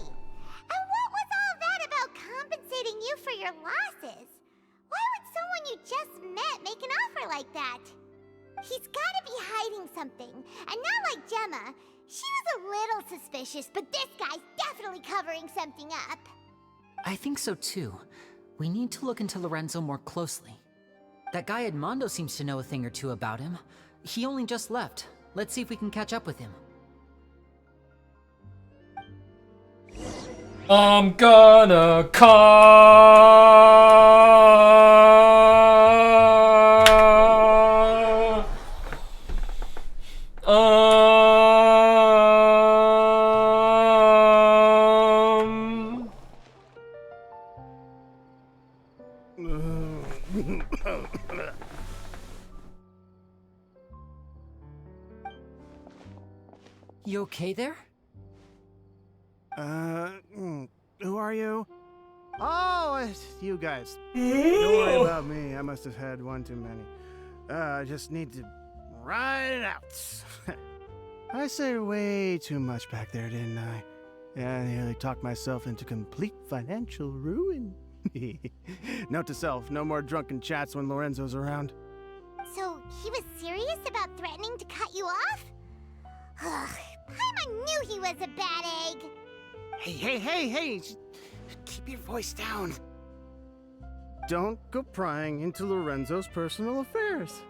And what was all that about compensating you for your losses? Why would someone you just met make an offer like that? He's gotta be hiding something. And not like Gemma. She was a little suspicious, but this guy's definitely covering something up. I think so too. We need to look into Lorenzo more closely. That guy Edmondo seems to know a thing or two about him. He only just left. Let's see if we can catch up with him. I'm gonna call. You okay there? Who are you? Oh, it's you guys. Don't worry about me. I must have had one too many. I just need to ride it out. I said way too much back there, didn't I? Yeah, I nearly talked myself into complete financial ruin. Note to self, no more drunken chats when Lorenzo's around. So, he was serious about threatening to cut you off? Ugh, Paimon knew he was a bad egg. Hey, keep your voice down. Don't go prying into Lorenzo's personal affairs.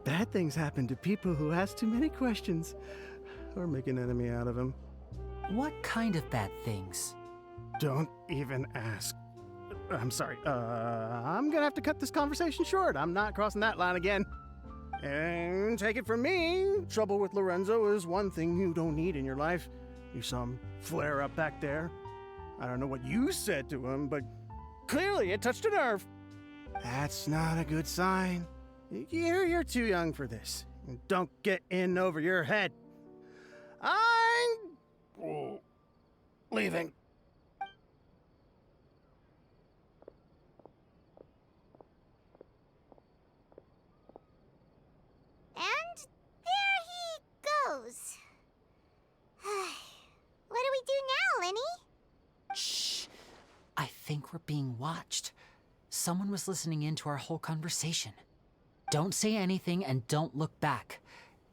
Bad things happen to people who ask too many questions, or make an enemy out of him. What kind of bad things? Don't even ask. I'm sorry, I'm gonna have to cut this conversation short. I'm not crossing that line again. And take it from me, trouble with Lorenzo is one thing you don't need in your life. You saw him flare up back there. I don't know what you said to him, but clearly it touched a nerve. That's not a good sign. You're too young for this. Don't get in over your head. I'm leaving. And there he goes. What do we do now, Lyney? Shh. I think we're being watched. Someone was listening in to our whole conversation. Don't say anything and don't look back.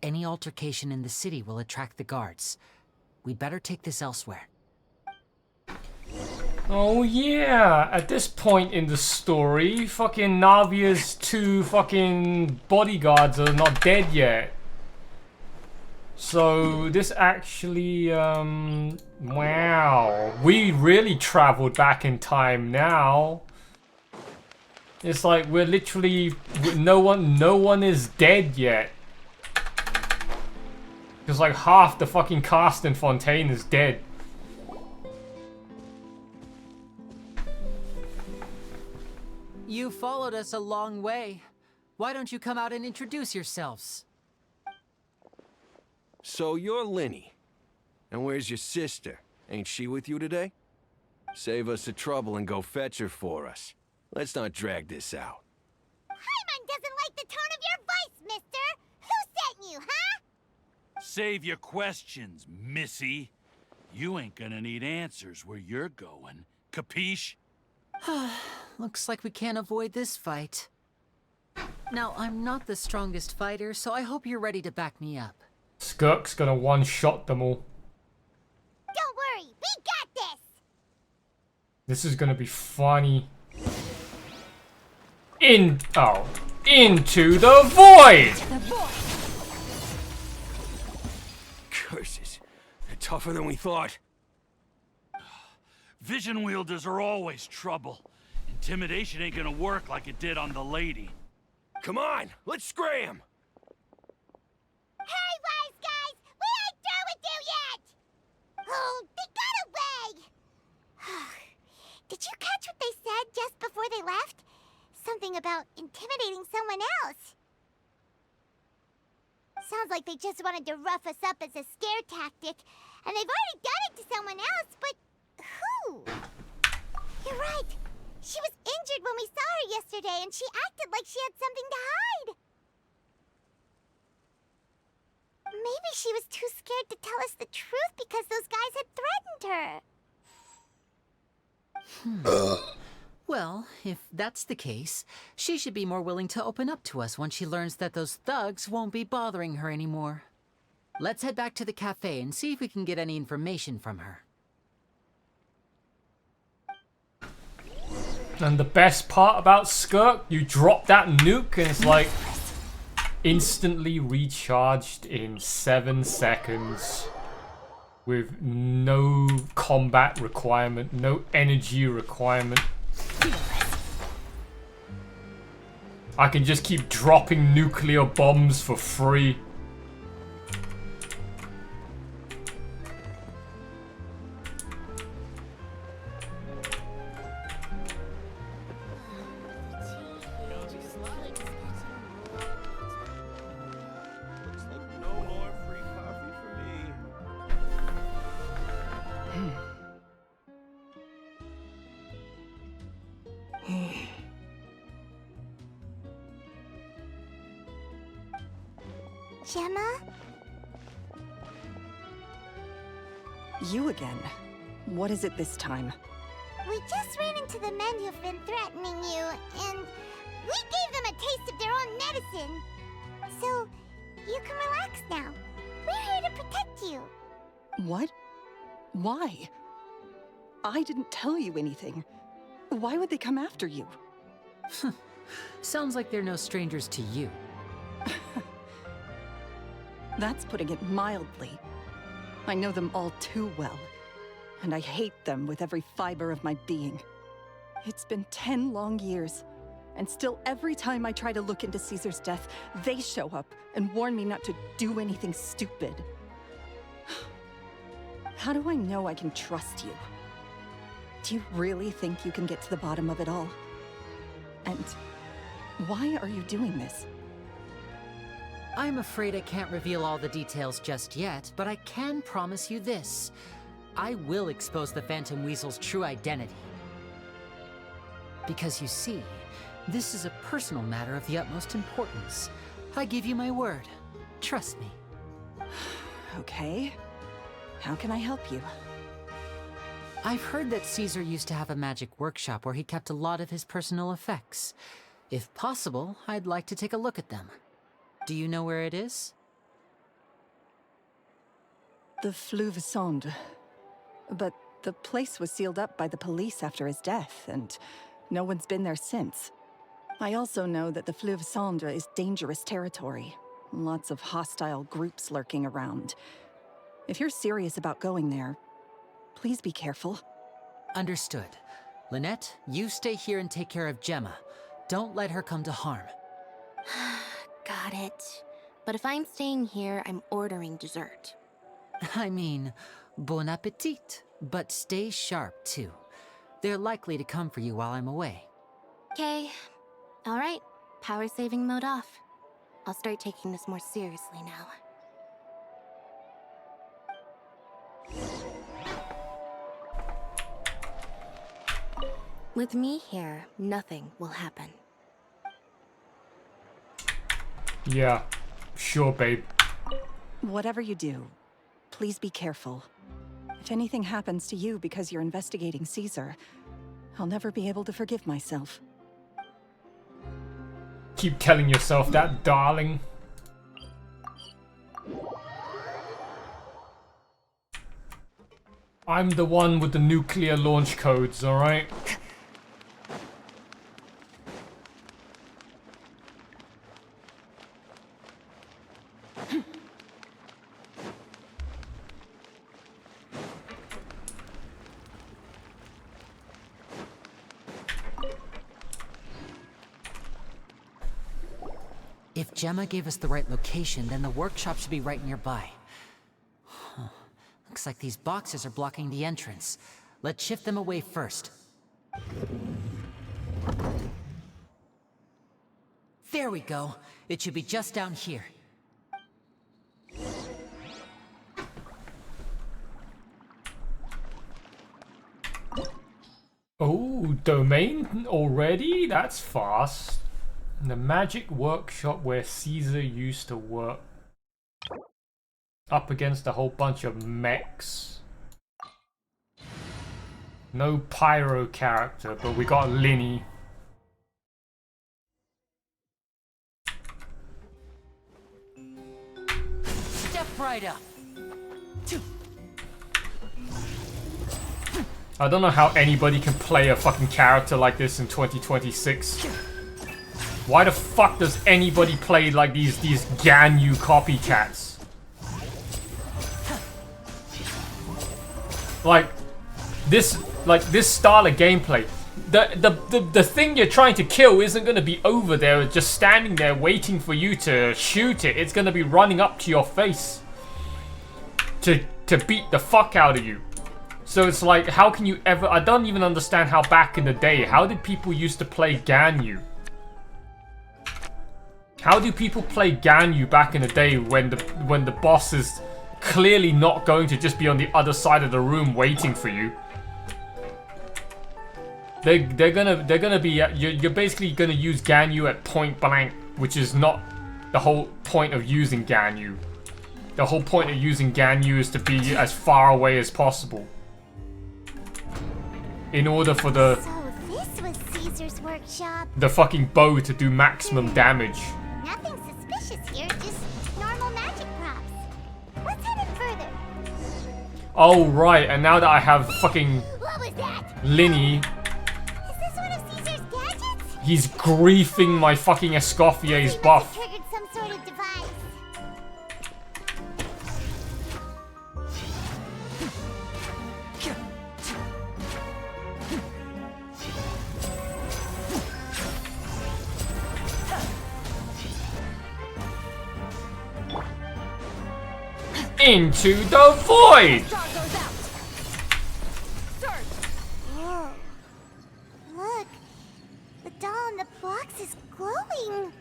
Any altercation in the city will attract the guards. We'd better take this elsewhere. Oh yeah, at this point in the story, fucking Navia's 2 fucking bodyguards are not dead yet. So this actually, wow, we really traveled back in time now. It's like we're literally, no one is dead yet. Because like half the fucking cast in Fontaine is dead. You followed us a long way. Why don't you come out and introduce yourselves? So you're Lyney. And where's your sister? Ain't she with you today? Save us the trouble and go fetch her for us. Let's not drag this out. Paimon doesn't like the tone of your voice, mister! Who sent you, huh? Save your questions, missy. You ain't gonna need answers where you're going. Capiche? Looks like we can't avoid this fight. Now, I'm not the strongest fighter, so I hope you're ready to back me up. Skirk's gonna one-shot them all. Don't worry, we got this! This is gonna be funny. Into the void! Curses. They're tougher than we thought. Vision wielders are always trouble. Intimidation ain't gonna work like it did on the lady. Come on, let's scram! Hurry, wise guys! We ain't through with you yet! Oh, they got away! Did you catch what they said just before they left? Something about intimidating someone else. Sounds like they just wanted to rough us up as a scare tactic, and they've already done it to someone else, but who? You're right. She was injured when we saw her yesterday, and she acted like she had something to hide. Maybe she was too scared to tell us the truth because those guys had threatened her. Well, if that's the case, she should be more willing to open up to us once she learns that those thugs won't be bothering her anymore. Let's head back to the cafe and see if we can get any information from her. And the best part about Skirk, you drop that nuke and it's like instantly recharged in 7 seconds with no combat requirement, no energy requirement. I can just keep dropping nuclear bombs for free. Gemma? You again. What is it this time? We just ran into the men who've been threatening you, and we gave them a taste of their own medicine. So, you can relax now. We're here to protect you. What? Why? I didn't tell you anything. Why would they come after you? Sounds like they're no strangers to you. That's putting it mildly. I know them all too well, and I hate them with every fiber of my being. It's been 10 long years, and still every time I try to look into Caesar's death, they show up and warn me not to do anything stupid. How do I know I can trust you? Do you really think you can get to the bottom of it all? And why are you doing this? I'm afraid I can't reveal all the details just yet, but I can promise you this. I will expose the Phantom Weasel's true identity. Because you see, this is a personal matter of the utmost importance. I give you my word. Trust me. Okay. How can I help you? I've heard that Caesar used to have a magic workshop where he kept a lot of his personal effects. If possible, I'd like to take a look at them. Do you know where it is? The Fleuve Sonde. But the place was sealed up by the police after his death, and no one's been there since. I also know that the Fleuve Sonde is dangerous territory. Lots of hostile groups lurking around. If you're serious about going there, please be careful. Understood. Lynette, you stay here and take care of Gemma. Don't let her come to harm. Got it. But if I'm staying here, I'm ordering dessert. I mean, bon appetit. But stay sharp, too. They're likely to come for you while I'm away. Okay. Alright. Power saving mode off. I'll start taking this more seriously now. With me here, nothing will happen. Yeah, sure, babe. Whatever you do, please be careful. If anything happens to you because you're investigating Caesar, I'll never be able to forgive myself. Keep telling yourself that, darling. I'm the one with the nuclear launch codes, alright? If Gemma gave us the right location, then the workshop should be right nearby. Huh. Looks like these boxes are blocking the entrance. Let's shift them away first. There we go. It should be just down here. Oh, domain already? That's fast. The magic workshop where Caesar used to work. Up against a whole bunch of mechs. No pyro character, but we got Lyney. Step right up. I don't know how anybody can play a fucking character like this in 2026. Why the fuck does anybody play like these Ganyu copycats? Like this style of gameplay. The thing you're trying to kill isn't gonna be over there just standing there waiting for you to shoot it. It's gonna be running up to your face to beat the fuck out of you. So it's like, how can you ever... I don't even understand how back in the day, how did people used to play Ganyu? How do people play Ganyu back in the day when the boss is clearly not going to just be on the other side of the room waiting for you? They're gonna be... You're basically gonna use Ganyu at point blank, which is not the whole point of using Ganyu. The whole point of using Ganyu is to be as far away as possible. In order for So this was Caesar's workshop. the fucking bow to do maximum damage. Nothing suspicious here, just normal magic props. Let's head in further. Oh right, and now that I have fucking What was that? Lyney, Is this one of Caesar's gadgets? he's griefing my fucking Escoffier's buff. Triggered some sort of device. Into the void! Whoa. Look. The doll in the box is glowing.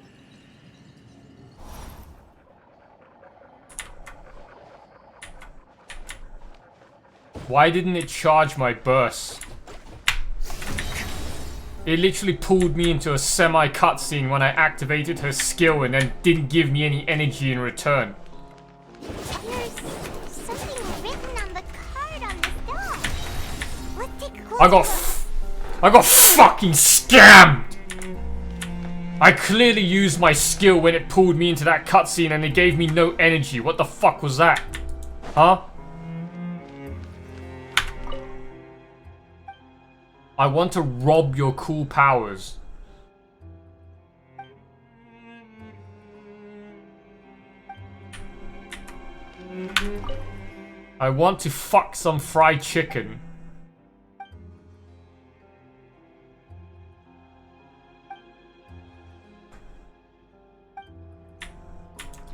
Why didn't it charge my burst? It literally pulled me into a semi-cutscene when I activated her skill and then didn't give me any energy in return. There's something written on the card on this doll. Let's take a closer I got fucking scammed! I clearly used my skill when it pulled me into that cutscene and it gave me no energy. What the fuck was that? Huh? I want to rob your cool powers. I want to fuck some fried chicken.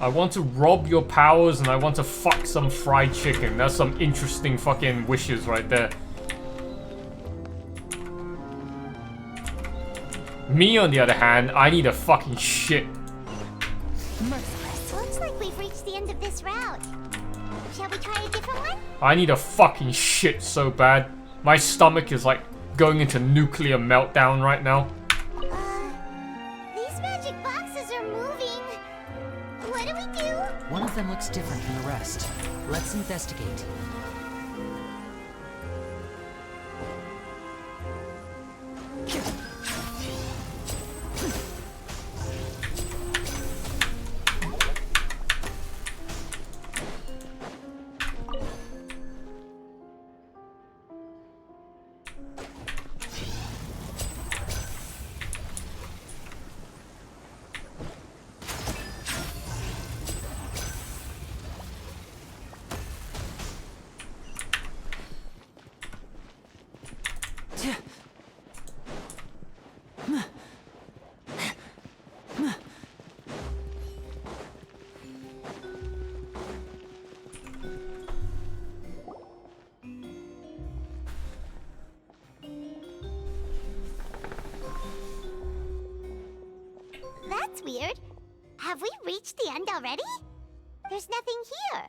I want to rob your powers and I want to fuck some fried chicken. That's some interesting fucking wishes right there. Me, on the other hand, I need a fucking shit. Merciless. Looks like we've reached the end of this route. Shall we try a different one? I need a fucking shit so bad. My stomach is like going into nuclear meltdown right now. These magic boxes are moving. What do we do? One of them looks different from the rest. Let's investigate. That's weird. Have we reached the end already? There's nothing here.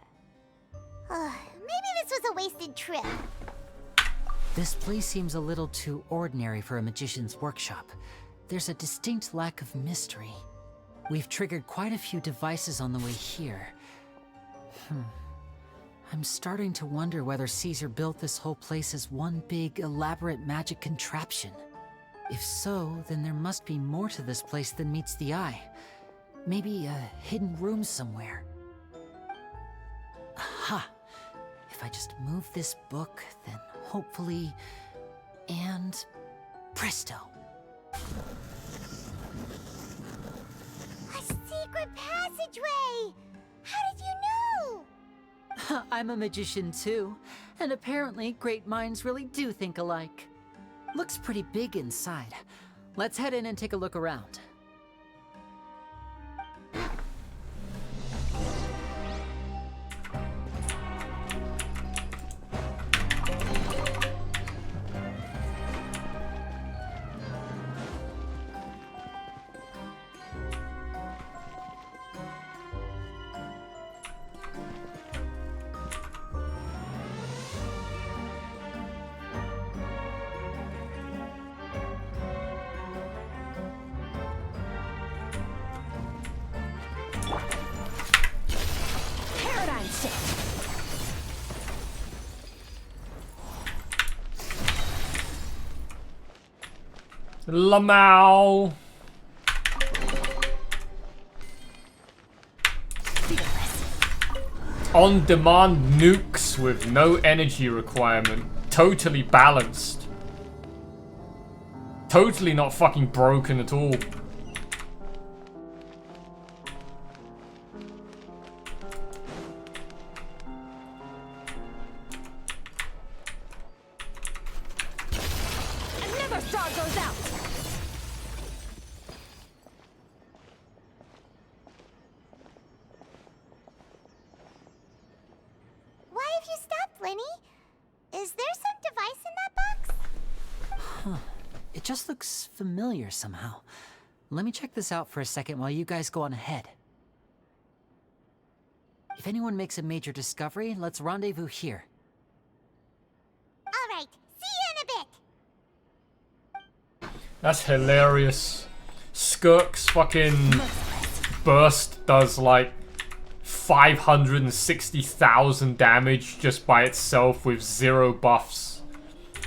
Maybe this was a wasted trip. This place seems a little too ordinary for a magician's workshop. There's a distinct lack of mystery. We've triggered quite a few devices on the way here. I'm starting to wonder whether Caesar built this whole place as one big, elaborate magic contraption. If so, then there must be more to this place than meets the eye. Maybe a hidden room somewhere. Aha! If I just move this book, then hopefully... and... presto! A secret passageway! How did you know? I'm a magician too, and apparently great minds really do think alike. Looks pretty big inside. Let's head in and take a look around. Lamau. On-demand nukes with no energy requirement. Totally balanced. Totally not fucking broken at all. Familiar somehow. Let me check this out for a second while you guys go on ahead. If anyone makes a major discovery, let's rendezvous here. All right, see you in a bit. That's hilarious. Skirk's fucking burst does like 560,000 damage just by itself with 0 buffs.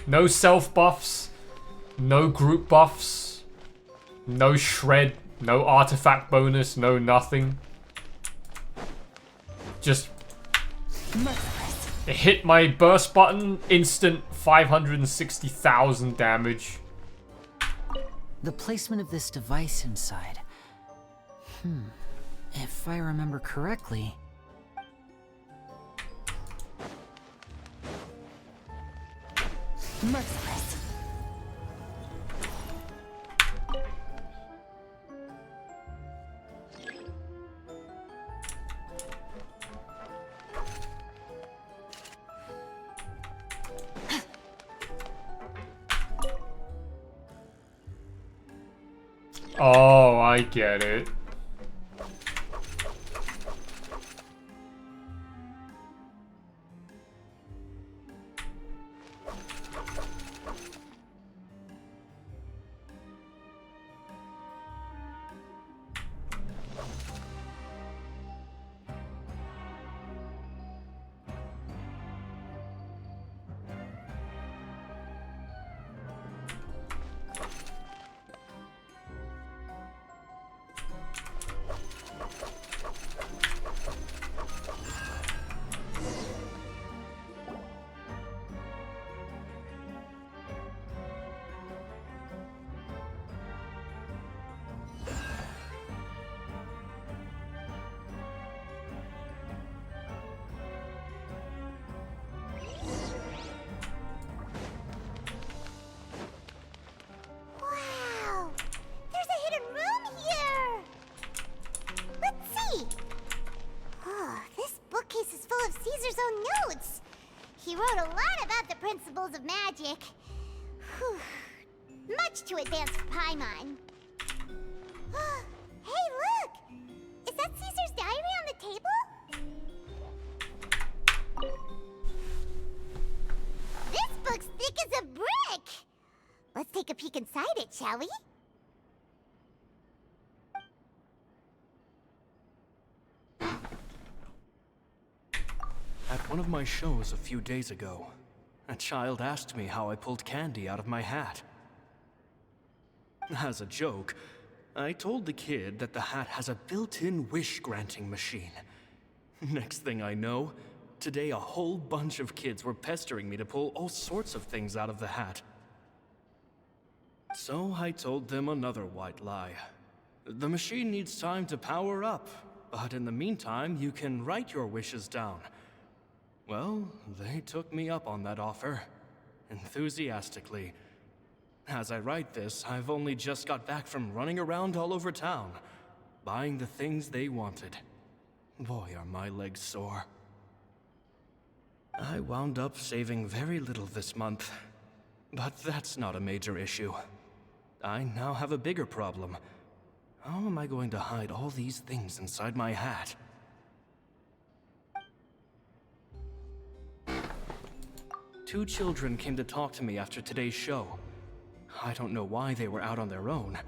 No self buffs. No group buffs, no shred, no artifact bonus, no nothing. Just hit my burst button, instant 560,000 damage. The placement of this device inside. If I remember correctly... Merciless. Oh, I get it. Caesar's own notes. He wrote a lot about the principles of magic. Whew. Much too advanced for Paimon. Hey, look! Is that Caesar's diary on the table? This book's thick as a brick! Let's take a peek inside it, shall we? At one of my shows a few days ago, a child asked me how I pulled candy out of my hat. As a joke, I told the kid that the hat has a built-in wish-granting machine. Next thing I know, today a whole bunch of kids were pestering me to pull all sorts of things out of the hat. So I told them another white lie. The machine needs time to power up, but in the meantime, you can write your wishes down. Well, they took me up on that offer, enthusiastically. As I write this, I've only just got back from running around all over town, buying the things they wanted. Boy, are my legs sore. I wound up saving very little this month, but that's not a major issue. I now have a bigger problem. How am I going to hide all these things inside my hat? Two children came to talk to me after today's show. I don't know why they were out on their own.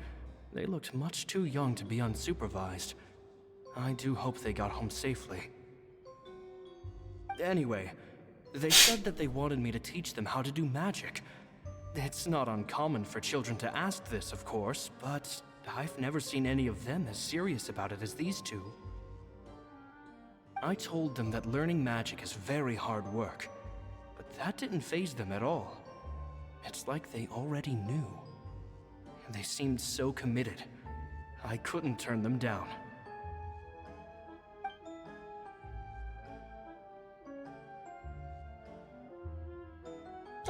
They looked much too young to be unsupervised. I do hope they got home safely. Anyway, they said that they wanted me to teach them how to do magic. It's not uncommon for children to ask this, of course, but I've never seen any of them as serious about it as these two. I told them that learning magic is very hard work, but that didn't faze them at all. It's like they already knew. They seemed so committed. I couldn't turn them down.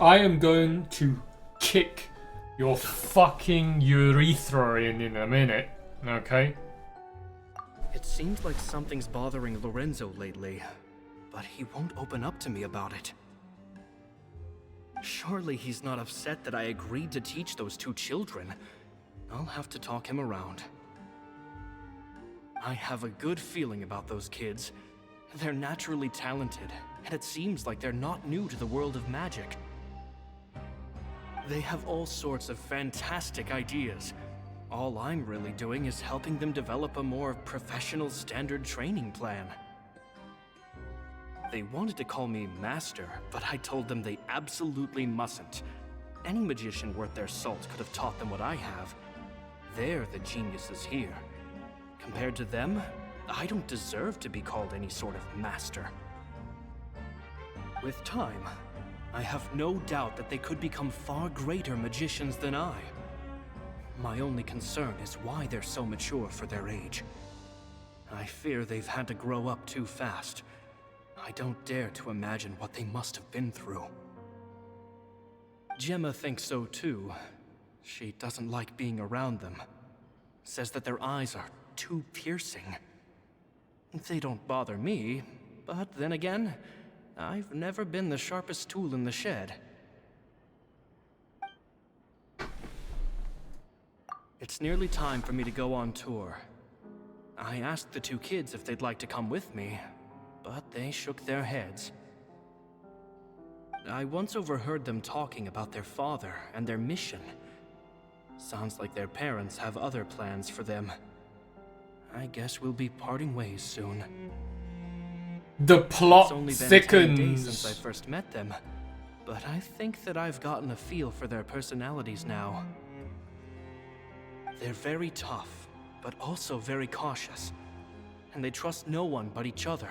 I am going to kick your fucking urethra in a minute, okay? It seems like something's bothering Lorenzo lately, but he won't open up to me about it. Surely he's not upset that I agreed to teach those two children. I'll have to talk him around. I have a good feeling about those kids. They're naturally talented, and it seems like they're not new to the world of magic. They have all sorts of fantastic ideas. All I'm really doing is helping them develop a more professional standard training plan. They wanted to call me Master, but I told them they absolutely mustn't. Any magician worth their salt could have taught them what I have. They're the geniuses here. Compared to them, I don't deserve to be called any sort of Master. With time, I have no doubt that they could become far greater magicians than I. My only concern is why they're so mature for their age. I fear they've had to grow up too fast. I don't dare to imagine what they must have been through. Gemma thinks so too. She doesn't like being around them. Says that their eyes are too piercing. They don't bother me, but then again, I've never been the sharpest tool in the shed. It's nearly time for me to go on tour. I asked the two kids if they'd like to come with me, but they shook their heads. I once overheard them talking about their father and their mission. Sounds like their parents have other plans for them. I guess we'll be parting ways soon. The plot It's only been 10 thickens. days since I first met them, but I think that I've gotten a feel for their personalities now. They're very tough, but also very cautious, and they trust no one but each other.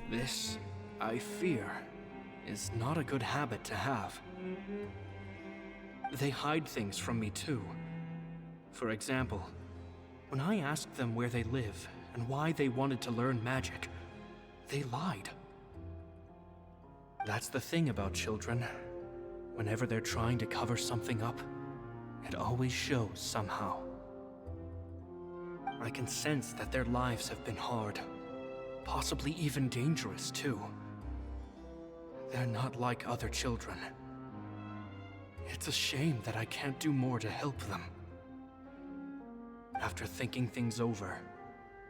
This, I fear, is not a good habit to have. They hide things from me too. For example, when I asked them where they live and why they wanted to learn magic, they lied. That's the thing about children. Whenever they're trying to cover something up, it always shows somehow. I can sense that their lives have been hard, Possibly even dangerous, too. They're not like other children. It's a shame that I can't do more to help them. After thinking things over,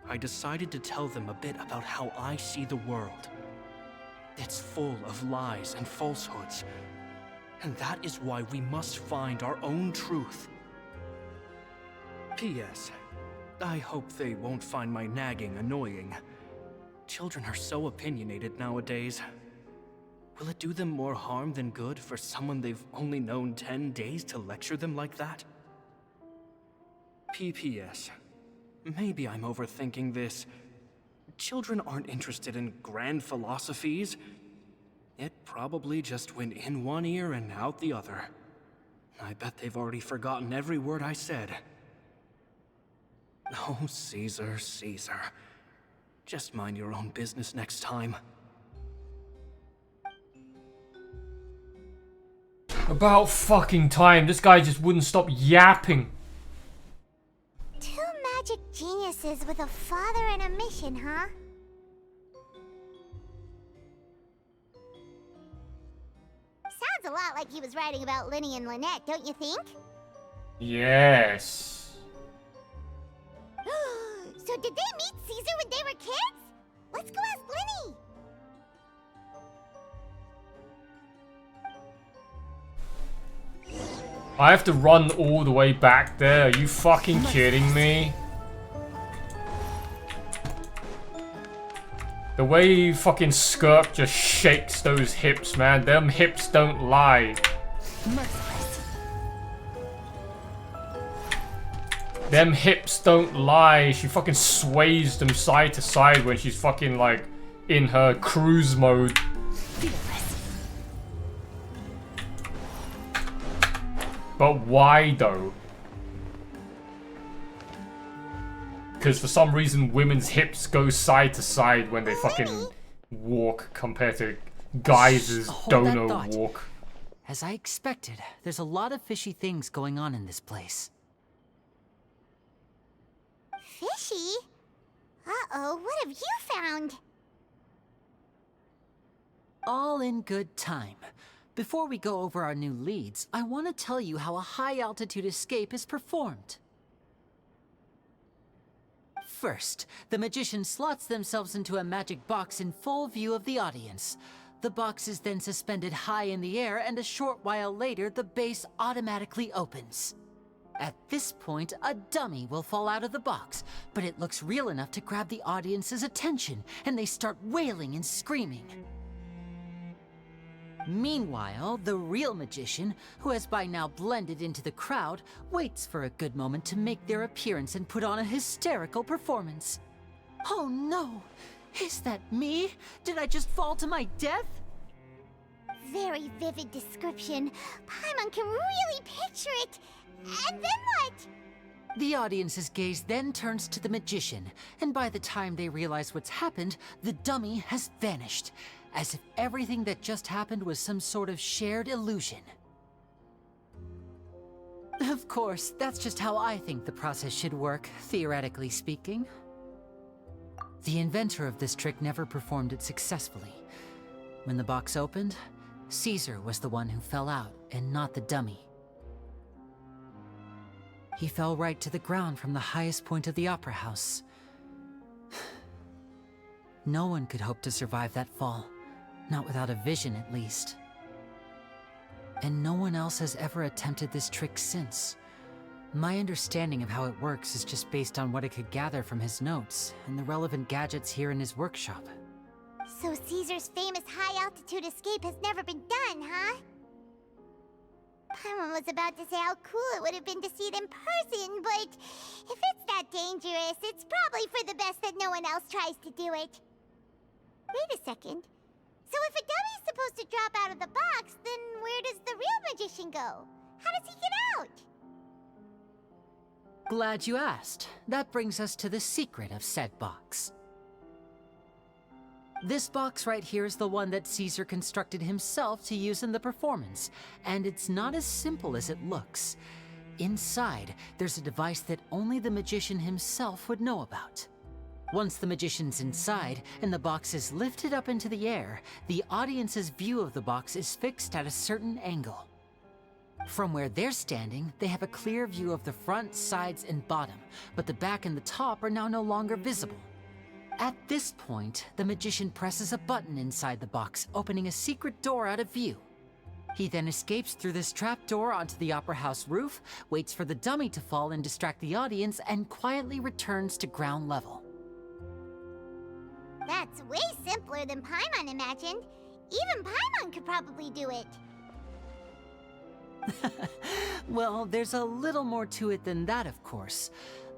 I decided to tell them a bit about how I see the world. It's full of lies and falsehoods, and that is why we must find our own truth. P.S. I hope they won't find my nagging annoying. Children are so opinionated nowadays. Will it do them more harm than good for someone they've only known 10 days to lecture them like that? P.P.S. Maybe I'm overthinking this. Children aren't interested in grand philosophies. It probably just went in one ear and out the other. I bet they've already forgotten every word I said. Oh, Caesar, Caesar. Just mind your own business next time. About fucking time. This guy just wouldn't stop yapping. Two magic geniuses with a father and a mission, huh? Sounds a lot like he was writing about Lyney and Lynette, don't you think? Yes. So did they meet Caesar when they were kids? Let's go ask Lyney! I have to run all the way back there. Are you fucking kidding me? The way fucking Skirk just shakes those hips, man. Them hips don't lie. Them hips don't lie. She fucking sways them side to side when she's fucking like in her cruise mode. But why though? Because for some reason women's hips go side to side when they fucking walk compared to guys' dono walk. As I expected, there's a lot of fishy things going on in this place. Fishy? Uh-oh, what have you found? All in good time. Before we go over our new leads, I want to tell you how a high-altitude escape is performed. First, the magician slots themselves into a magic box in full view of the audience. The box is then suspended high in the air, and a short while later, the base automatically opens. At this point, a dummy will fall out of the box, but it looks real enough to grab the audience's attention, and they start wailing and screaming. Meanwhile, the real magician, who has by now blended into the crowd, waits for a good moment to make their appearance and put on a hysterical performance. Oh no! Is that me? Did I just fall to my death? Very vivid description. Paimon can really picture it. And then what? The audience's gaze then turns to the magician, and by the time they realize what's happened, the dummy has vanished, as if everything that just happened was some sort of shared illusion. Of course, that's just how I think the process should work, theoretically speaking. The inventor of this trick never performed it successfully. When the box opened, Caesar was the one who fell out, and not the dummy. He fell right to the ground from the highest point of the opera house. No one could hope to survive that fall. Not without a vision, at least. And no one else has ever attempted this trick since. My understanding of how it works is just based on what I could gather from his notes and the relevant gadgets here in his workshop. So Caesar's famous high-altitude escape has never been done, huh? Paimon was about to say how cool it would have been to see it in person, but if it's that dangerous, it's probably for the best that no one else tries to do it. Wait a second. So if a dummy's supposed to drop out of the box, then where does the real magician go? How does he get out? Glad you asked. That brings us to the secret of said box. This box right here is the one that Caesar constructed himself to use in the performance, and it's not as simple as it looks. Inside, there's a device that only the magician himself would know about. Once the magician's inside and the box is lifted up into the air, the audience's view of the box is fixed at a certain angle. From where they're standing, they have a clear view of the front, sides, and bottom, but the back and the top are now no longer visible. At this point, the magician presses a button inside the box, opening a secret door out of view. He then escapes through this trapdoor onto the opera house roof, waits for the dummy to fall and distract the audience, and quietly returns to ground level. That's way simpler than Paimon imagined. Even Paimon could probably do it. Well, there's a little more to it than that, of course.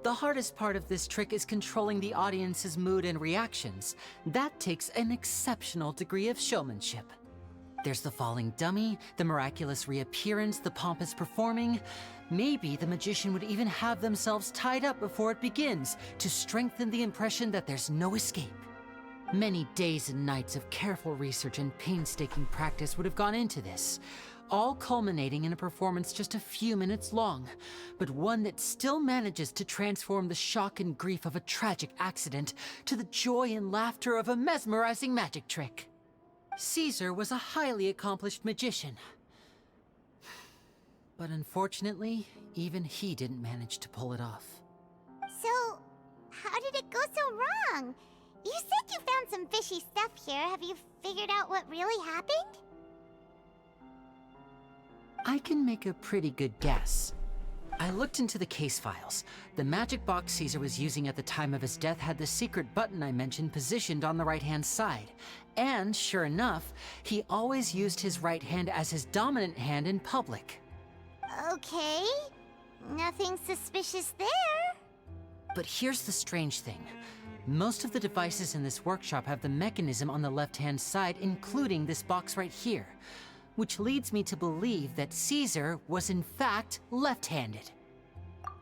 The hardest part of this trick is controlling the audience's mood and reactions. That takes an exceptional degree of showmanship. There's the falling dummy, the miraculous reappearance, the pompous performing. Maybe the magician would even have themselves tied up before it begins to strengthen the impression that there's no escape. Many days and nights of careful research and painstaking practice would have gone into this, all culminating in a performance just a few minutes long, but one that still manages to transform the shock and grief of a tragic accident to the joy and laughter of a mesmerizing magic trick. Caesar was a highly accomplished magician. But unfortunately, even he didn't manage to pull it off. So, how did it go so wrong? You said you found some fishy stuff here. Have you figured out what really happened? I can make a pretty good guess. I looked into the case files. The magic box Caesar was using at the time of his death had the secret button I mentioned positioned on the right-hand side. And sure enough, he always used his right hand as his dominant hand in public. Okay, nothing suspicious there. But here's the strange thing. Most of the devices in this workshop have the mechanism on the left-hand side, including this box right here, which leads me to believe that Caesar was in fact left-handed.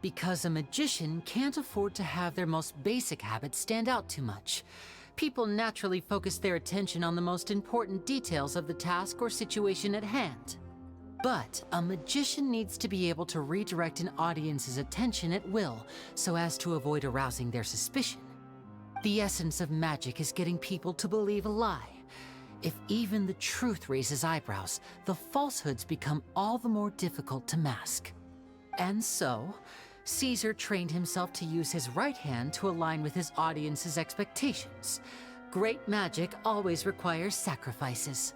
Because a magician can't afford to have their most basic habits stand out too much. People naturally focus their attention on the most important details of the task or situation at hand. But a magician needs to be able to redirect an audience's attention at will, so as to avoid arousing their suspicion. The essence of magic is getting people to believe a lie. If even the truth raises eyebrows, the falsehoods become all the more difficult to mask. And so, Caesar trained himself to use his right hand to align with his audience's expectations. Great magic always requires sacrifices.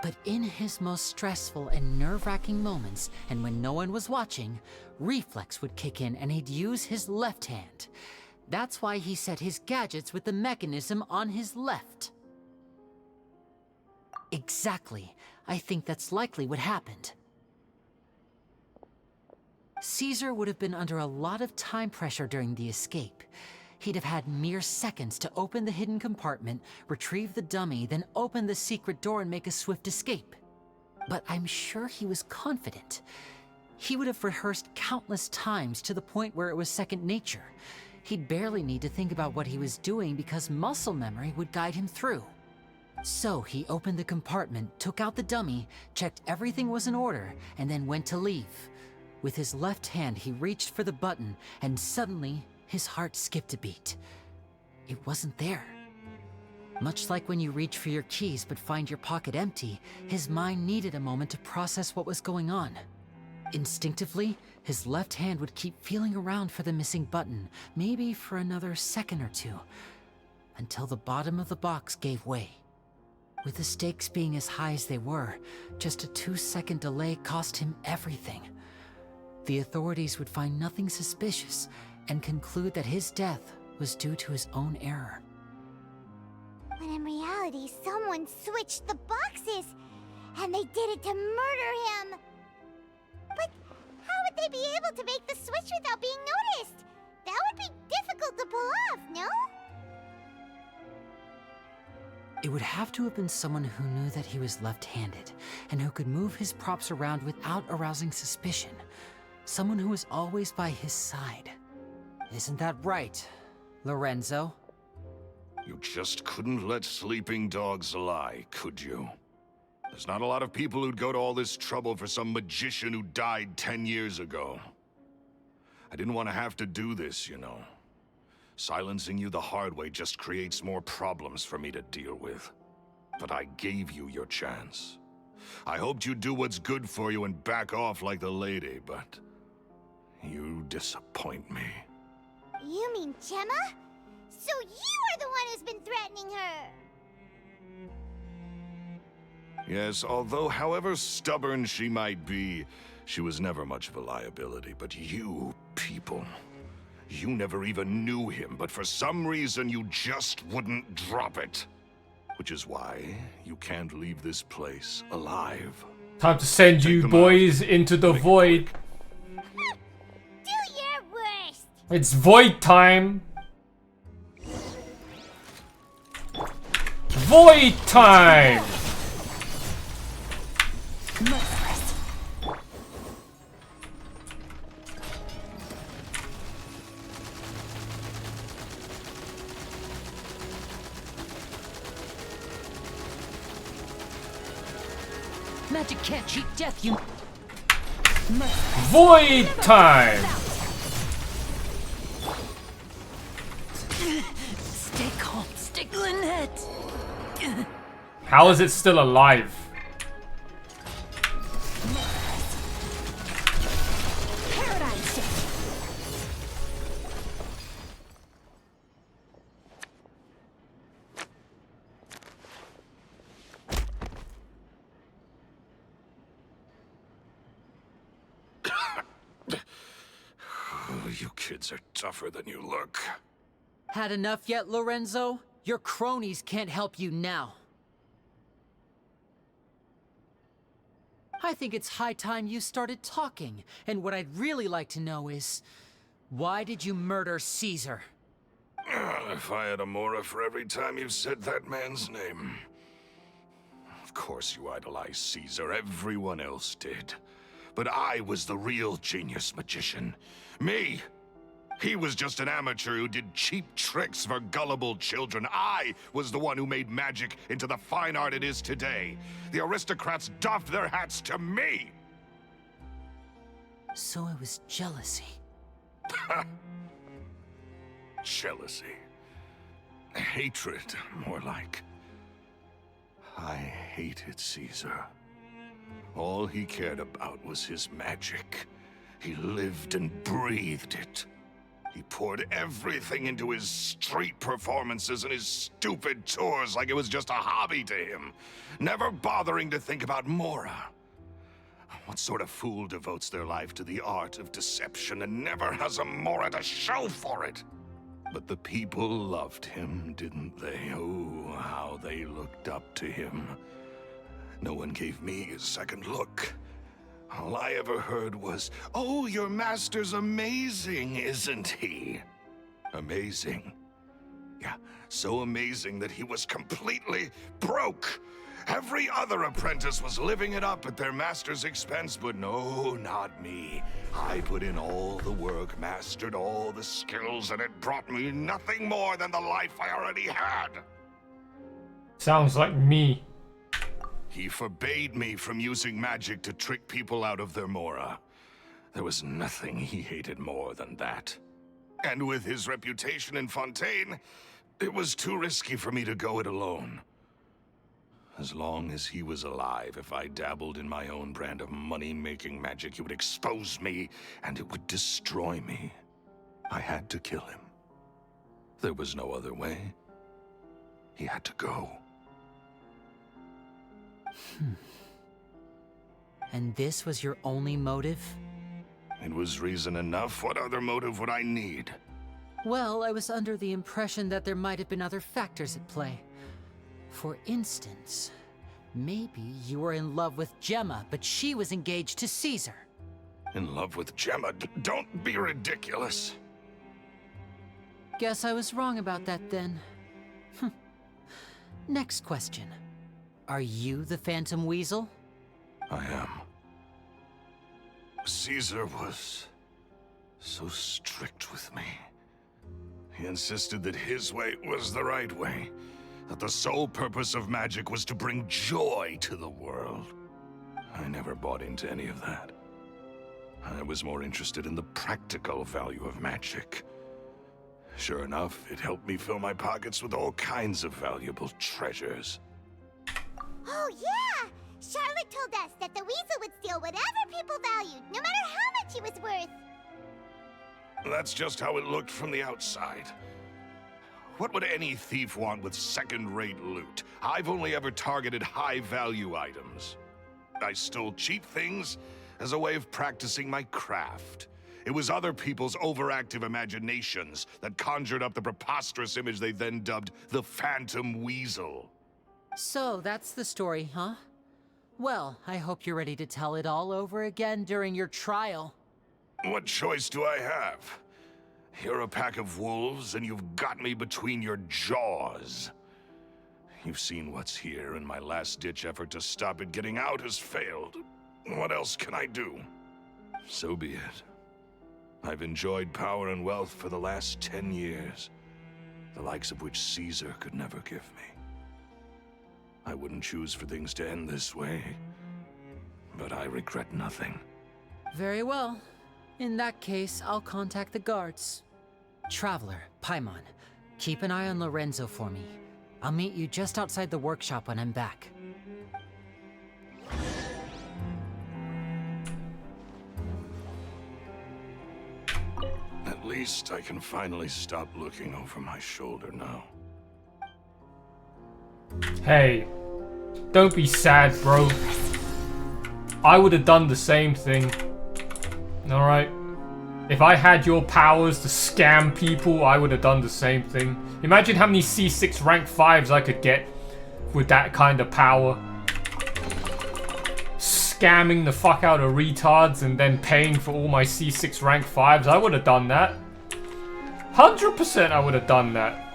But in his most stressful and nerve-wracking moments, and when no one was watching, reflex would kick in and he'd use his left hand. That's why he set his gadgets with the mechanism on his left. Exactly. I think that's likely what happened. Caesar would have been under a lot of time pressure during the escape. He'd have had mere seconds to open the hidden compartment, retrieve the dummy, then open the secret door and make a swift escape. But I'm sure he was confident. He would have rehearsed countless times to the point where it was second nature. He'd barely need to think about what he was doing because muscle memory would guide him through. So he opened the compartment, took out the dummy, checked everything was in order, and then went to leave. With his left hand, he reached for the button, and suddenly, his heart skipped a beat. It wasn't there. Much like when you reach for your keys but find your pocket empty, his mind needed a moment to process what was going on. Instinctively, his left hand would keep feeling around for the missing button, maybe for another second or two, until the bottom of the box gave way. With the stakes being as high as they were, just a 2-second delay cost him everything. The authorities would find nothing suspicious and conclude that his death was due to his own error. When in reality, someone switched the boxes, and they did it to murder him. But how would they be able to make the switch without being noticed? That would be difficult to pull off, no? It would have to have been someone who knew that he was left-handed, and who could move his props around without arousing suspicion. Someone who was always by his side. Isn't that right, Lorenzo? You just couldn't let sleeping dogs lie, could you? There's not a lot of people who'd go to all this trouble for some magician who died 10 years ago. I didn't want to have to do this, you know. Silencing you the hard way just creates more problems for me to deal with. But I gave you your chance. I hoped you'd do what's good for you and back off like the lady, but you disappoint me. You mean Gemma? So you are the one who's been threatening her! Yes, although however stubborn she might be, she was never much of a liability. But you people, you never even knew him, but for some reason you just wouldn't drop it. Which is why you can't leave this place alive. Time to send you boys into the void. Do your worst! It's void time. Void time! Magic can't cheat death, you... Void time! Stay calm, stick Lynette. How is it still alive? You kids are tougher than you look. Had enough yet, Lorenzo? Your cronies can't help you now. I think it's high time you started talking. And what I'd really like to know is, why did you murder Caesar? If I had a Mora for every time you said that man's name. Of course you idolized Caesar, everyone else did. But I was the real genius magician. Me! He was just an amateur who did cheap tricks for gullible children. I was the one who made magic into the fine art it is today. The aristocrats doffed their hats to me! So it was jealousy. Jealousy. Hatred, more like. I hated Caesar. All he cared about was his magic. He lived and breathed it. He poured everything into his street performances and his stupid tours like it was just a hobby to him, never bothering to think about Mora. What sort of fool devotes their life to the art of deception and never has a Mora to show for it? But the people loved him, didn't they? Oh, how they looked up to him. No one gave me a second look. All I ever heard was, "Oh, your master's amazing, isn't he?" Amazing. Yeah, so amazing that he was completely broke. Every other apprentice was living it up at their master's expense, but no, not me. I put in all the work, mastered all the skills, and it brought me nothing more than the life I already had. Sounds like me. He forbade me from using magic to trick people out of their Mora. There was nothing he hated more than that. And with his reputation in Fontaine, it was too risky for me to go it alone. As long as he was alive, if I dabbled in my own brand of money-making magic, he would expose me, and it would destroy me. I had to kill him. There was no other way. He had to go. And this was your only motive? It was reason enough. What other motive would I need? Well, I was under the impression that there might have been other factors at play. For instance, maybe you were in love with Gemma, but she was engaged to Caesar. In love with Gemma? Don't be ridiculous. Guess I was wrong about that then. Next question. Are you the Phantom Weasel? I am. Caesar was so strict with me. He insisted that his way was the right way, that the sole purpose of magic was to bring joy to the world. I never bought into any of that. I was more interested in the practical value of magic. Sure enough, it helped me fill my pockets with all kinds of valuable treasures. Oh, yeah! Charlotte told us that the weasel would steal whatever people valued, no matter how much it was worth. That's just how it looked from the outside. What would any thief want with second-rate loot? I've only ever targeted high-value items. I stole cheap things as a way of practicing my craft. It was other people's overactive imaginations that conjured up the preposterous image they then dubbed the Phantom Weasel. So that's the story, huh? Well, I hope you're ready to tell it all over again during your trial. What choice do I have? You're a pack of wolves, and you've got me between your jaws. You've seen what's here, and my last-ditch effort to stop it getting out has failed. What else can I do? So be it. I've enjoyed power and wealth for the last 10 years, the likes of which Caesar could never give me. I wouldn't choose for things to end this way, but I regret nothing. Very well. In that case, I'll contact the guards. Traveler, Paimon, keep an eye on Lorenzo for me. I'll meet you just outside the workshop when I'm back. At least I can finally stop looking over my shoulder now. Hey, don't be sad, bro. I would have done the same thing. Alright? If I had your powers to scam people, I would have done the same thing. Imagine how many C6 rank 5s I could get with that kind of power. Scamming the fuck out of retards and then paying for all my C6 rank 5s. I would have done that. 100% I would have done that.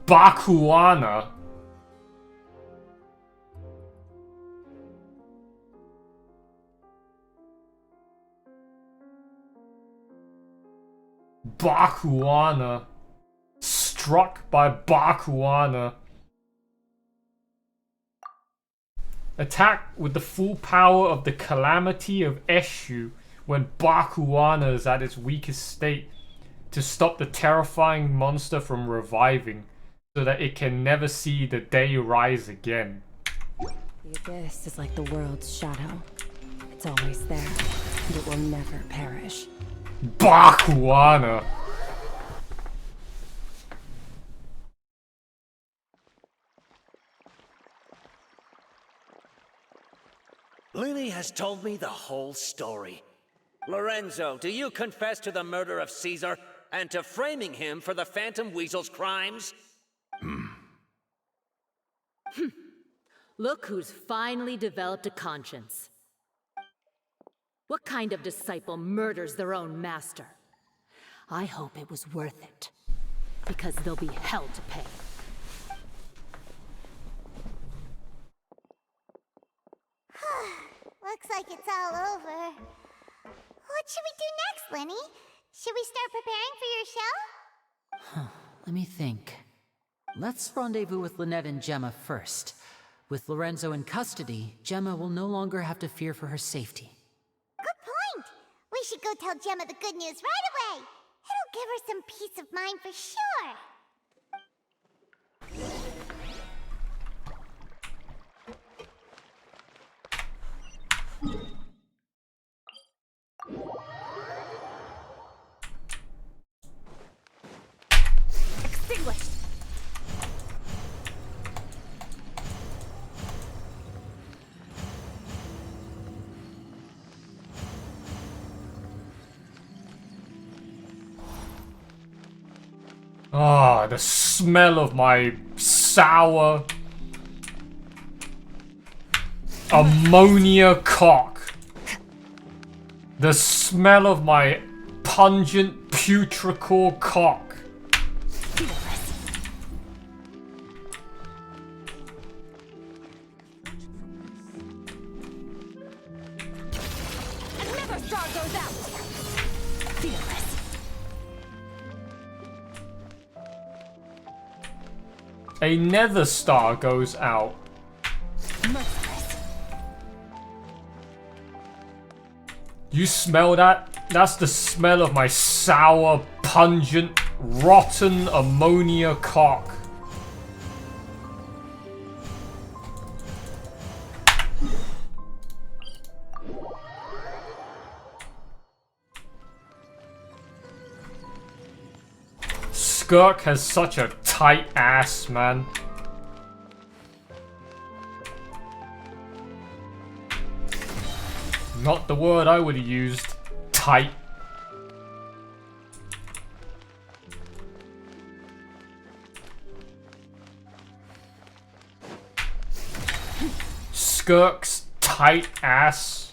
Bakuana. Bakuana. Struck by Bakuana. Attack with the full power of the Calamity of Eshu when Bakuana is at its weakest state to stop the terrifying monster from reviving, so that it can never see the day rise again. The abyss is like the world's shadow. It's always there, and it will never perish. Bakuana! Lyney has told me the whole story. Lorenzo, do you confess to the murder of Caesar and to framing him for the Phantom Weasel's crimes? Look who's finally developed a conscience. What kind of disciple murders their own master? I hope it was worth it, because they'll be hell to pay. Looks like it's all over. What should we do next, Lyney? Should we start preparing for your show? Let me think. Let's rendezvous with Lynette and Gemma first. With Lorenzo in custody, Gemma will no longer have to fear for her safety. Good point! We should go tell Gemma the good news right away! It'll give her some peace of mind for sure! Extinguished! Ah, the smell of my sour ammonia cock. The smell of my pungent putricore cock. Another star goes out! Fearless. A nether star goes out. You smell that? That's the smell of my sour, pungent, rotten ammonia cock. Skirk has such a tight ass, man. Not the word I would have used. Tight. Skirk's tight ass.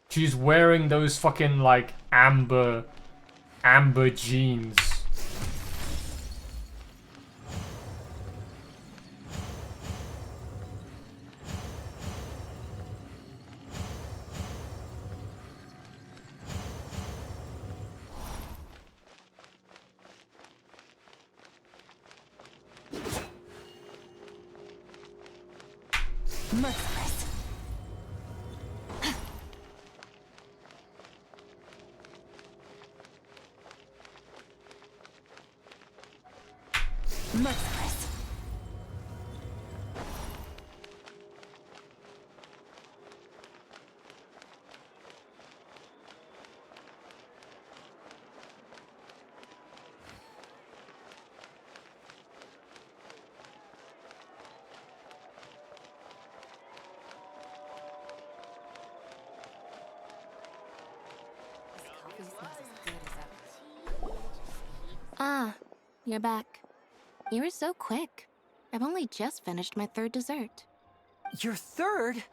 She's wearing those fucking like amber jeans. Merciless. Merciless. Ah, you're back. You were so quick. I've only just finished my third dessert. Your third?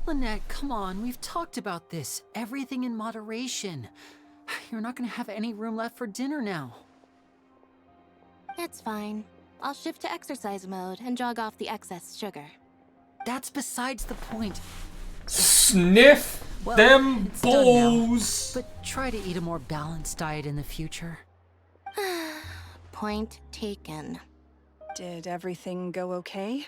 Lynette, come on, we've talked about this. Everything in moderation. You're not gonna have any room left for dinner now. It's fine. I'll shift to exercise mode and jog off the excess sugar. That's besides the point. Sniff Well, them it's done now, balls. but try to eat a more balanced diet in the future. Point taken. Did everything go okay?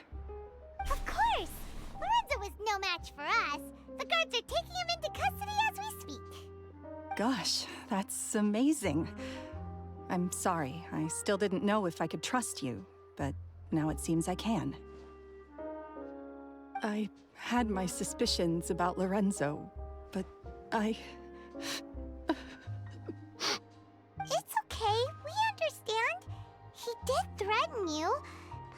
Of course! Lorenzo was no match for us. The guards are taking him into custody as we speak. Gosh, that's amazing. I'm sorry, I still didn't know if I could trust you, but now it seems I can. I had my suspicions about Lorenzo, but I... It's okay, we understand. He did threaten you.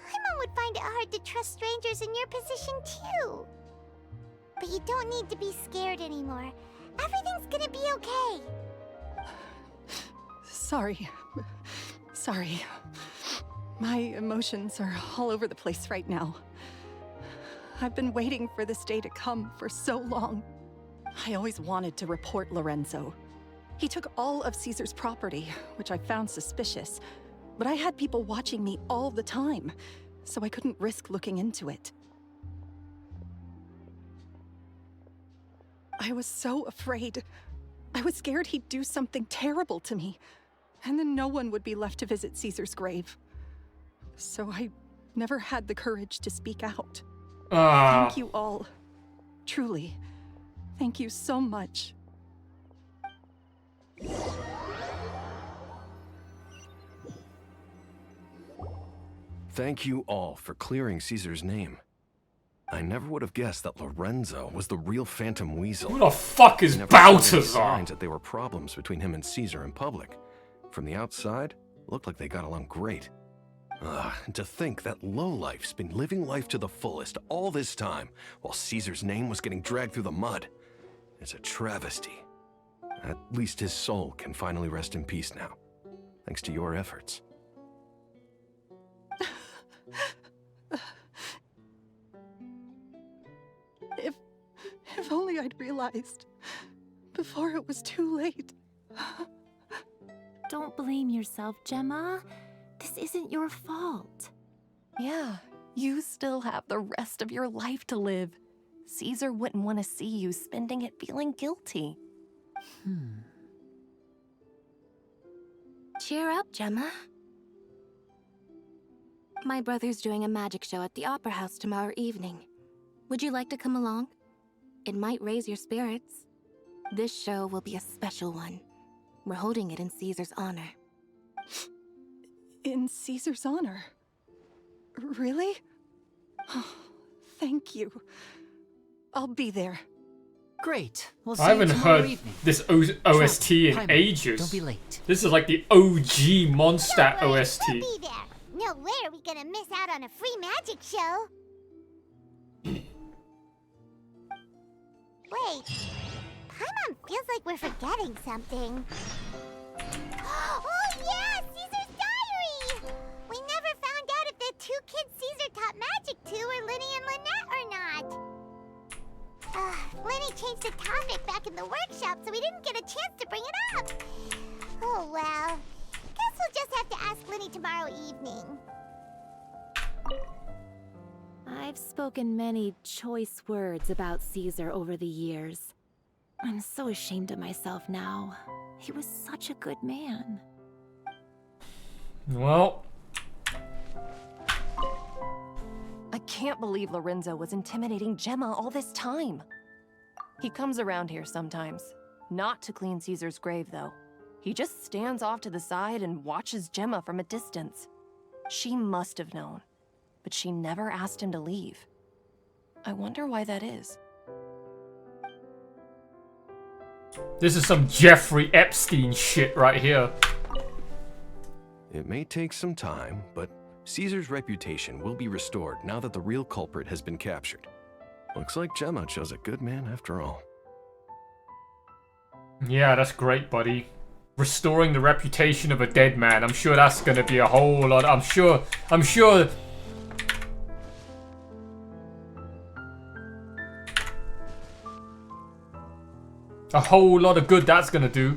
Paimon would find it hard to trust strangers in your position too. But you don't need to be scared anymore. Everything's gonna be okay. Sorry. Sorry. My emotions are all over the place right now. I've been waiting for this day to come for so long. I always wanted to report Lorenzo. He took all of Caesar's property, which I found suspicious, but I had people watching me all the time, so I couldn't risk looking into it. I was so afraid. I was scared he'd do something terrible to me, and then no one would be left to visit Caesar's grave. So I never had the courage to speak out. Thank you all. Truly. Thank you so much. Thank you all for clearing Caesar's name. I never would have guessed that Lorenzo was the real Phantom Weasel. Who the fuck is I never saw any Balthazar? signs that there were problems between him and Caesar in public. From the outside, it looked like they got along great. And to think that lowlife's been living life to the fullest all this time, while Caesar's name was getting dragged through the mud. It's a travesty. At least his soul can finally rest in peace now, thanks to your efforts. If only I'd realized before it was too late. Don't blame yourself, Gemma. This isn't your fault. Yeah, you still have the rest of your life to live. Caesar wouldn't want to see you spending it feeling guilty. Cheer up, Gemma. My brother's doing a magic show at the Opera House tomorrow evening. Would you like to come along? It might raise your spirits. This show will be a special one. We're holding it in Caesar's honor. In Caesar's honor? Really? Thank you. I'll be there. Great. We'll see I haven't you tomorrow heard evening. this OST in Time. ages. Don't be late. This is like the OG Mondstadt No OST. We'll be there. No way are we gonna miss out on a free magic show. Wait, Paimon feels like we're forgetting something. Oh yeah, Caesar's diary! We never found out if the two kids Caesar taught magic to were Lyney and Lynette or not. Lyney changed the topic back in the workshop, so we didn't get a chance to bring it up. Oh well. Guess we'll just have to ask Lyney tomorrow evening. I've spoken many choice words about Caesar over the years. I'm so ashamed of myself now. He was such a good man. Well, I can't believe Lorenzo was intimidating Gemma all this time. He comes around here sometimes. Not to clean Caesar's grave, though. He just stands off to the side and watches Gemma from a distance. She must have known, but she never asked him to leave. I wonder why that is. this is some Jeffrey Epstein shit right here. It may take some time, but Caesar's reputation will be restored now that the real culprit has been captured. Looks like Gemma chose a good man after all. Yeah, that's great, buddy. Restoring the reputation of a dead man. I'm sure that's gonna be a whole lot. I'm sure. A whole lot of good that's gonna do.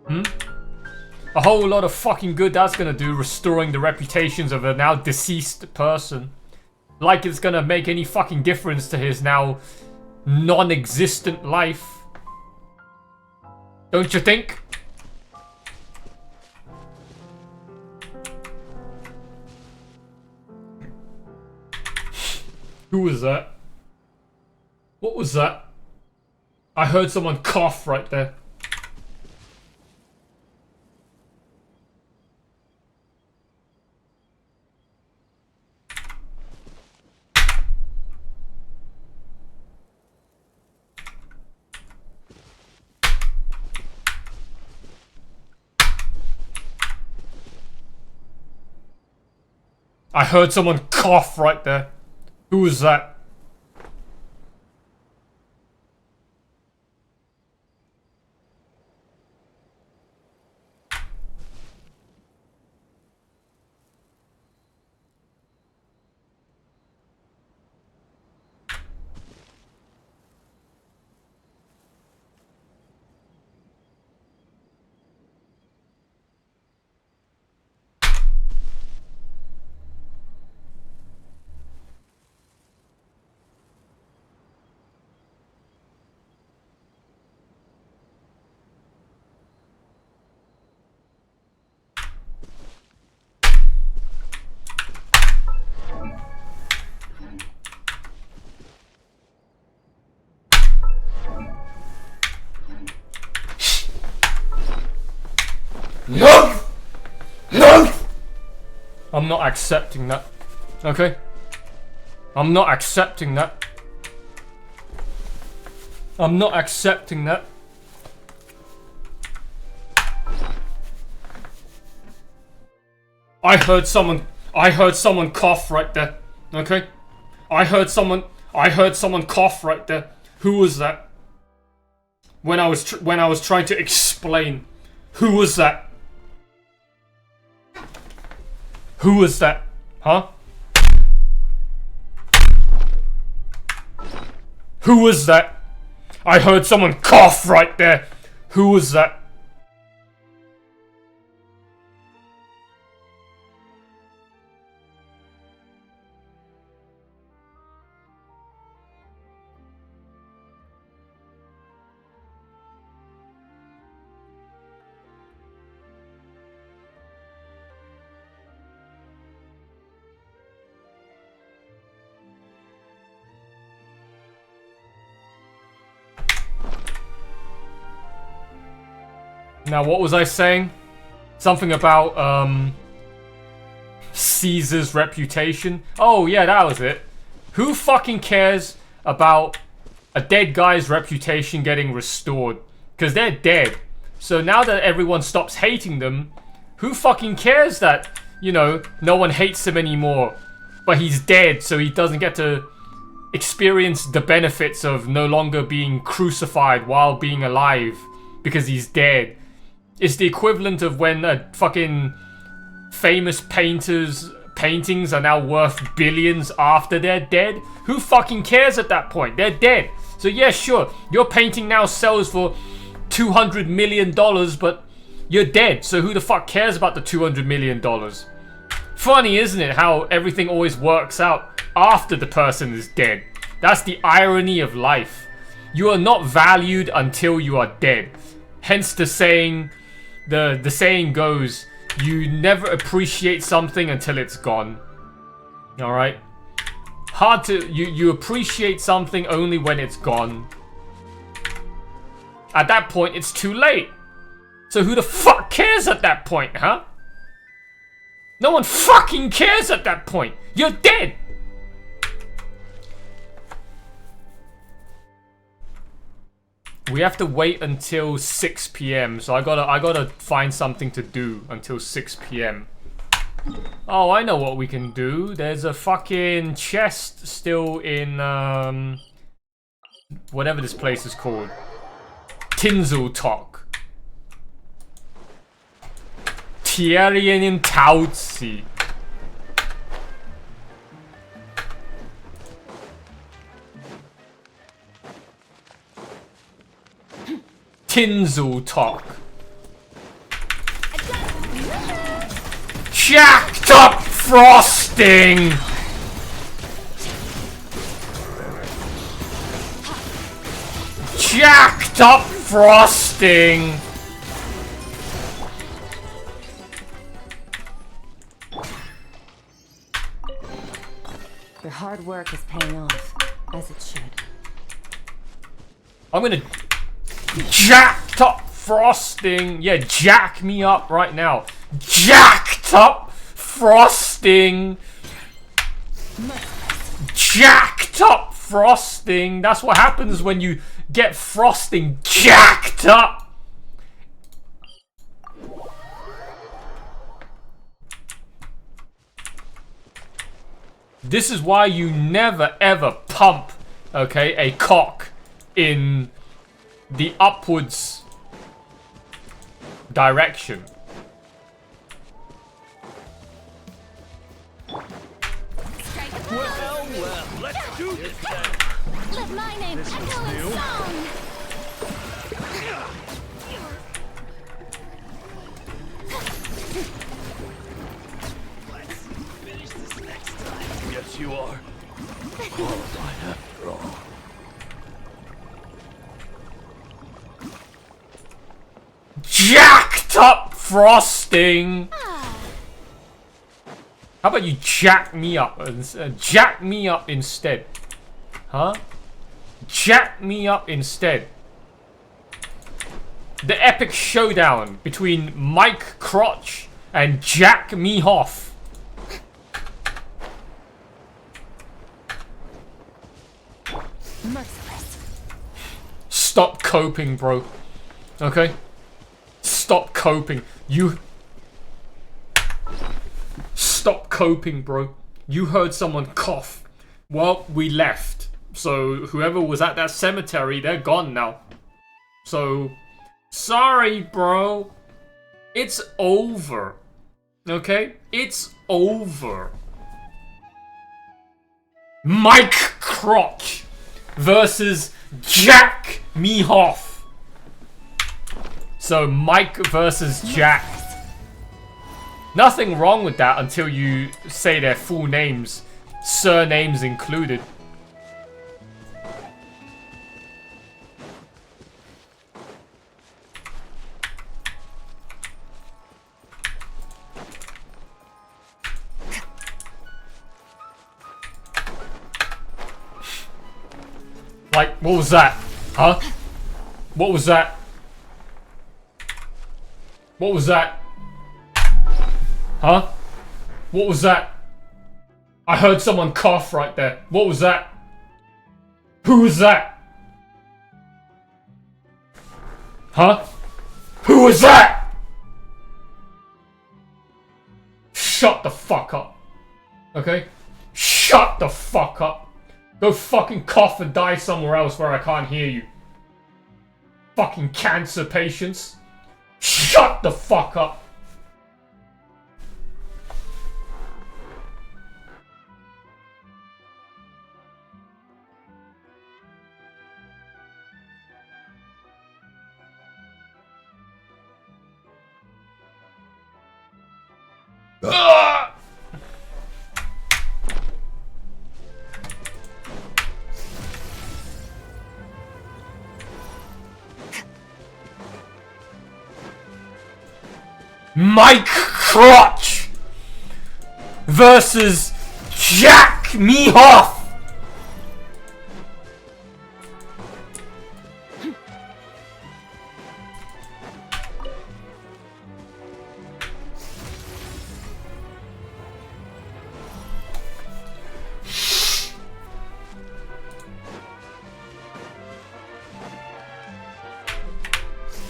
A whole lot of fucking good that's gonna do, restoring the reputations of a now deceased person. Like it's gonna make any fucking difference to his now non-existent life. Don't you think? Who was that? What was that? I heard someone cough right there. I heard someone cough right there. Who was that? No! No! I'm not accepting that. Okay? I'm not accepting that. I'm not accepting that. I heard someone cough right there. Okay? I heard someone cough right there. Who was that? When I was trying to explain. Who was that? Who was that? Huh? Who was that? I heard someone cough right there. Who was that? Now, what was I saying? Something about, Caesar's reputation. Oh, yeah, that was it. Who fucking cares about a dead guy's reputation getting restored? Because they're dead. So now that everyone stops hating them, who fucking cares that, you know, no one hates him anymore? But he's dead, so he doesn't get to experience the benefits of no longer being crucified while being alive because he's dead. It's the equivalent of when a fucking famous painter's paintings are now worth billions after they're dead. Who fucking cares at that point? They're dead. So yeah, sure, your painting now sells for $200 million, but you're dead. So who the fuck cares about the $200 million? Funny, isn't it, how everything always works out after the person is dead? That's the irony of life. You are not valued until you are dead. Hence the saying, the saying goes, you never appreciate something until it's gone. Alright? Hard to, you appreciate something only when it's gone. At that point, it's too late. So who the fuck cares at that point, huh? No one fucking cares at that point. You're dead. We have to wait until 6 p.m. So I gotta find something to do until 6 p.m. Oh, I know what we can do. There's a fucking chest still in whatever this place is called. Tinseltalk. Tierien Tautsi. Tinseltalk. Jacked up frosting. Jacked up frosting. Your hard work is paying off, as it should. I'm gonna jacked up frosting. Yeah, jack me up right now. Jacked up frosting. Jacked up frosting. That's what happens when you get frosting jacked up. This is why you never ever pump, okay, a cock in the upwards direction. Well, let's do this then. Let my name echo in song. Let's finish this next time. Yes, you are. Qualified after all. Jacked up frosting. How about you jack me up and jack me up instead? Huh? Jack me up instead. The epic showdown between Mike Crotch and Jack Me Hoff. Merciless. Stop coping, bro. Okay? Stop coping. You... Stop coping, bro. You heard someone cough. Well, we left. So, whoever was at that cemetery, they're gone now. So, sorry, bro. It's over. Okay? It's over. Mike Crotch versus Jack Me Hoff. So, Mike versus Jack. Nothing wrong with that until you say their full names, surnames included. Like, what was that? Huh? What was that? What was that? Huh? What was that? I heard someone cough right there. What was that? Who was that? Huh? Who was that? Shut the fuck up. Okay? Shut the fuck up. Go fucking cough and die somewhere else where I can't hear you. Fucking cancer patients. Shut the fuck up. Ugh! Mike Crotch versus Jack Mehoff.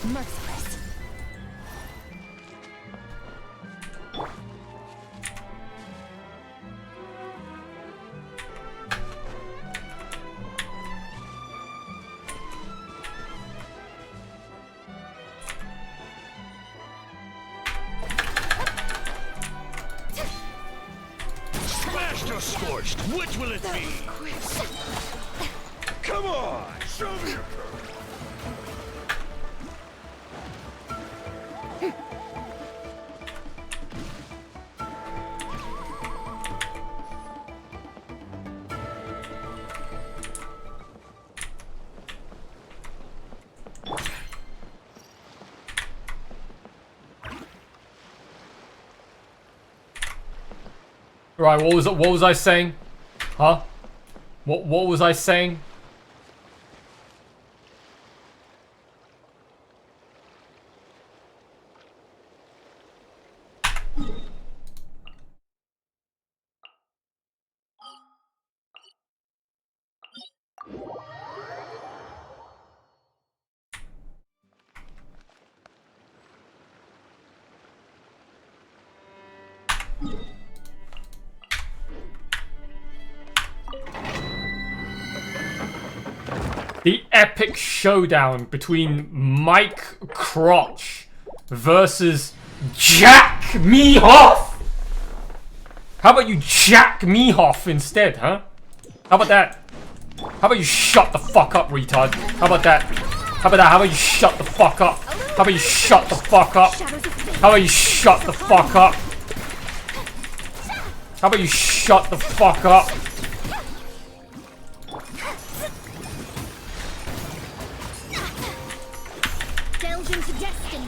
Merciless. Smashed or scorched? Which will it be? Come on, show me your courage. Right, what was I saying? Huh? What was I saying? The epic showdown between Mike Crotch versus Jack Mehoff! How about you Jack Mehoff instead, huh? How about that? How about you shut the fuck up, retard? How about that? How about that? How about you shut the fuck up? How about you shut the fuck up? How about you shut the fuck up? How about you shut the fuck up? Delve into destiny.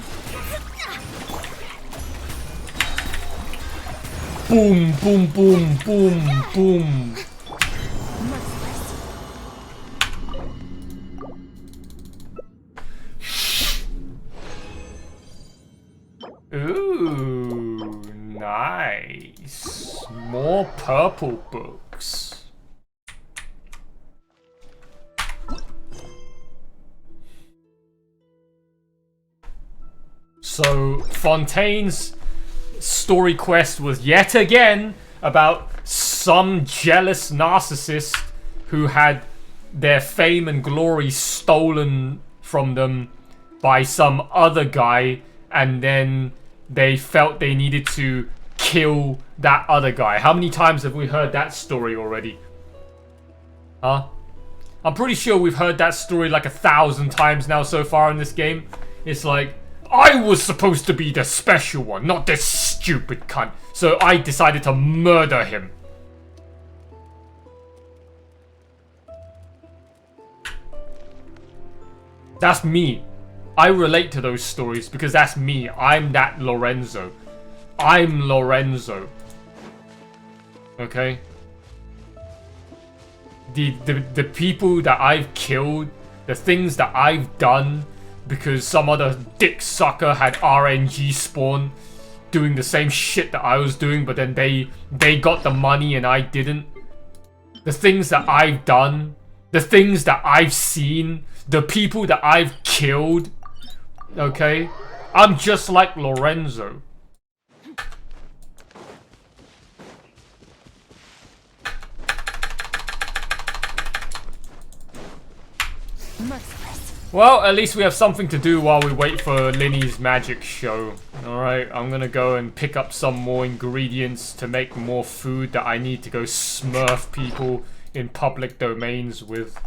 Boom, boom, boom, boom, boom. Ooh, nice. More purple books. So, Fontaine's story quest was yet again about some jealous narcissist who had their fame and glory stolen from them by some other guy, and then they felt they needed to kill that other guy. How many times have we heard that story already? Huh? I'm pretty sure we've heard that story like 1,000 times now so far in this game. It's like, I was supposed to be the special one, not this stupid cunt. So I decided to murder him. That's me. I relate to those stories because that's me. I'm that Lorenzo. I'm Lorenzo. Okay? The people that I've killed, the things that I've done, because some other dick sucker had RNG spawn doing the same shit that I was doing, but then they got the money and I didn't. The things that I've done, the things that I've seen, the people that I've killed, okay? I'm just like Lorenzo. Well, at least we have something to do while we wait for Lyney's magic show. Alright, I'm gonna go and pick up some more ingredients to make more food that I need to go smurf people in public domains with.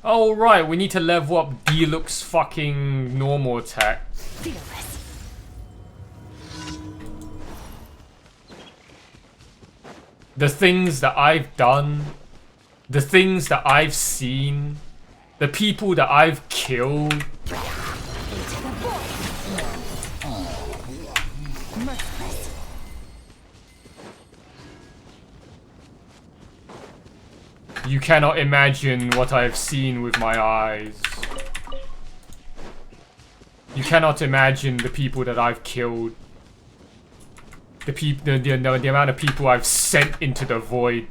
Oh right, we need to level up Diluc's fucking normal attack. The things that I've done, the things that I've seen, the people that I've killed. You cannot imagine what I have seen with my eyes. You cannot imagine the people that I've killed. The amount of people I've sent into the void.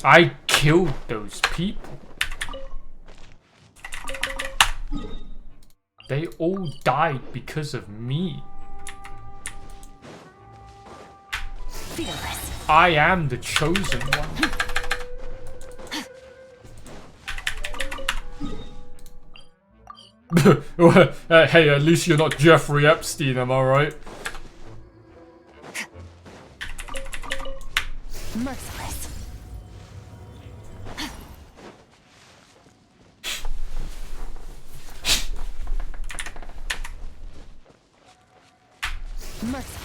I killed those people. They all died because of me. I am the chosen one. Hey, at least you're not Jeffrey Epstein, am I right? Merciless. Merciless.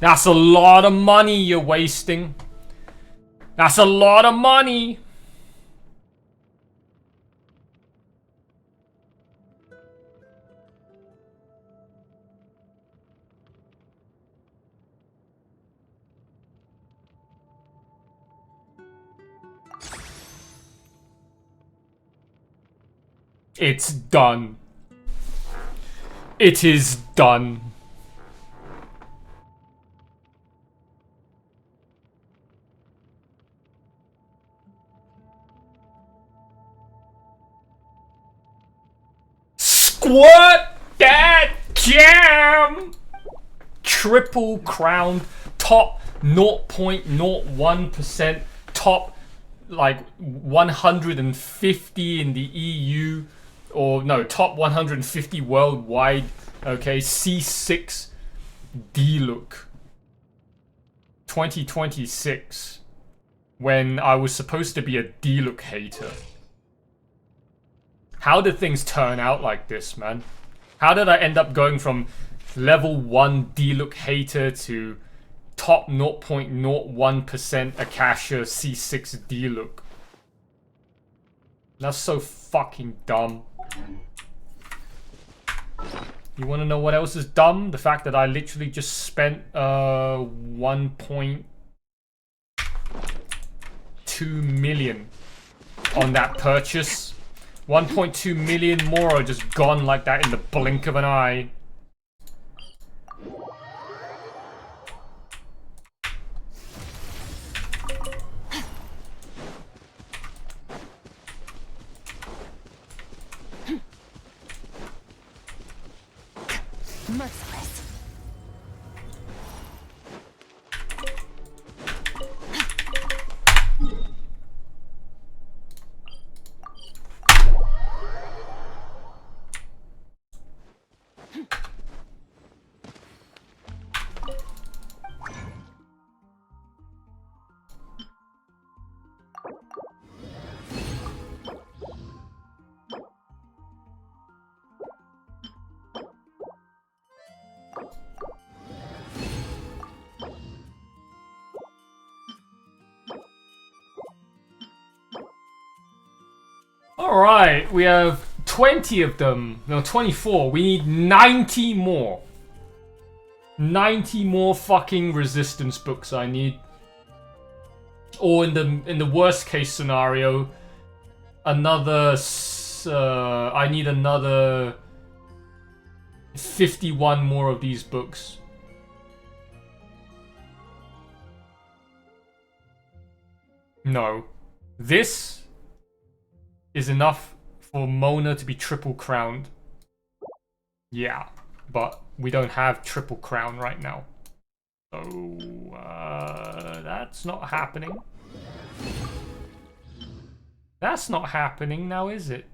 That's a lot of money you're wasting. That's a lot of money. It's done. It is done. Squirt that jam! Triple crown, top 0.01%, top like 150 in the EU, or no, top 150 worldwide. Okay, C6 D-Look 2026, when I was supposed to be a D-Look hater. How did things turn out like this, man? How did I end up going from level 1 D-Look hater to top 0.01% Akasha C6 D-Look? That's so fucking dumb. You wanna know what else is dumb? The fact that I literally just spent 1.2 million on that purchase. 1.2 million more are just gone like that in the blink of an eye. Alright, we have 20 of them. No, 24. We need 90 more. 90 more fucking resistance books I need. Or in the worst case scenario, another I need another 51 more of these books. No. This is enough for Mona to be triple crowned. Yeah, but we don't have triple crown right now. So, that's not happening. That's not happening now, is it?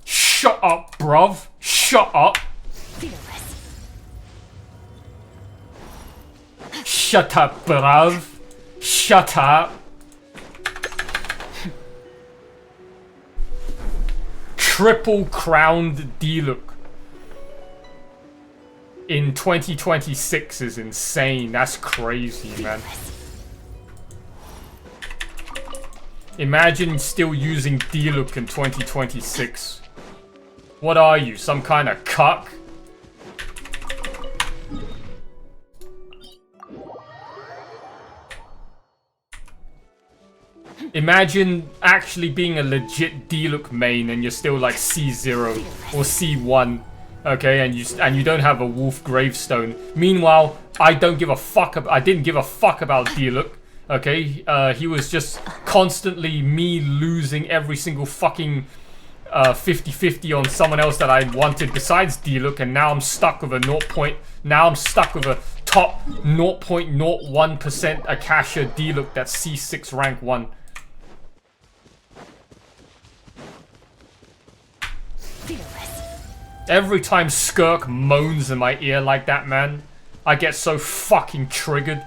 Shut up, bruv. Shut up. Shut up, bruv. Shut up. Triple crowned D-Look in 2026 is insane. That's crazy, man. Imagine still using D-Look in 2026. What are you, some kind of cuck? Imagine actually being a legit D-Look main and you're still like C0 or C1, okay, and you don't have a wolf gravestone. Meanwhile, I didn't give a fuck about D-Look, okay? He was just constantly me losing every single fucking 50-50 on someone else that I wanted besides D-Look, and now I'm stuck with a top 0.01% Akasha D-Look that's C6 rank 1. Every time Skirk moans in my ear like that, man, I get so fucking triggered.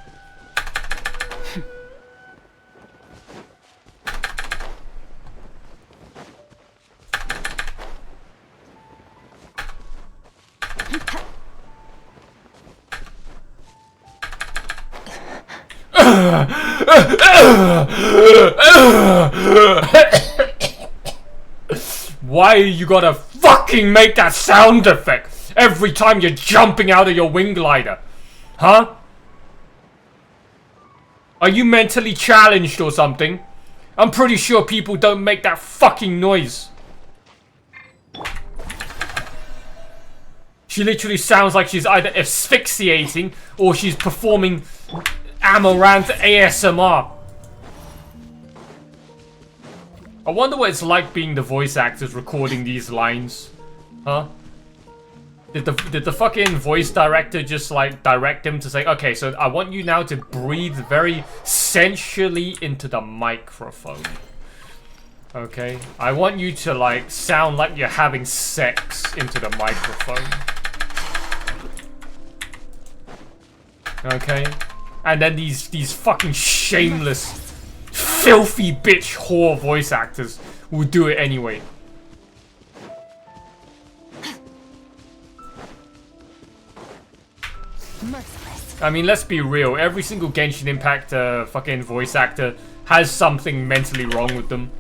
Why you gotta fucking make that sound effect every time you're jumping out of your wing glider? Huh? Are you mentally challenged or something? I'm pretty sure people don't make that fucking noise. She literally sounds like she's either asphyxiating or she's performing Amaranth ASMR. I wonder what it's like being the voice actors recording these lines. Huh? Did the fucking voice director just like direct him to say, okay, so I want you now to breathe very sensually into the microphone. Okay? I want you to like sound like you're having sex into the microphone. Okay? And then these fucking shameless, filthy bitch whore voice actors will do it anyway. I mean, let's be real. Every single Genshin Impact fucking voice actor has something mentally wrong with them.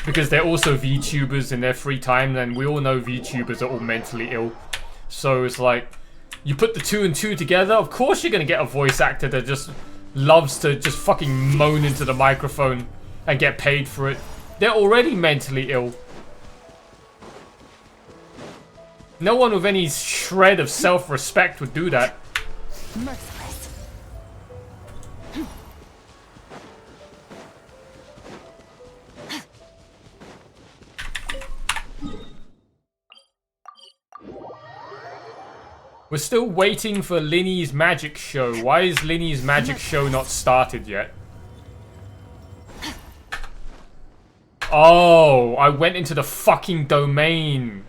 Because they're also VTubers in their free time, and we all know VTubers are all mentally ill. So it's like, you put the 2 and 2 together, of course you're gonna get a voice actor that just loves to just fucking moan into the microphone and get paid for it. They're already mentally ill. No one with any shred of self-respect would do that. Merciless. We're still waiting for Lyney's magic show. Why is Lyney's magic show not started yet? Oh, I went into the fucking domain.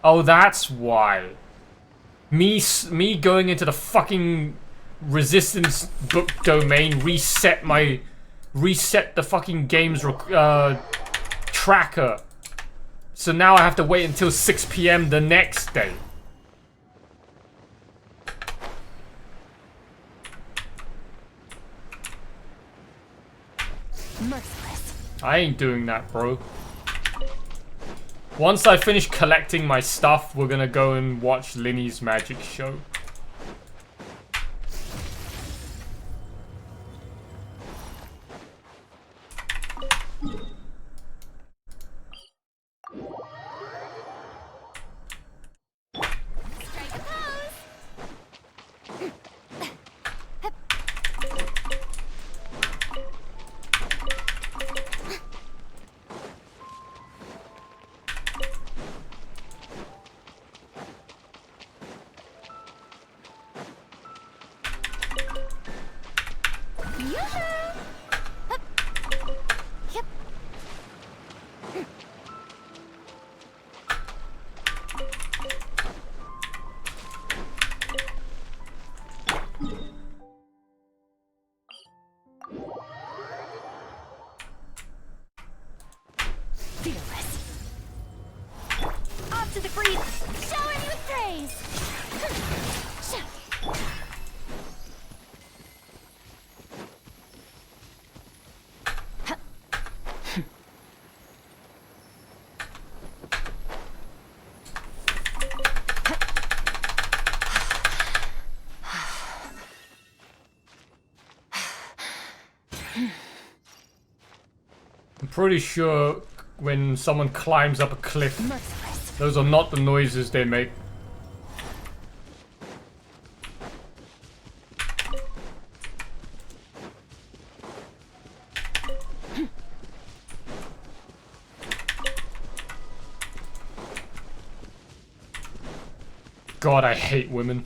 Oh, that's why. Me going into the fucking resistance book domain reset the fucking game's tracker. So now I have to wait until 6 PM the next day. I ain't doing that, bro. Once I finish collecting my stuff, we're gonna go and watch Lyney's magic show. Off to the breeze! Shower me with praise! I'm pretty sure when someone climbs up a cliff, those are not the noises they make. God, I hate women.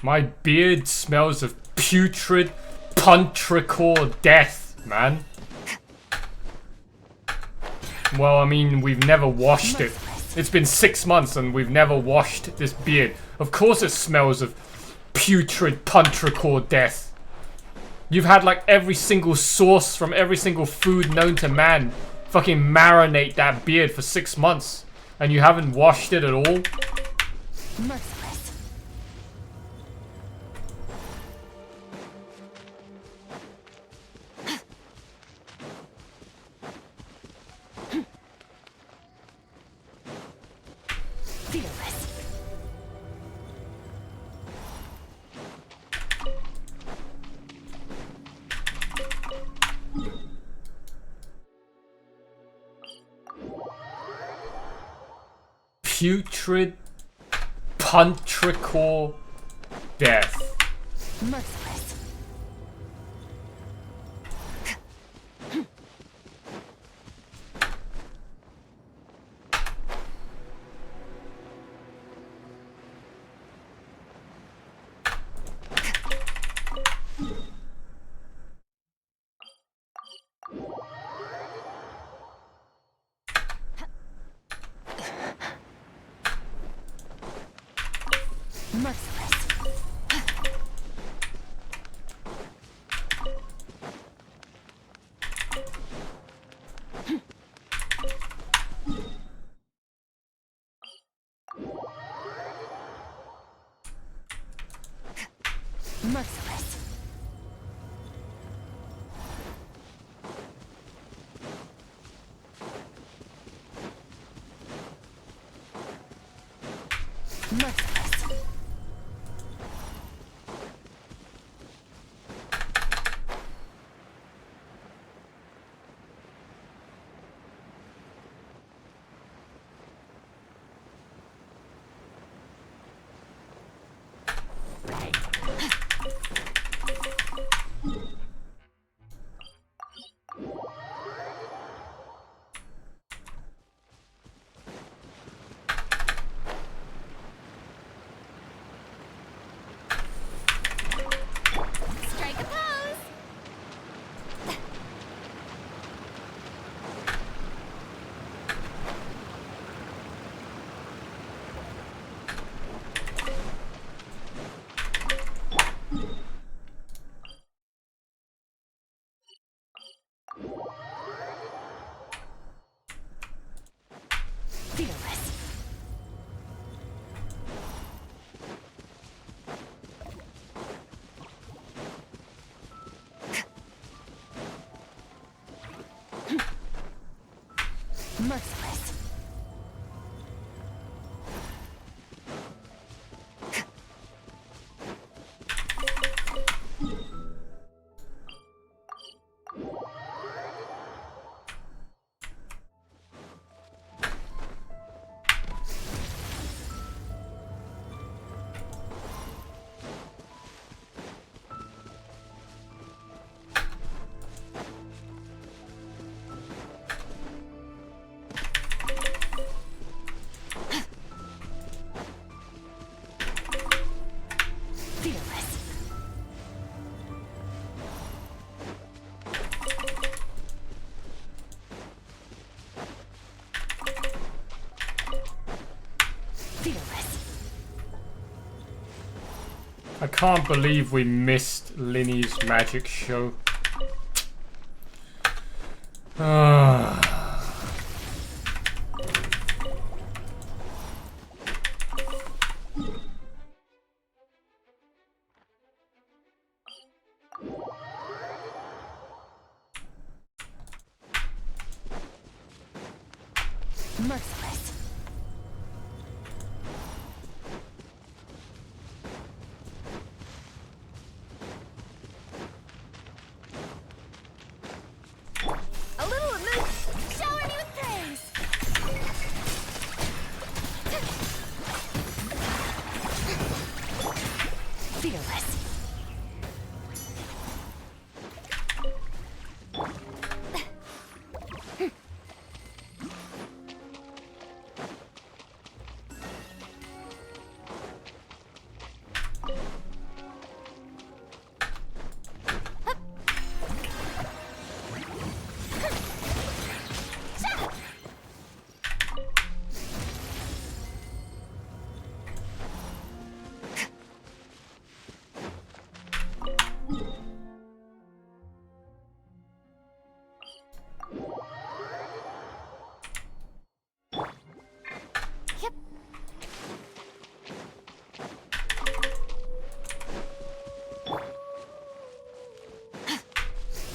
My beard smells of putrid, puntricore death, man. Well, I mean, we've never washed it. It's been 6 months and we've never washed this beard. Of course it smells of putrid, puntricore death. You've had like every single sauce from every single food known to man fucking marinate that beard for 6 months. And you haven't washed it at all? Putrid, puntricore death. Merciless. I can't believe we missed Lyney's magic show. Merciless. A little of this. Shower me with praise. Fearless.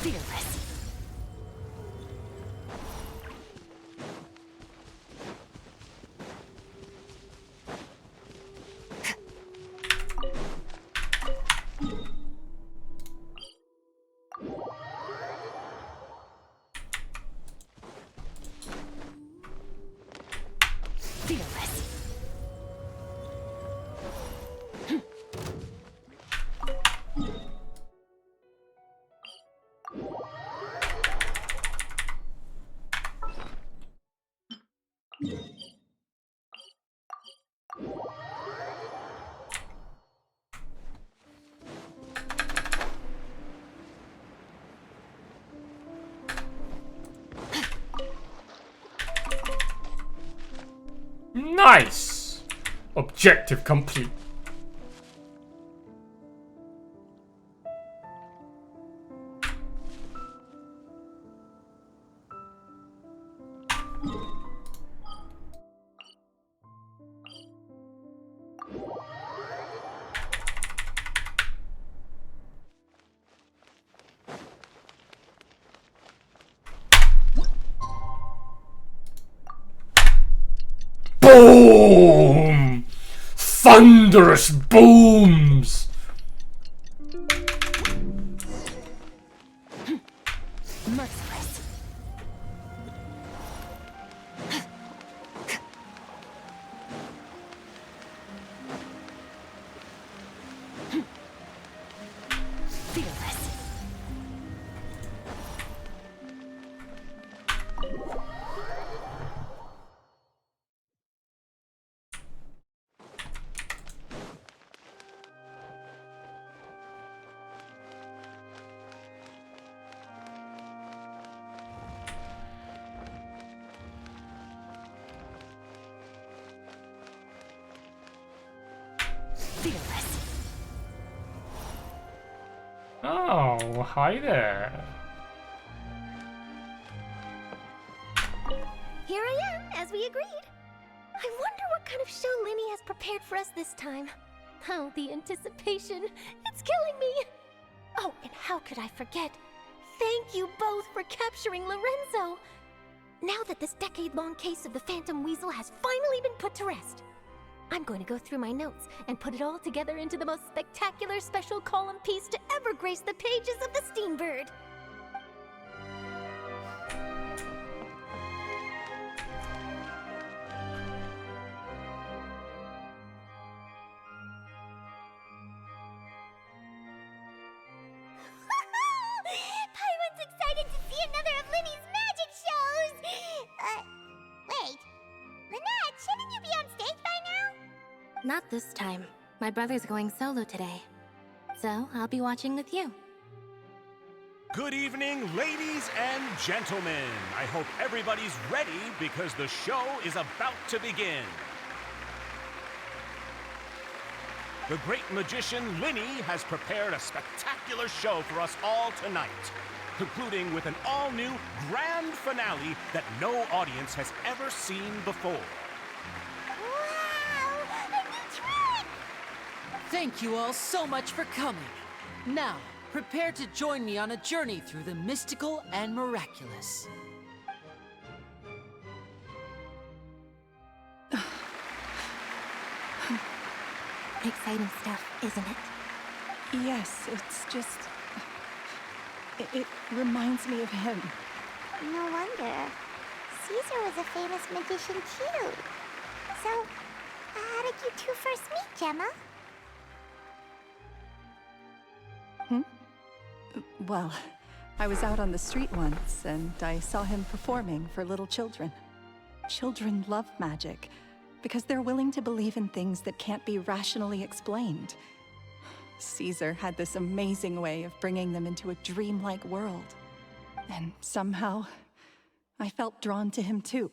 Fearless. Fearless. Nice! Objective complete. Boom! Thunderous booms! Merciless. Fearless. Fearless. Oh, hi there. Here I am, as we agreed. I wonder what kind of show Lyney has prepared for us this time. Oh, the anticipation. It's killing me. Oh, and how could I forget? Thank you both for capturing Lorenzo. Now that this decade-long case of the Phantom Weasel has finally been put to rest, I'm going to go through my notes and put it all together into the most spectacular special column piece to ever grace the pages of the Steenbird. Paimon's excited to see another of Lyney's magic shows! Wait. Lynette, shouldn't you be on stage by now? Not this time. My brother's going solo today. So, I'll be watching with you. Good evening, ladies and gentlemen. I hope everybody's ready because the show is about to begin. The great magician Lyney has prepared a spectacular show for us all tonight, concluding with an all-new grand finale that no audience has ever seen before. Wow! A new trick! Thank you all so much for coming. Now, prepare to join me on a journey through the mystical and miraculous. Exciting stuff, isn't it? Yes, it's just... It reminds me of him. No wonder. Caesar was a famous magician too. So, how did you two first meet, Gemma? Well, I was out on the street once, and I saw him performing for little children. Children love magic, because they're willing to believe in things that can't be rationally explained. Caesar had this amazing way of bringing them into a dreamlike world. And somehow, I felt drawn to him too.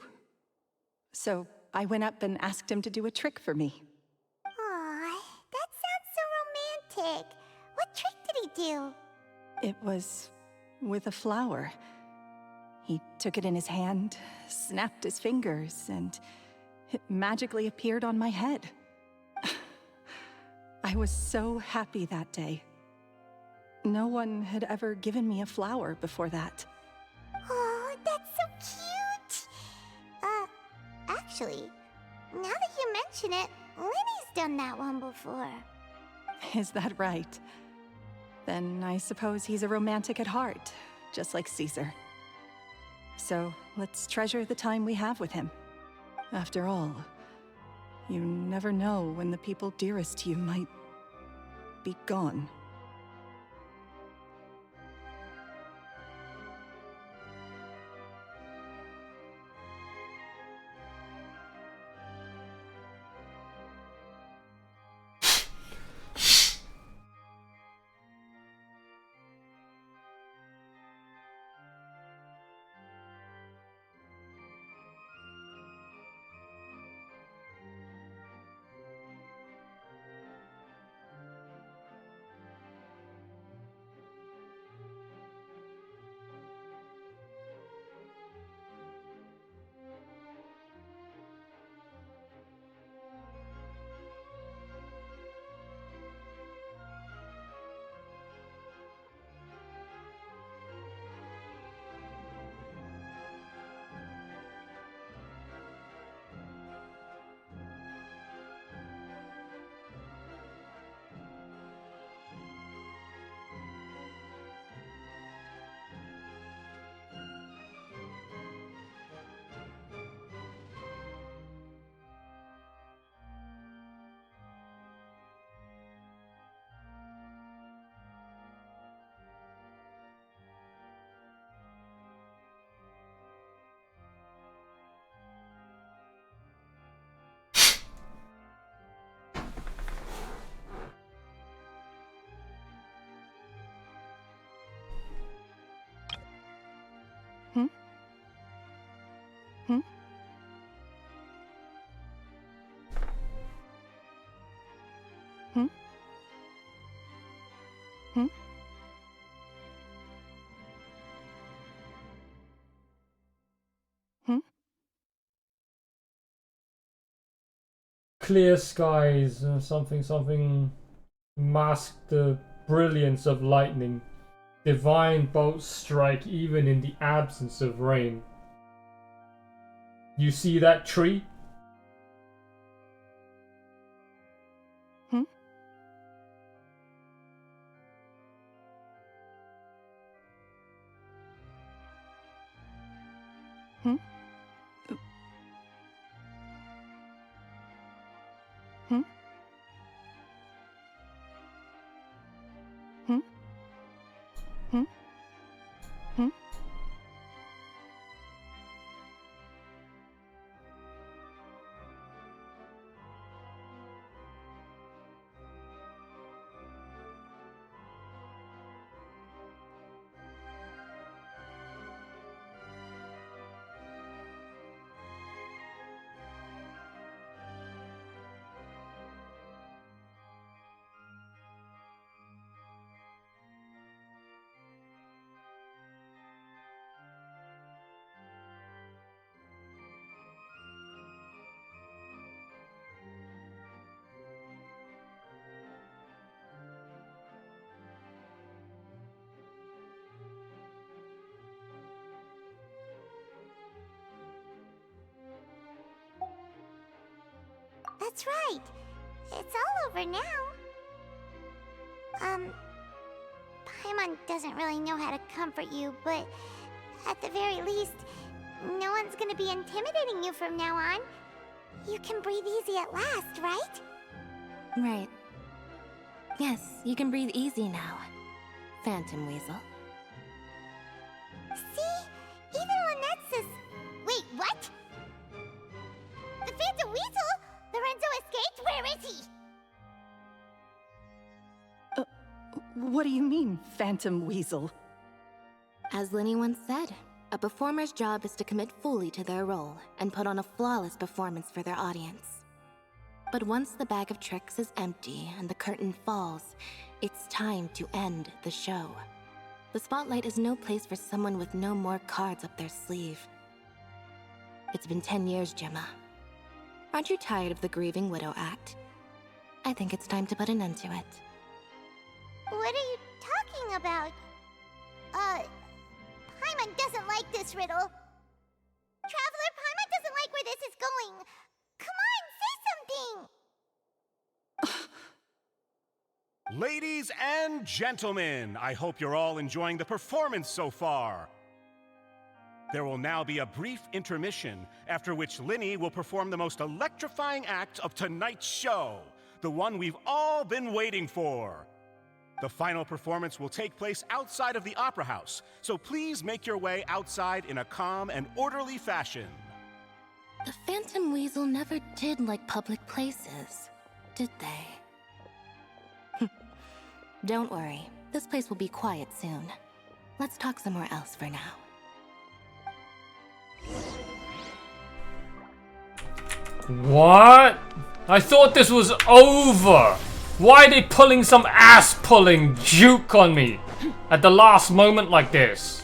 So I went up and asked him to do a trick for me. Aw, that sounds so romantic. What trick did he do? It was with a flower. He took it in his hand, snapped his fingers, and it magically appeared on my head. I was so happy that day. No one had ever given me a flower before that. Oh, that's so cute! Actually, now that you mention it, Lyney's done that one before. Is that right? Then I suppose he's a romantic at heart, just like Caesar. So let's treasure the time we have with him. After all, you never know when the people dearest to you might be gone. Clear skies, something mask the brilliance of lightning. Divine bolts strike even in the absence of rain. You see that tree? Hmm? Hmm? Hmm? Hmm? Hmm? Hmm? That's right. It's all over now. Paimon doesn't really know how to comfort you, but at the very least, no one's gonna be intimidating you from now on. You can breathe easy at last, right? Right. Yes, you can breathe easy now, Phantom Weasel. See? Even Lynette says... Wait, what? The Phantom Weasel? Lorenzo escaped? Where is he? What do you mean, Phantom Weasel? As Lyney once said, a performer's job is to commit fully to their role and put on a flawless performance for their audience. But once the bag of tricks is empty and the curtain falls, it's time to end the show. The spotlight is no place for someone with no more cards up their sleeve. It's been 10 years, Gemma. Aren't you tired of the grieving widow act? I think it's time to put an end to it. What are you talking about? Paimon doesn't like this riddle. Traveler, Paimon doesn't like where this is going. Come on, say something! Ladies and gentlemen, I hope you're all enjoying the performance so far. There will now be a brief intermission, after which Lyney will perform the most electrifying act of tonight's show, the one we've all been waiting for. The final performance will take place outside of the Opera House, so please make your way outside in a calm and orderly fashion. The Phantom Weasel never did like public places, did they? Don't worry, this place will be quiet soon. Let's talk somewhere else for now. What? I thought this was over. Why are they pulling some ass-pulling juke on me at the last moment like this?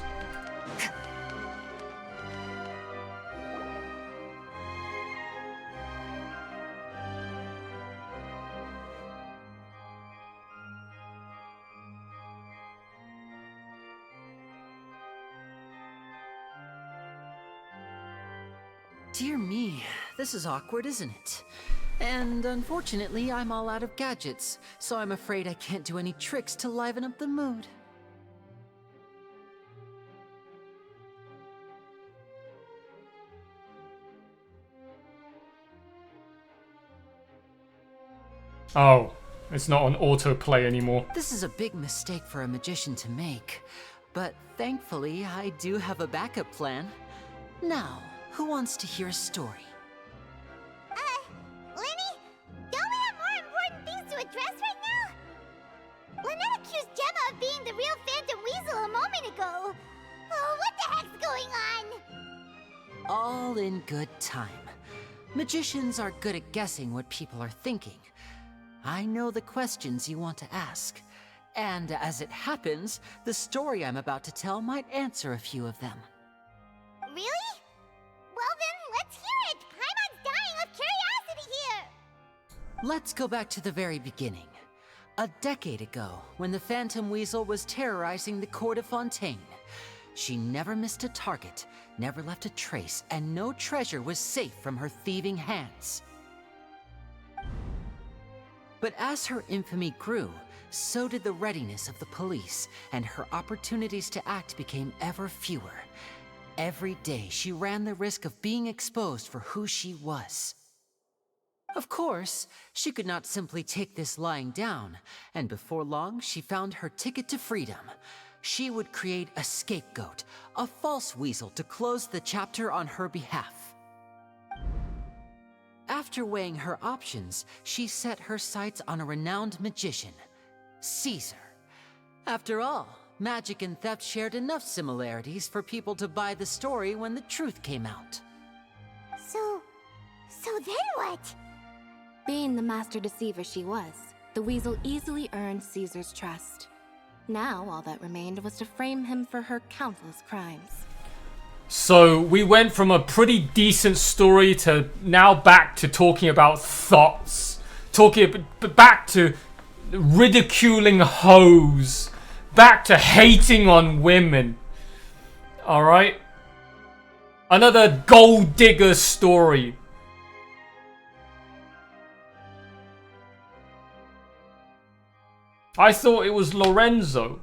Dear me, this is awkward, isn't it? And unfortunately, I'm all out of gadgets, so I'm afraid I can't do any tricks to liven up the mood. Oh, it's not on autoplay anymore. This is a big mistake for a magician to make, but thankfully, I do have a backup plan. Now, who wants to hear a story? Lyney? Don't we have more important things to address right now? Lynette accused Gemma of being the real Phantom Weasel a moment ago. Oh, what the heck's going on? All in good time. Magicians are good at guessing what people are thinking. I know the questions you want to ask. And as it happens, the story I'm about to tell might answer a few of them. Really? Well then, let's hear it! Paimon's dying of curiosity here! Let's go back to the very beginning. A decade ago, when the Phantom Weasel was terrorizing the court of Fontaine. She never missed a target, never left a trace, and no treasure was safe from her thieving hands. But as her infamy grew, so did the readiness of the police, and her opportunities to act became ever fewer. Every day she ran the risk of being exposed for who she was. Of course, she could not simply take this lying down, and before long she found her ticket to freedom. She would create a scapegoat, a false weasel to close the chapter on her behalf. After weighing her options, she set her sights on a renowned magician, Caesar. After all, magic and theft shared enough similarities for people to buy the story when the truth came out. So then what? Being the master deceiver she was, the weasel easily earned Caesar's trust. Now all that remained was to frame him for her countless crimes. So we went from a pretty decent story to now back to talking about thoughts, back to ridiculing hoes, back to hating on women. All right, another gold digger story. I thought it was Lorenzo.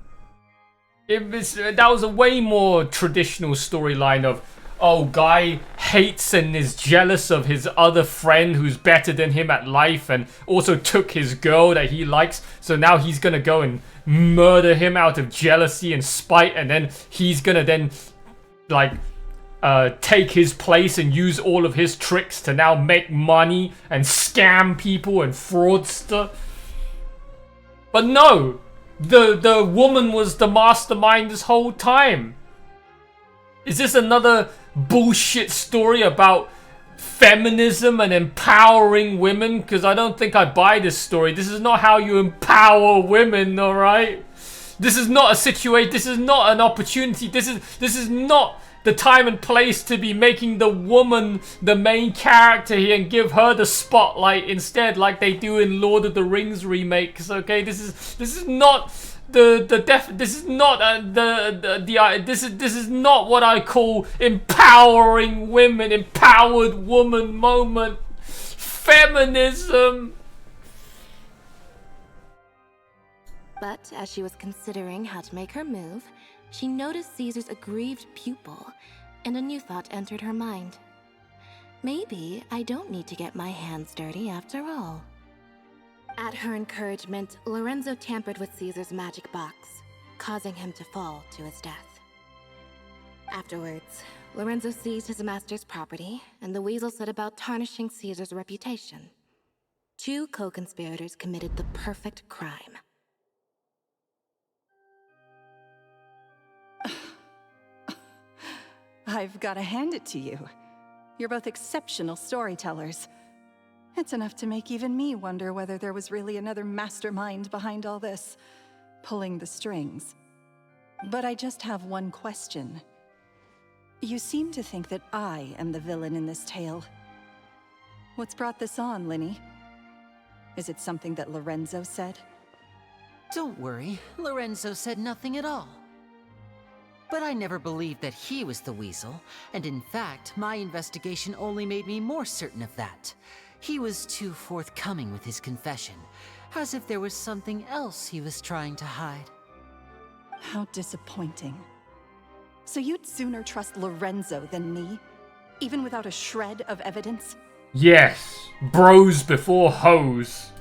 That was a way more traditional storyline of, oh, guy hates and is jealous of his other friend who's better than him at life and also took his girl that he likes, so now he's gonna go and murder him out of jealousy and spite, and then he's gonna then like take his place and use all of his tricks to now make money and scam people and fraudster. But no, the woman was the mastermind this whole time. Is this another bullshit story about feminism and empowering women? Because I don't think I buy this story. This is not how you empower women, alright? This is not a situation, this is not an opportunity, this is not the time and place to be making the woman the main character here and give her the spotlight instead, like they do in Lord of the Rings remakes. Okay, this is not this is not what I call empowering women, empowered woman moment, feminism. But as she was considering how to make her move, she noticed Caesar's aggrieved pupil, and a new thought entered her mind. Maybe I don't need to get my hands dirty after all. At her encouragement, Lorenzo tampered with Caesar's magic box, causing him to fall to his death. Afterwards, Lorenzo seized his master's property, and the weasel set about tarnishing Caesar's reputation. Two co-conspirators committed the perfect crime. I've got to hand it to you. You're both exceptional storytellers. It's enough to make even me wonder whether there was really another mastermind behind all this, pulling the strings. But I just have one question. You seem to think that I am the villain in this tale. What's brought this on, Lyney? Is it something that Lorenzo said? Don't worry, Lorenzo said nothing at all. But I never believed that he was the weasel, and in fact, my investigation only made me more certain of that. He was too forthcoming with his confession, as if there was something else he was trying to hide. How disappointing. So you'd sooner trust Lorenzo than me, even without a shred of evidence? Yes, bros before hoes.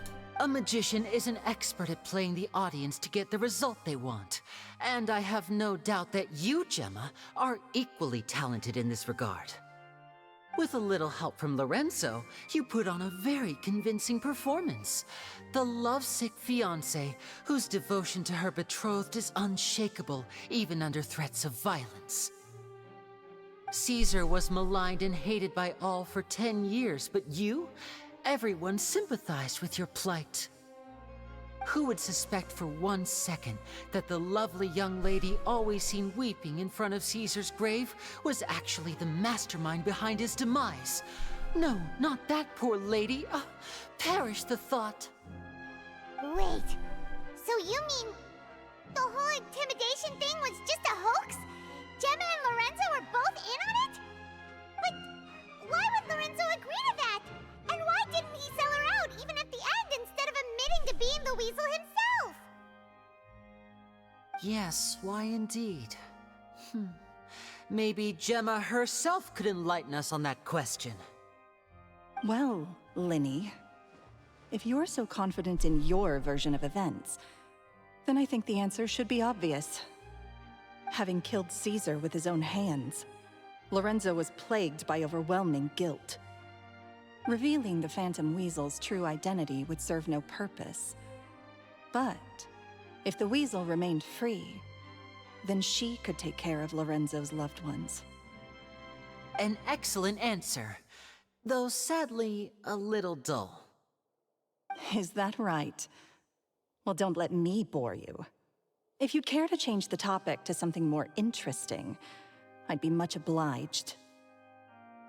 A magician is an expert at playing the audience to get the result they want. And I have no doubt that you, Gemma, are equally talented in this regard. With a little help from Lorenzo, you put on a very convincing performance. The lovesick fiancé, whose devotion to her betrothed is unshakable, even under threats of violence. Caesar was maligned and hated by all for 10 years, but you? Everyone sympathized with your plight. Who would suspect for 1 second that the lovely young lady always seen weeping in front of Caesar's grave was actually the mastermind behind his demise? No, not that poor lady. Perish the thought. Wait, so you mean the whole intimidation thing was just a hoax? Gemma and Lorenzo were both in on it? But why would Lorenzo agree to that? And why didn't he sell her out even at the end instead of admitting to being the weasel himself? Yes, why indeed? Maybe Gemma herself could enlighten us on that question. Well, Lyney, if you're so confident in your version of events, then I think the answer should be obvious. Having killed Caesar with his own hands, Lorenzo was plagued by overwhelming guilt. Revealing the Phantom Weasel's true identity would serve no purpose. But if the Weasel remained free, then she could take care of Lorenzo's loved ones. An excellent answer, though sadly a little dull. Is that right? Well, don't let me bore you. If you'd care to change the topic to something more interesting, I'd be much obliged.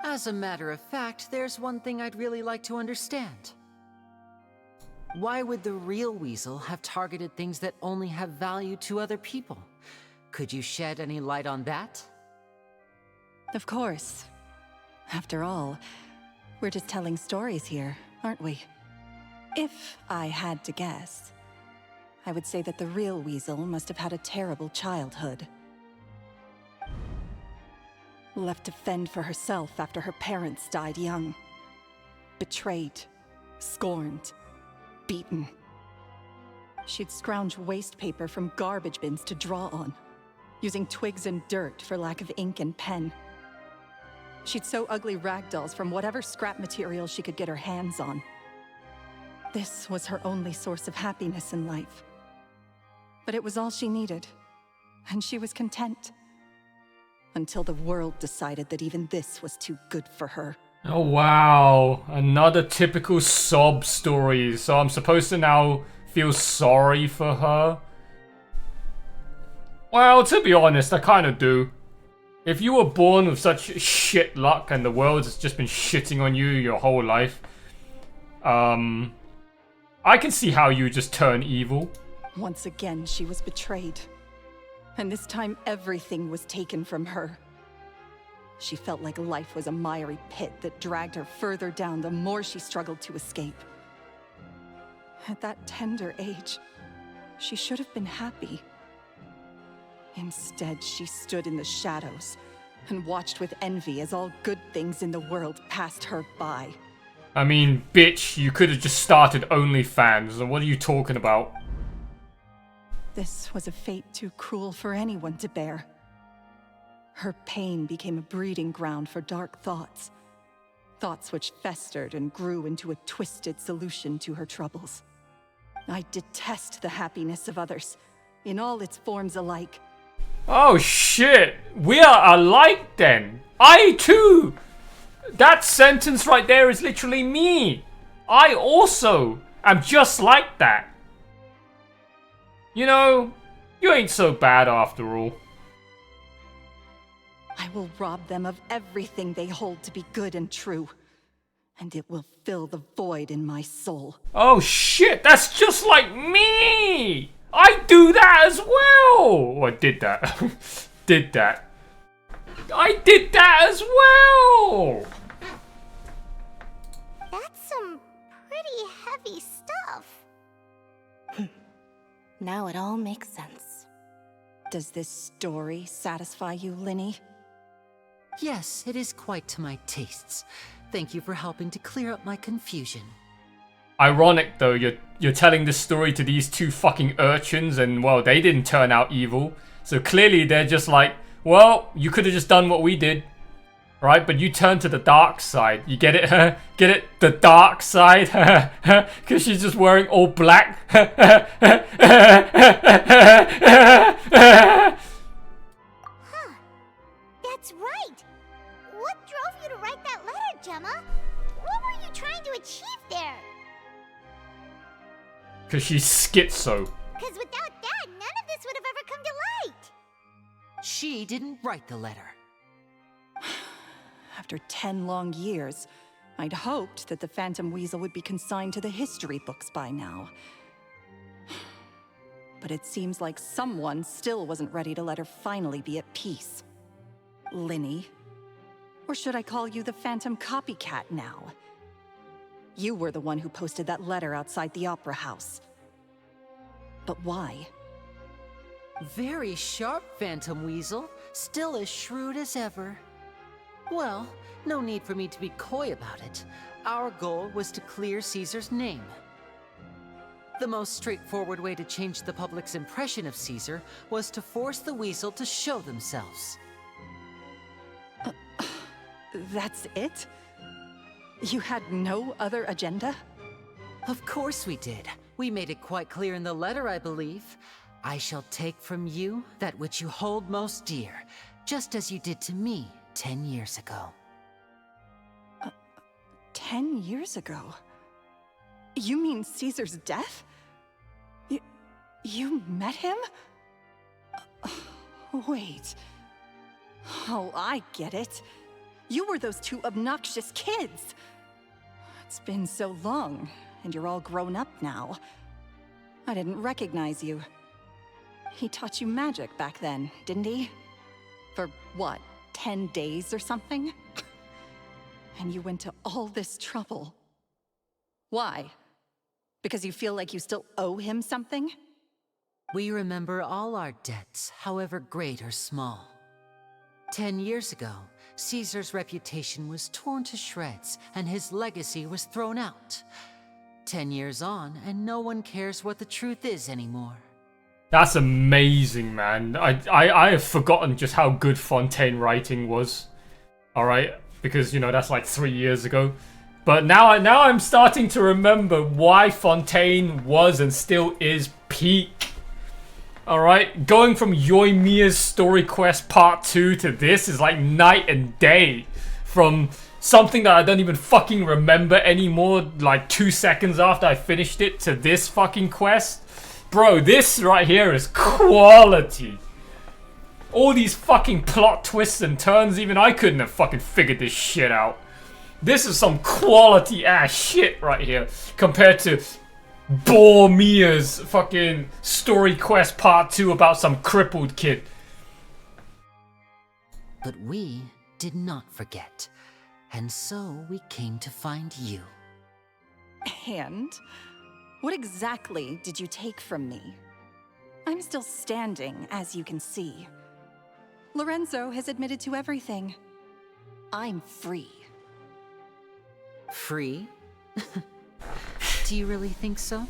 As a matter of fact, there's one thing I'd really like to understand. Why would the real Weasel have targeted things that only have value to other people? Could you shed any light on that? Of course. After all, we're just telling stories here, aren't we? If I had to guess, I would say that the real Weasel must have had a terrible childhood. Left to fend for herself after her parents died young. Betrayed, scorned, beaten. She'd scrounge waste paper from garbage bins to draw on, using twigs and dirt for lack of ink and pen. She'd sew ugly ragdolls from whatever scrap material she could get her hands on. This was her only source of happiness in life. But it was all she needed, and she was content. Until the world decided that even this was too good for her. Oh wow, another typical sob story. So I'm supposed to now feel sorry for her? Well, to be honest, I kind of do. If you were born with such shit luck and the world has just been shitting on you your whole life, I can see how you just turn evil. Once again, she was betrayed. And this time, everything was taken from her. She felt like life was a miry pit that dragged her further down the more she struggled to escape. At that tender age, she should have been happy. Instead, she stood in the shadows and watched with envy as all good things in the world passed her by. I mean, bitch, you could have just started OnlyFans. What are you talking about? This was a fate too cruel for anyone to bear. Her pain became a breeding ground for dark thoughts. Thoughts which festered and grew into a twisted solution to her troubles. I detest the happiness of others, in all its forms alike. Oh shit, we are alike then. I too. That sentence right there is literally me. I also am just like that. You know, you ain't so bad after all. I will rob them of everything they hold to be good and true. And it will fill the void in my soul. Oh shit, that's just like me! I do that as well! Oh, I did that. Did that. I did that as well! That's some pretty heavy stuff. Now it all makes sense. Does this story satisfy you, Lyney? Yes, it is quite to my tastes. Thank you for helping to clear up my confusion. Ironic though, you're telling this story to these two fucking urchins and, well, they didn't turn out evil. So clearly they're just like, well, you could have just done what we did. Right? But you turn to the dark side. You get it? Get it? The dark side? Because she's just wearing all black. Huh. That's right. What drove you to write that letter, Gemma? What were you trying to achieve there? Because she's schizo. Because without that, none of this would have ever come to light. She didn't write the letter. After 10 long years, I'd hoped that the Phantom Weasel would be consigned to the history books by now. But it seems like someone still wasn't ready to let her finally be at peace. Lyney. Or should I call you the Phantom Copycat now? You were the one who posted that letter outside the Opera House. But why? Very sharp, Phantom Weasel. Still as shrewd as ever. Well, no need for me to be coy about it. Our goal was to clear Caesar's name. The most straightforward way to change the public's impression of Caesar was to force the Weasel to show themselves. That's it? You had no other agenda? Of course we did. We made it quite clear in the letter, I believe. I shall take from you that which you hold most dear, just as you did to me 10 years ago. 10 years ago? You mean Caesar's death? You met him? Wait. Oh, I get it. You were those two obnoxious kids. It's been so long, and you're all grown up now. I didn't recognize you. He taught you magic back then, didn't he? For what, 10 days or something? And you went to all this trouble. Why? Because you feel like you still owe him something? We remember all our debts, however great or small. 10 years ago, Caesar's reputation was torn to shreds, and his legacy was thrown out. 10 years on, and no one cares what the truth is anymore. That's amazing, man. I have forgotten just how good Fontaine writing was. Alright? Because, you know, that's like 3 years ago. But now I'm starting to remember why Fontaine was and still is peak. Alright? Going from Yoimiya's Story Quest Part 2 to this is like night and day. From something that I don't even fucking remember anymore, like 2 seconds after I finished it, to this fucking quest. Bro, this right here is quality. All these fucking plot twists and turns, even I couldn't have fucking figured this shit out. This is some quality ass shit right here, compared to Mia's fucking Story Quest Part 2 about some crippled kid. But we did not forget, and so we came to find you. And? What exactly did you take from me? I'm still standing, as you can see. Lorenzo has admitted to everything. I'm free. Free? Do you really think so?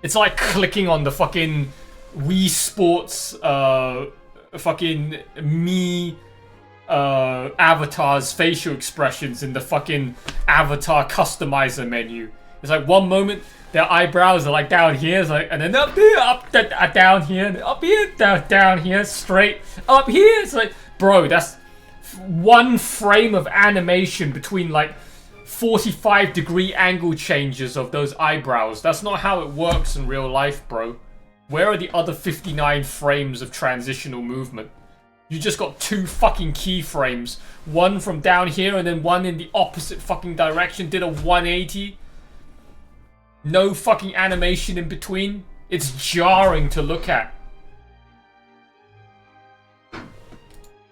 It's like clicking on the fucking Wii Sports fucking me avatar's facial expressions in the fucking avatar customizer menu. It's like one moment their eyebrows are like down here, it's like, and then up here, down here, and up here, down here, straight up here. It's like, bro, that's one frame of animation between like 45-degree angle changes of those eyebrows. That's not how it works in real life, bro. Where are the other 59 frames of transitional movement? You just got 2 fucking keyframes. One from down here and then one in the opposite fucking direction. Did a 180. No fucking animation in between. It's jarring to look at.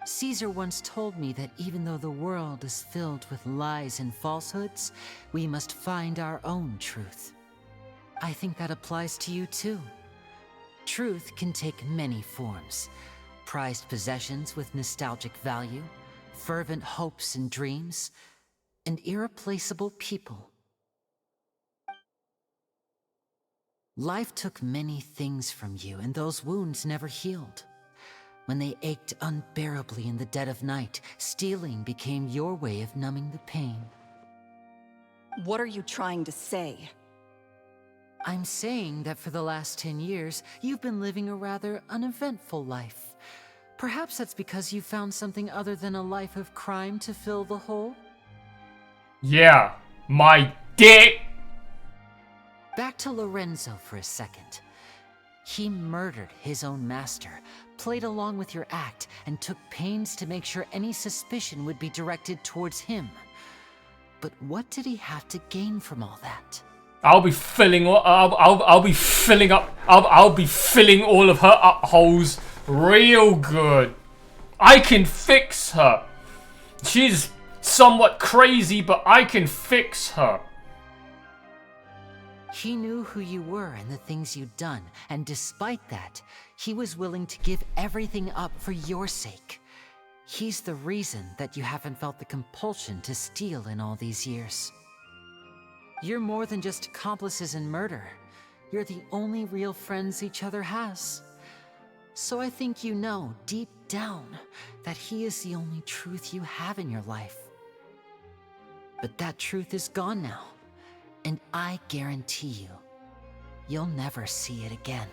Caesar once told me that even though the world is filled with lies and falsehoods, we must find our own truth. I think that applies to you too. Truth can take many forms. Prized possessions with nostalgic value, fervent hopes and dreams, and irreplaceable people. Life took many things from you, and those wounds never healed. When they ached unbearably in the dead of night, stealing became your way of numbing the pain. What are you trying to say? I'm saying that for the last 10 years, you've been living a rather uneventful life. Perhaps that's because you found something other than a life of crime to fill the hole? Yeah, my dick! Back to Lorenzo for a second. He murdered his own master, played along with your act, and took pains to make sure any suspicion would be directed towards him. But what did he have to gain from all that? I'll be filling all of her up holes Real good. I can fix her. She's somewhat crazy, but I can fix her. He knew who you were and the things you'd done, and despite that, he was willing to give everything up for your sake. He's the reason that you haven't felt the compulsion to steal in all these years. You're more than just accomplices in murder. You're the only real friends each other has. So I think you know, deep down, that he is the only truth you have in your life. But that truth is gone now, and I guarantee you, you'll never see it again.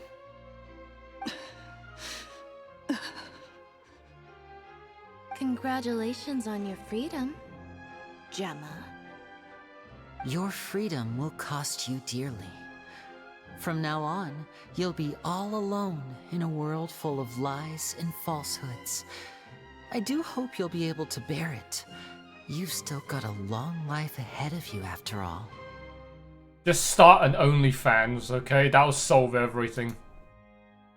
Congratulations on your freedom, Gemma. Your freedom will cost you dearly. From now on, you'll be all alone in a world full of lies and falsehoods. I do hope you'll be able to bear it. You've still got a long life ahead of you after all. Just start an OnlyFans, okay? That'll solve everything.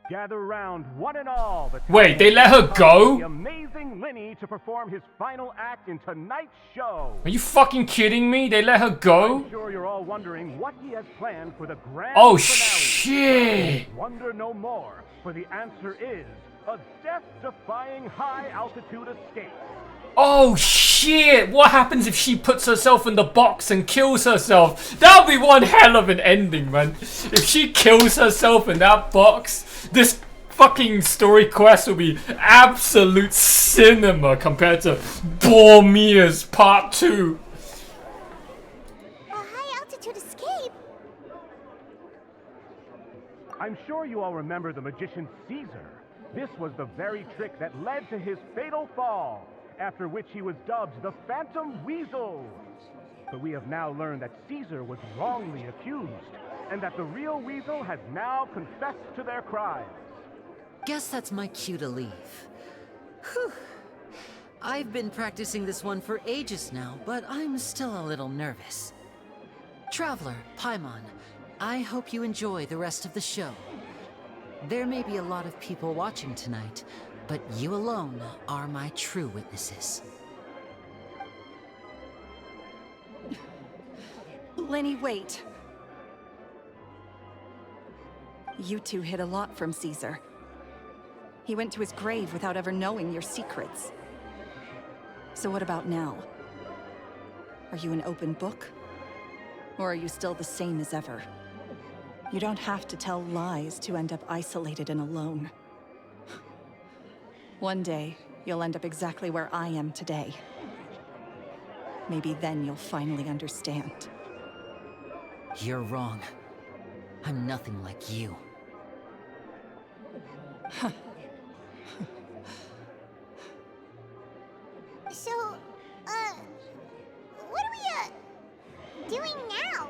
Gather round, one and all. Wait, they let her go? The amazing Lyney to perform his final act in tonight's show. Are you fucking kidding me? They let her go? I'm sure you're all wondering what he has planned for the grand Oh, finale. shit! Wonder no more, for the answer is a death-defying high-altitude escape. Oh shit! What happens if she puts herself in the box and kills herself? That'll be one hell of an ending, man. If she kills herself in that box, this fucking story quest will be absolute cinema compared to Yoimiya's Part 2. A high-altitude escape? I'm sure you all remember the magician Caesar. This was the very trick that led to his fatal fall, after which he was dubbed the Phantom Weasel. But we have now learned that Caesar was wrongly accused, and that the real Weasel has now confessed to their crimes. Guess that's my cue to leave. Whew. I've been practicing this one for ages now, but I'm still a little nervous. Traveler, Paimon, I hope you enjoy the rest of the show. There may be a lot of people watching tonight, but you alone are my true witnesses. Lyney, wait. You two hid a lot from Caesar. He went to his grave without ever knowing your secrets. So what about now? Are you an open book? Or are you still the same as ever? You don't have to tell lies to end up isolated and alone. One day, you'll end up exactly where I am today. Maybe then you'll finally understand. You're wrong. I'm nothing like you. So, what are we, doing now?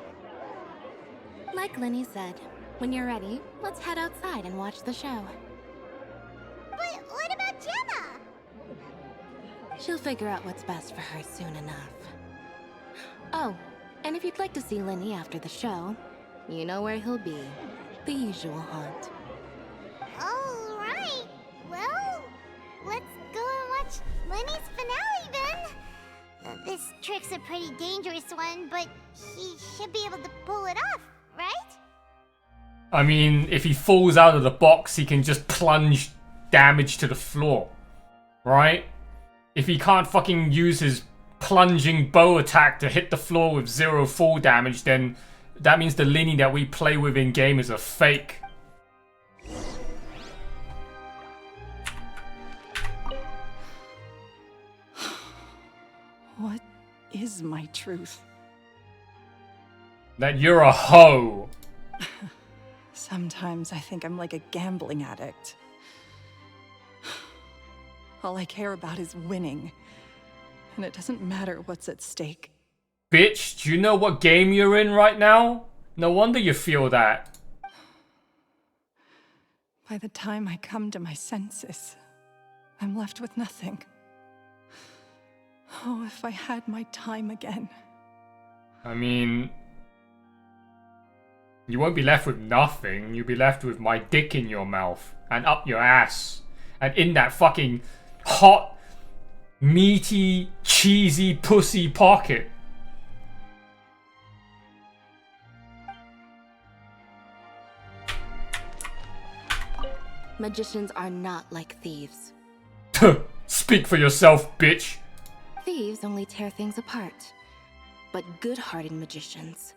Like Lyney said, when you're ready, let's head outside and watch the show. But what about Gemma? She'll figure out what's best for her soon enough. Oh, and if you'd like to see Lyney after the show, you know where he'll be. The usual haunt. All right. Well, let's go and watch Lyney's finale then. This trick's a pretty dangerous one, but he should be able to pull it off, right? I mean, if he falls out of the box, he can just plunge damage to the floor, right? If he can't fucking use his plunging bow attack to hit the floor with 0 fall damage, then that means the Lyney that we play with in game is a fake. What is my truth? That you're a hoe. Sometimes I think I'm like a gambling addict. All I care about is winning. And it doesn't matter what's at stake. Bitch, do you know what game you're in right now? No wonder you feel that. By the time I come to my senses, I'm left with nothing. Oh, if I had my time again. I mean, you won't be left with nothing. You'll be left with my dick in your mouth and up your ass. And in that fucking hot, meaty, cheesy pussy pocket. Magicians are not like thieves. Speak for yourself, bitch. Thieves only tear things apart. But good-hearted magicians,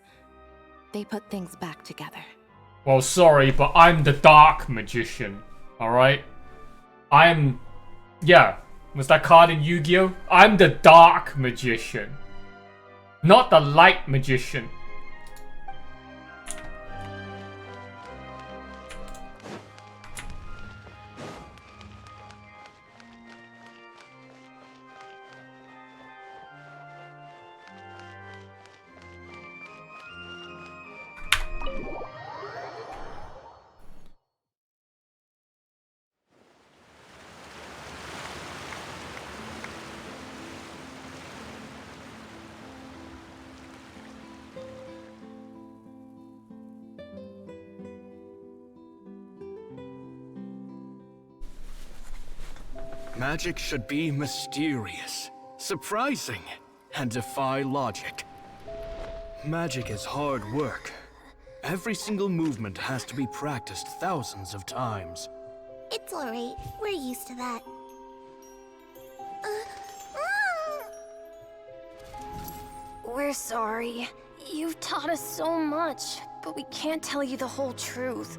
they put things back together. Well, sorry, but I'm the dark magician. Alright? Yeah. Was that card in Yu-Gi-Oh? I'm the dark magician. Not the light magician. Magic should be mysterious, surprising, and defy logic. Magic is hard work. Every single movement has to be practiced thousands of times. It's alright. We're used to that. We're sorry. You've taught us so much, but we can't tell you the whole truth.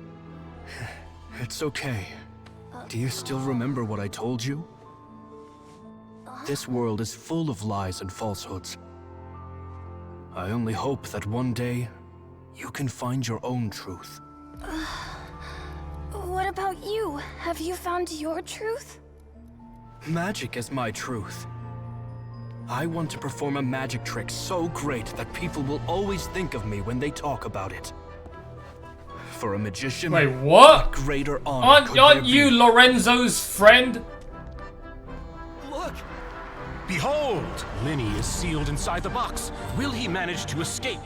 It's okay. Do you still remember what I told you? This world is full of lies and falsehoods. I only hope that one day, you can find your own truth. What about you? Have you found your truth? Magic is my truth. I want to perform a magic trick so great that people will always think of me when they talk about it. For a magician, wait, what? A greater honor Aren't you Lorenzo's friend? Look! Behold! Lyney is sealed inside the box. Will he manage to escape?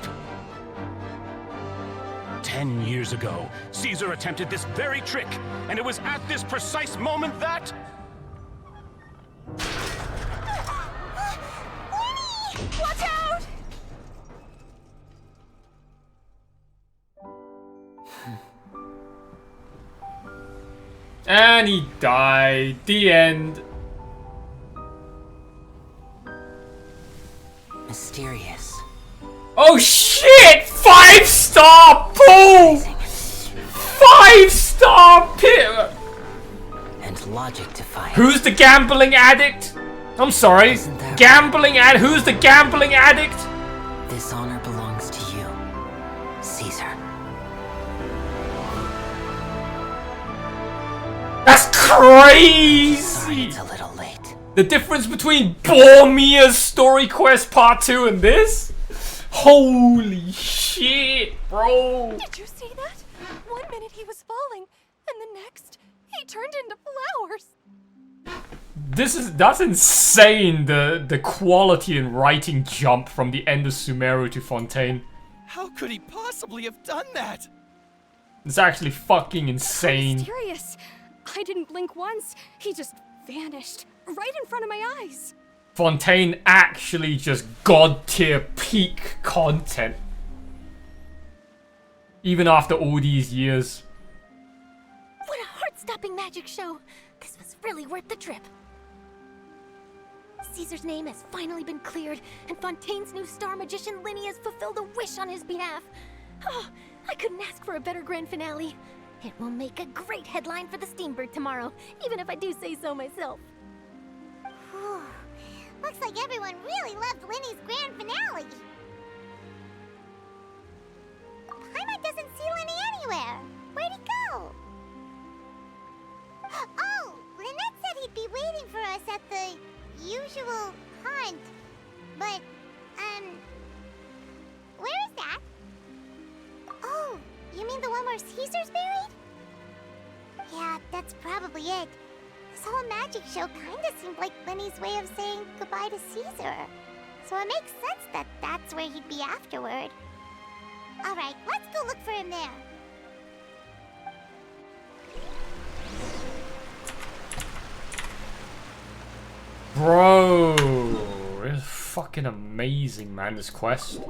10 years ago, Caesar attempted this very trick, and it was at this precise moment that... Watch out! And he died. The end. Mysterious. Oh shit! 5-star boom! 5-star pit! And logic defying. Who's the gambling addict? I'm sorry. Who's the gambling addict? This honor belongs to you, Caesar. That's crazy! Sorry, it's a little late. The difference between Bormia's Story Quest Part 2 and this? Holy shit, bro! Did you see that? 1 minute he was falling, and the next, he turned into flowers. That's insane, the quality and writing jump from the end of Sumeru to Fontaine. How could he possibly have done that? It's actually fucking insane. Mysterious. I didn't blink once. He just vanished right in front of my eyes. Fontaine actually just god tier peak content. Even after all these years. What a heart-stopping magic show. This was really worth the trip. Caesar's name has finally been cleared, and Fontaine's new star magician Lyney has fulfilled a wish on his behalf. Oh, I couldn't ask for a better grand finale. It will make a great headline for the Steambird tomorrow, even if I do say so myself. Whew. Looks like everyone really loved Lyney's grand finale. Paimon doesn't see Lyney anywhere. Where'd he go? Oh, Lynette said he'd be waiting for us at the usual hunt. But, where is that? Oh, you mean the one where Caesar's buried? Yeah, that's probably it. This whole magic show kinda seemed like Lyney's way of saying goodbye to Caesar. So it makes sense that that's where he'd be afterward. Alright, let's go look for him there. Bro, it's fucking amazing, man, this quest.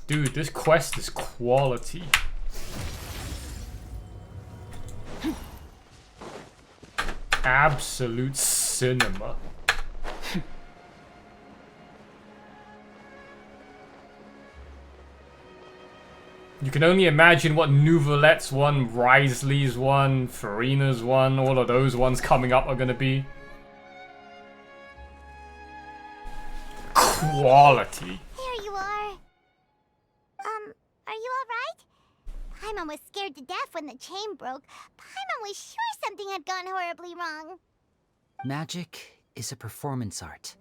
Dude, this quest is quality. Absolute cinema. You can only imagine what Nouvelette's one, Risley's one, Farina's one, all of those ones coming up are gonna be. Quality. Here you are. Are you alright? Paimon was scared to death when the chain broke. Paimon was sure something had gone horribly wrong. Magic is a performance art.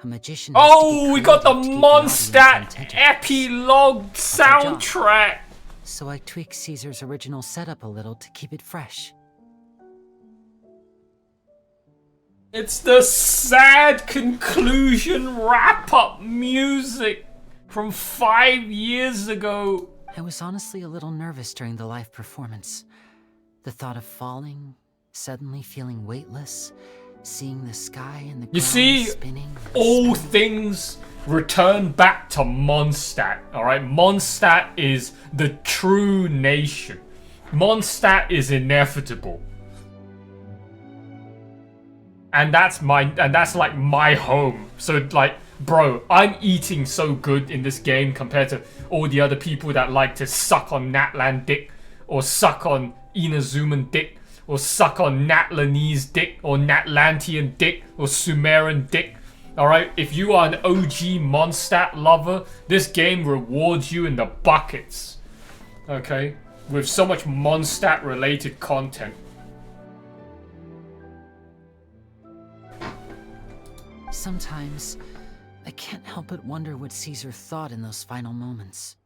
A magician. Oh, we got the Mondstadt epilogue soundtrack. So I tweaked Caesar's original setup a little to keep it fresh. It's the sad conclusion wrap-up music from 5 years ago. I was honestly a little nervous during the live performance. The thought of falling, suddenly feeling weightless, seeing the sky and the ground spinning. All things return back to Mondstadt, alright? Mondstadt is the true nation. Mondstadt is inevitable. And that's like my home. So like, bro, I'm eating so good in this game compared to all the other people that like to suck on Natlan dick, or suck on Inazuman dick, or suck on Natlanese dick, or Natlantean dick, or Sumerian dick. Alright, if you are an OG Mondstadt lover, this game rewards you in the buckets. Okay? With so much Mondstadt related content. Sometimes, I can't help but wonder what Caesar thought in those final moments.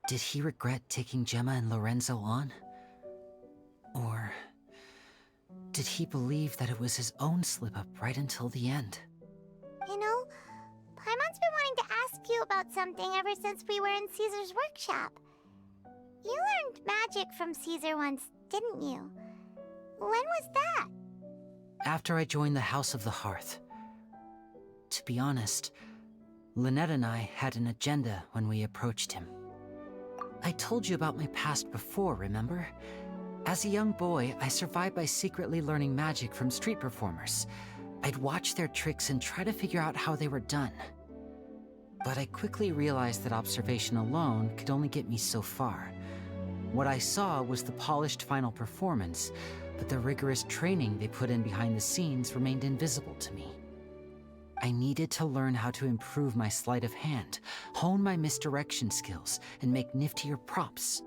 Did he regret taking Gemma and Lorenzo on? Or did he believe that it was his own slip-up right until the end? You know, Paimon's been wanting to ask you about something ever since we were in Caesar's workshop. You learned magic from Caesar once, didn't you? When was that? After I joined the House of the Hearth. To be honest, Lynette and I had an agenda when we approached him. I told you about my past before, remember? As a young boy, I survived by secretly learning magic from street performers. I'd watch their tricks and try to figure out how they were done. But I quickly realized that observation alone could only get me so far. What I saw was the polished final performance, but the rigorous training they put in behind the scenes remained invisible to me. I needed to learn how to improve my sleight of hand, hone my misdirection skills, and make niftier props.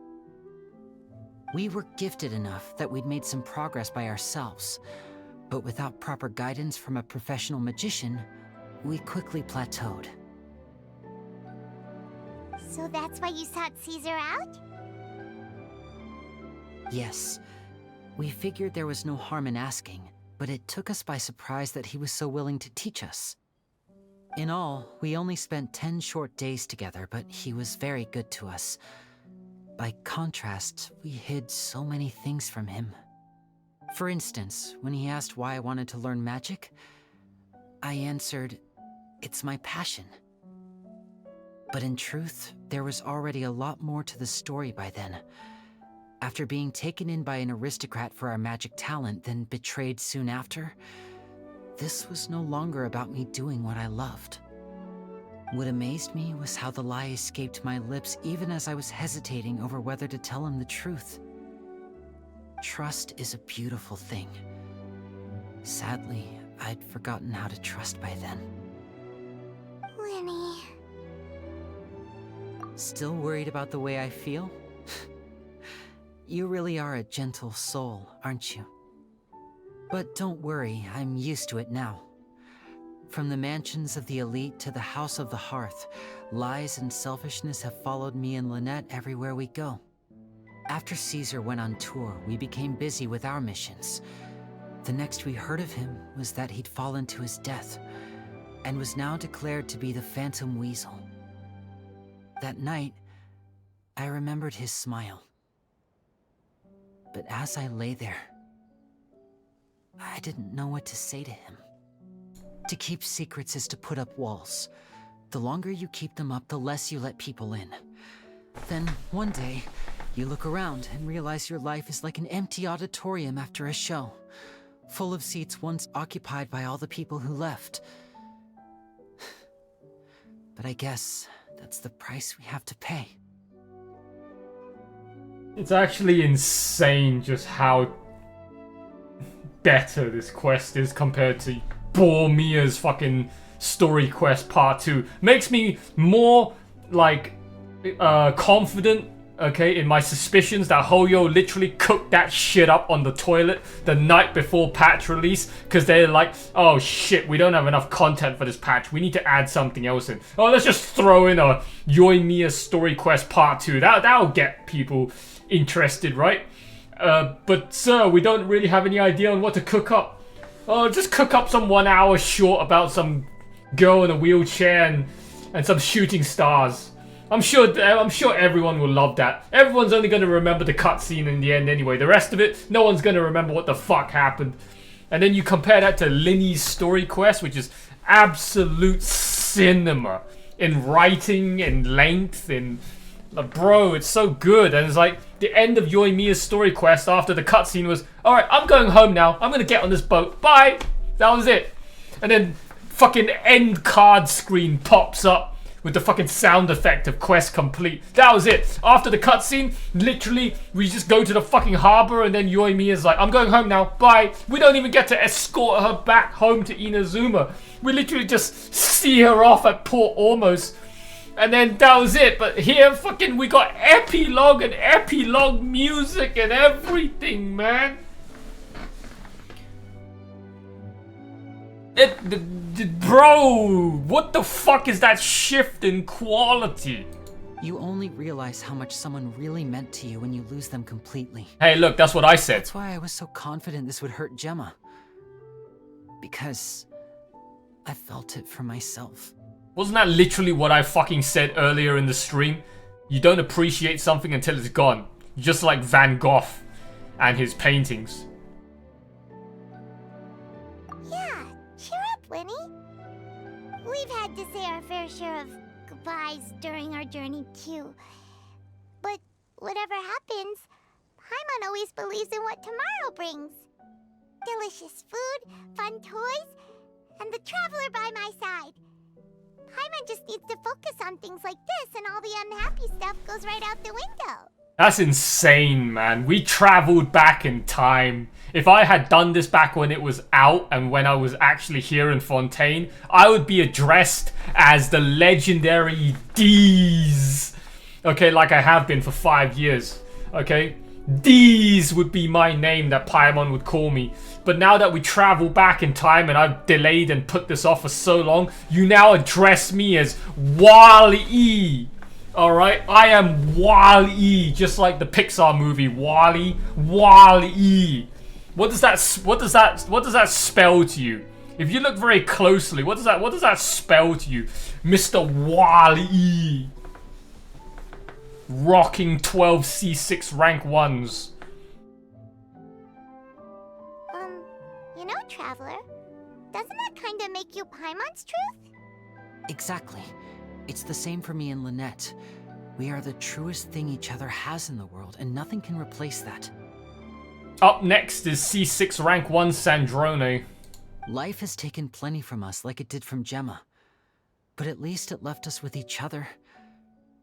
We were gifted enough that we'd made some progress by ourselves, but without proper guidance from a professional magician, we quickly plateaued. So that's why you sought Caesar out? Yes. We figured there was no harm in asking, but it took us by surprise that he was so willing to teach us. In all, we only spent 10 short days together, but he was very good to us. By contrast, we hid so many things from him. For instance, when he asked why I wanted to learn magic, I answered, "It's my passion." But in truth, there was already a lot more to the story by then. After being taken in by an aristocrat for our magic talent, then betrayed soon after, this was no longer about me doing what I loved. What amazed me was how the lie escaped my lips even as I was hesitating over whether to tell him the truth. Trust is a beautiful thing. Sadly, I'd forgotten how to trust by then. Lyney. Still worried about the way I feel? You really are a gentle soul, aren't you? But don't worry, I'm used to it now. From the mansions of the elite to the House of the Hearth, lies and selfishness have followed me and Lynette everywhere we go. After Caesar went on tour, we became busy with our missions. The next we heard of him was that he'd fallen to his death, and was now declared to be the Phantom Weasel. That night, I remembered his smile. But as I lay there, I didn't know what to say to him. To keep secrets is to put up walls. The longer you keep them up, the less you let people in. Then, one day, you look around and realize your life is like an empty auditorium after a show, full of seats once occupied by all the people who left. But I guess that's the price we have to pay. It's actually insane just how better this quest is compared to Yoimiya's fucking story quest part 2. Makes me more, like, confident, okay, in my suspicions that Hoyo literally cooked that shit up on the toilet the night before patch release, because they're like, oh shit, we don't have enough content for this patch, we need to add something else in. Oh, let's just throw in a Yoimiya story quest part 2. That'll get people interested, right? But sir, we don't really have any idea on what to cook up. Oh, just cook up some 1 hour short about some girl in a wheelchair and some shooting stars. I'm sure everyone will love that. Everyone's only going to remember the cutscene in the end anyway. The rest of it, no one's going to remember what the fuck happened. And then you compare that to Lyney's story quest, which is absolute cinema in writing, in length, in... Bro, it's so good. And it's like the end of Yoimiya's story quest after the cutscene was, alright, I'm going home now. I'm gonna get on this boat. Bye! That was it. And then fucking end card screen pops up with the fucking sound effect of quest complete. That was it. After the cutscene, literally, we just go to the fucking harbor and then Yoimiya's like, I'm going home now. Bye. We don't even get to escort her back home to Inazuma. We literally just see her off at Port Ormuz. And then that was it. But here, fucking, we got epilogue and epilogue music and everything, man. Bro, what the fuck is that shift in quality? You only realize how much someone really meant to you when you lose them completely. Hey, look, that's what I said. That's why I was so confident this would hurt Gemma. Because I felt it for myself. Wasn't that literally what I fucking said earlier in the stream? You don't appreciate something until it's gone. Just like Van Gogh and his paintings. Yeah, cheer up, Lyney. We've had to say our fair share of goodbyes during our journey too. But whatever happens, Paimon always believes in what tomorrow brings. Delicious food, fun toys, and the traveler by my side. Paimon just needs to focus on things like this, and all the unhappy stuff goes right out the window. That's insane, man. We traveled back in time. If I had done this back when it was out and when I was actually here in Fontaine, I would be addressed as the legendary D's. Okay, like I have been for 5 years. Okay? D's would be my name that Paimon would call me. But now that we travel back in time and I've delayed and put this off for so long, you now address me as Wall-E. Alright? I am Wall-E, just like the Pixar movie Wall-E. Wall-E. What does that spell to you? If you look very closely, what does that spell to you? Mr. Wall-E. Rocking 12 C6 rank 1s. You know, Traveler, doesn't that kind of make you Paimon's truth? Exactly. It's the same for me and Lynette. We are the truest thing each other has in the world, and nothing can replace that. Up next is C6 rank 1 Sandrone. Life has taken plenty from us, like it did from Gemma. But at least it left us with each other.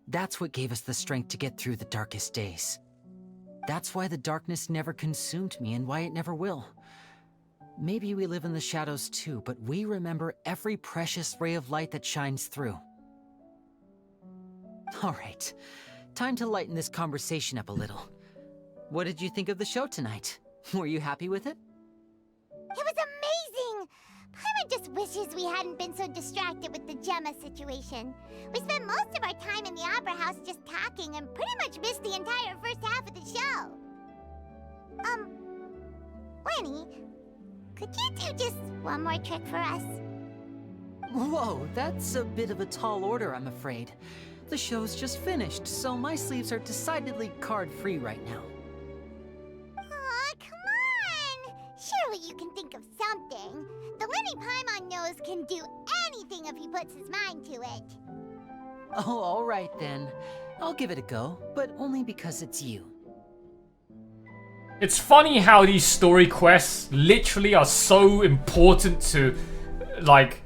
That's what gave us the strength to get through the darkest days. That's why the darkness never consumed me, and why it never will. Maybe we live in the shadows too, but we remember every precious ray of light that shines through. Alright, time to lighten this conversation up a little. What did you think of the show tonight? Were you happy with it? It was amazing! Paimon just wishes we hadn't been so distracted with the Gemma situation. We spent most of our time in the Opera House just talking and pretty much missed the entire first half of the show. Lyney, could you do just one more trick for us? Whoa, that's a bit of a tall order, I'm afraid. The show's just finished, so my sleeves are decidedly card-free right now. Aw, come on! Surely you can think Lyney Paimon knows can do anything if he puts his mind to it. Oh, all right then. I'll give it a go, but only because it's you. It's funny how these story quests literally are so important to, like,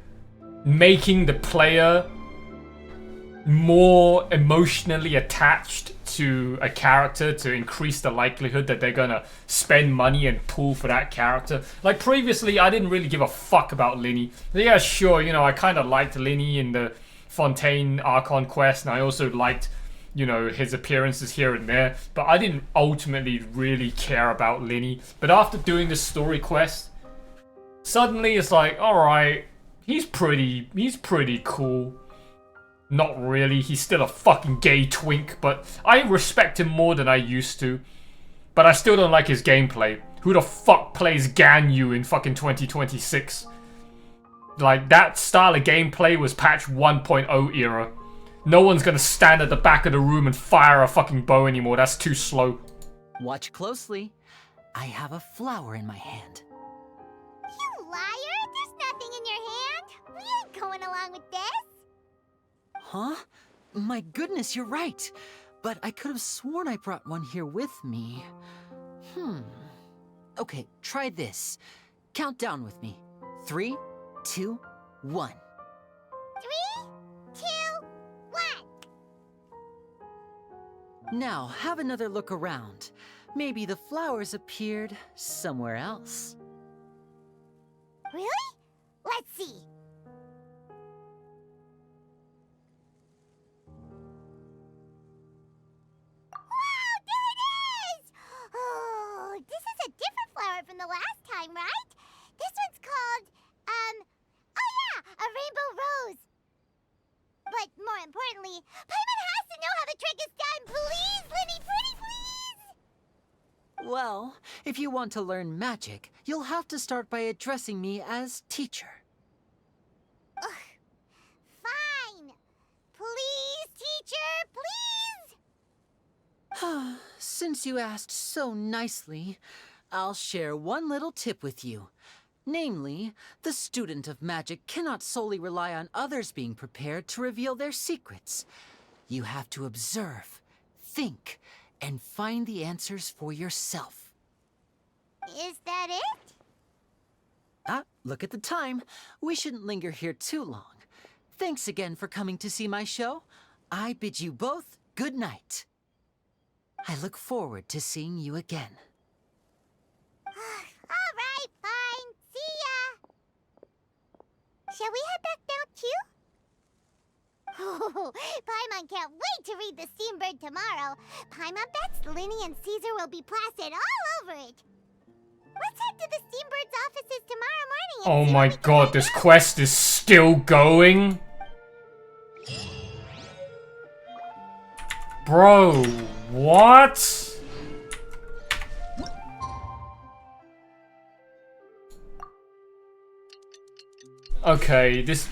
making the player more emotionally attached to a character to increase the likelihood that they're gonna spend money and pull for that character. Like, previously, I didn't really give a fuck about Lyney. Yeah, sure, you know, I kind of liked Lyney in the Fontaine Archon quest, and I also liked, you know, his appearances here and there, but I didn't ultimately really care about Lyney. But after doing this story quest, suddenly it's like, alright, he's pretty cool. Not really, he's still a fucking gay twink, but I respect him more than I used to. But I still don't like his gameplay. Who the fuck plays Ganyu in fucking 2026? Like, that style of gameplay was patch 1.0 era. No one's gonna stand at the back of the room and fire a fucking bow anymore. That's too slow. Watch closely. I have a flower in my hand. You liar! There's nothing in your hand! We ain't going along with this! Huh? My goodness, you're right. But I could have sworn I brought one here with me. Okay, try this. Count down with me. 3, 2, 1. 3, 2, 1. Now, have another look around. Maybe the flowers appeared somewhere else. Really? Let's see. Wow, there it is! Oh, this is a different flower from the last time, right? This one's called, oh yeah, a rainbow rose. But more importantly, Paimon has to know how the trick is done. Please, Lyney, pretty please! Well, if you want to learn magic, you'll have to start by addressing me as teacher. Ugh. Fine. Please, teacher, please! Since you asked so nicely, I'll share one little tip with you. Namely, the student of magic cannot solely rely on others being prepared to reveal their secrets. You have to observe, think, and find the answers for yourself. Is that it? Ah, look at the time. We shouldn't linger here too long. Thanks again for coming to see my show. I bid you both good night. I look forward to seeing you again. All right, fine. See ya. Shall we head back now, too? Oh, Paimon can't wait to read The Steambird tomorrow. Paimon bets Lyney and Caesar will be plastered all over it. Let's head to the Steambird's offices tomorrow morning. Oh my god, this quest is still going? Bro, what? Okay, this...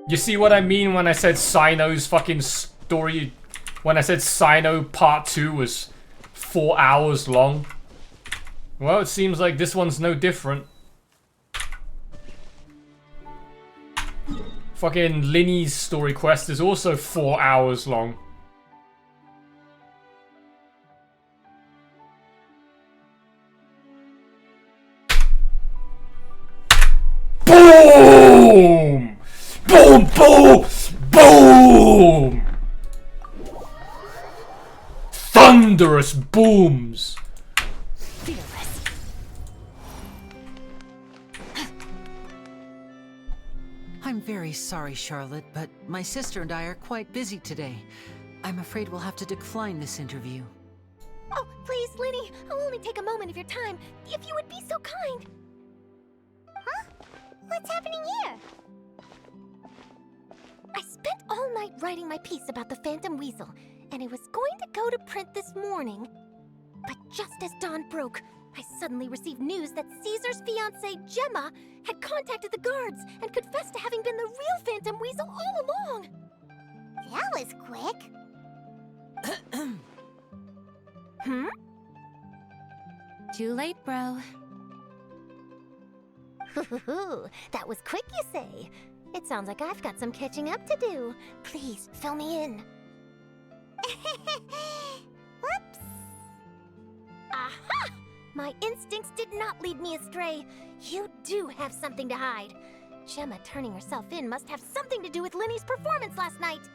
You see what I mean when I said Sino's fucking story... When I said Sino Part 2 was 4 hours long? Well, it seems like this one's no different. Fucking Lyney's story quest is also 4 hours long. Boom! Boom, boom, boom! Thunderous booms! I'm very sorry, Charlotte, but my sister and I are quite busy today. I'm afraid we'll have to decline this interview. Oh, please, Lyney, I'll only take a moment of your time, if you would be so kind. Huh? What's happening here? I spent all night writing my piece about the Phantom Weasel, and it was going to go to print this morning. But just as dawn broke, I suddenly received news that Caesar's fiancée, Gemma, had contacted the guards and confessed to having been the real Phantom Weasel all along. That was quick. Hmm? Too late, bro. That was quick, you say? It sounds like I've got some catching up to do. Please, fill me in. Whoops. Aha! My instincts did not lead me astray. You do have something to hide. Gemma turning herself in must have something to do with Lyney's performance last night.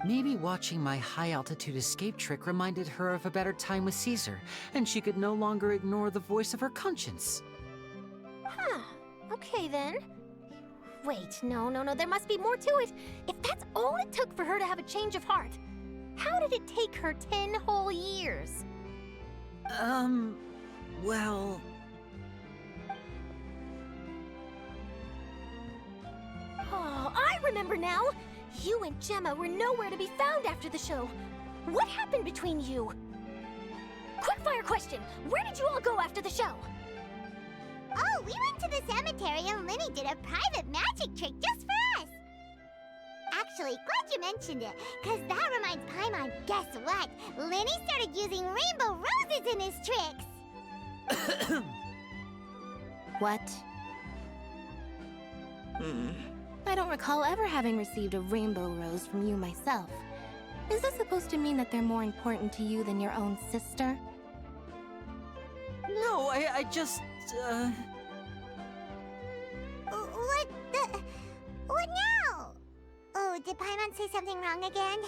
Maybe watching my high-altitude escape trick reminded her of a better time with Caesar, and she could no longer ignore the voice of her conscience. Huh. Okay, then. Wait, no, there must be more to it. If that's all it took for her to have a change of heart, how did it take her 10 whole years? Well... Oh, I remember now! You and Gemma were nowhere to be found after the show. What happened between you? Quickfire question! Where did you all go after the show? Oh, we went to the cemetery and Lyney did a private magic trick just for us. Actually, glad you mentioned it, because that reminds Paimon, guess what? Lyney started using rainbow roses in his tricks. What? I don't recall ever having received a rainbow rose from you myself. Is this supposed to mean that they're more important to you than your own sister? No, I just, What now? Oh, did Paimon say something wrong again?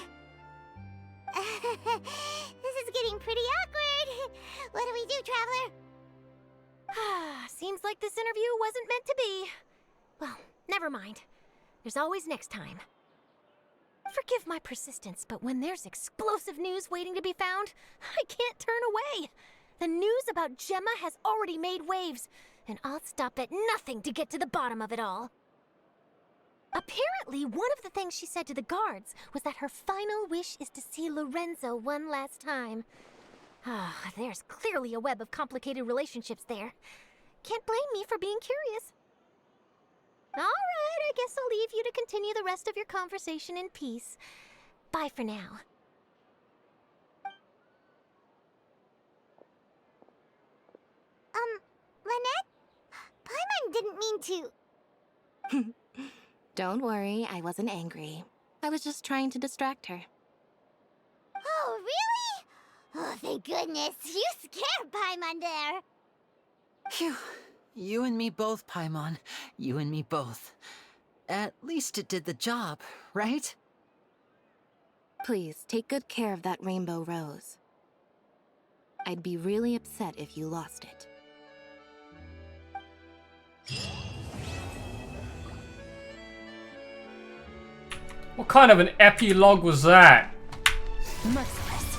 This is getting pretty awkward. What do we do, Traveler? Seems like this interview wasn't meant to be. Well, never mind. There's always next time. Forgive my persistence, but when there's explosive news waiting to be found, I can't turn away. The news about Gemma has already made waves, and I'll stop at nothing to get to the bottom of it all. Apparently, one of the things she said to the guards was that her final wish is to see Lorenzo one last time. There's clearly a web of complicated relationships there. Can't blame me for being curious. All right, I guess I'll leave you to continue the rest of your conversation in peace. Bye for now. Lynette? Paimon didn't mean to... Don't worry, I wasn't angry. I was just trying to distract her. Oh, really? Oh, thank goodness. You scared Paimon there. Phew. You and me both, Paimon. You and me both. At least it did the job, right? Please, take good care of that rainbow rose. I'd be really upset if you lost it. What kind of an epilogue was that? Merciless.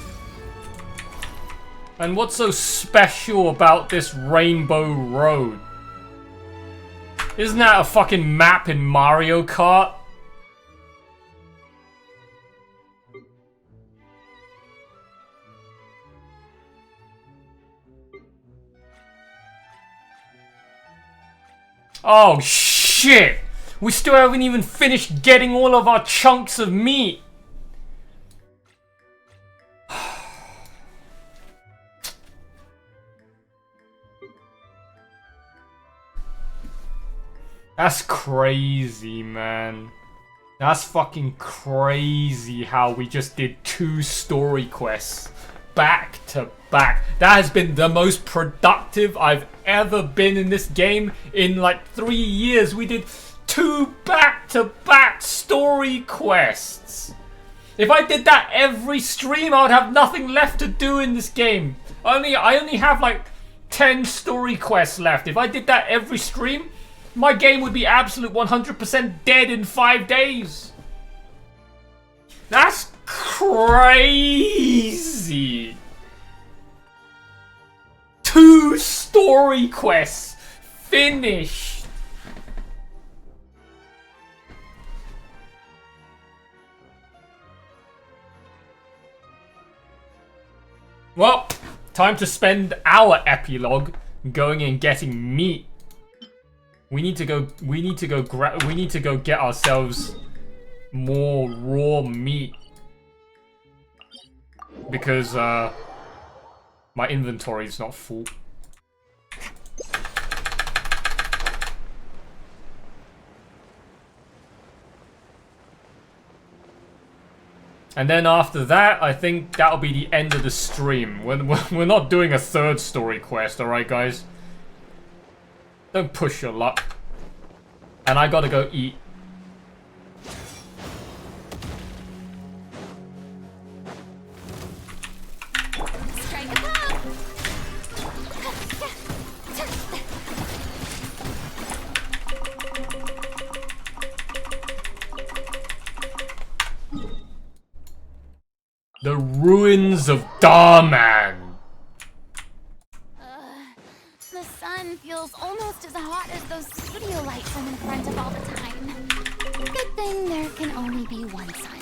And what's so special about this rainbow road? Isn't that a fucking map in Mario Kart? Oh shit! We still haven't even finished getting all of our chunks of meat. That's crazy, man. That's fucking crazy how we just did 2 story quests back to back. That has been the most productive I've ever been in this game in like 3 years. We did 2 back-to-back story quests. If I did that every stream, I would have nothing left to do in this game. I only have like 10 story quests left. If I did that every stream, my game would be absolute 100% dead in 5 days. That's crazy. 2 story quests finished. Well, time to spend our epilogue going and getting meat. We need to go get ourselves more raw meat. Because my inventory is not full. And then after that, I think that'll be the end of the stream. We're not doing a third story quest, alright guys? Don't push your luck. And I gotta go eat. Strike a pose! The ruins of Darman. The sun feels almost as hot as those studio lights I'm in front of all the time. Good thing there can only be one sun.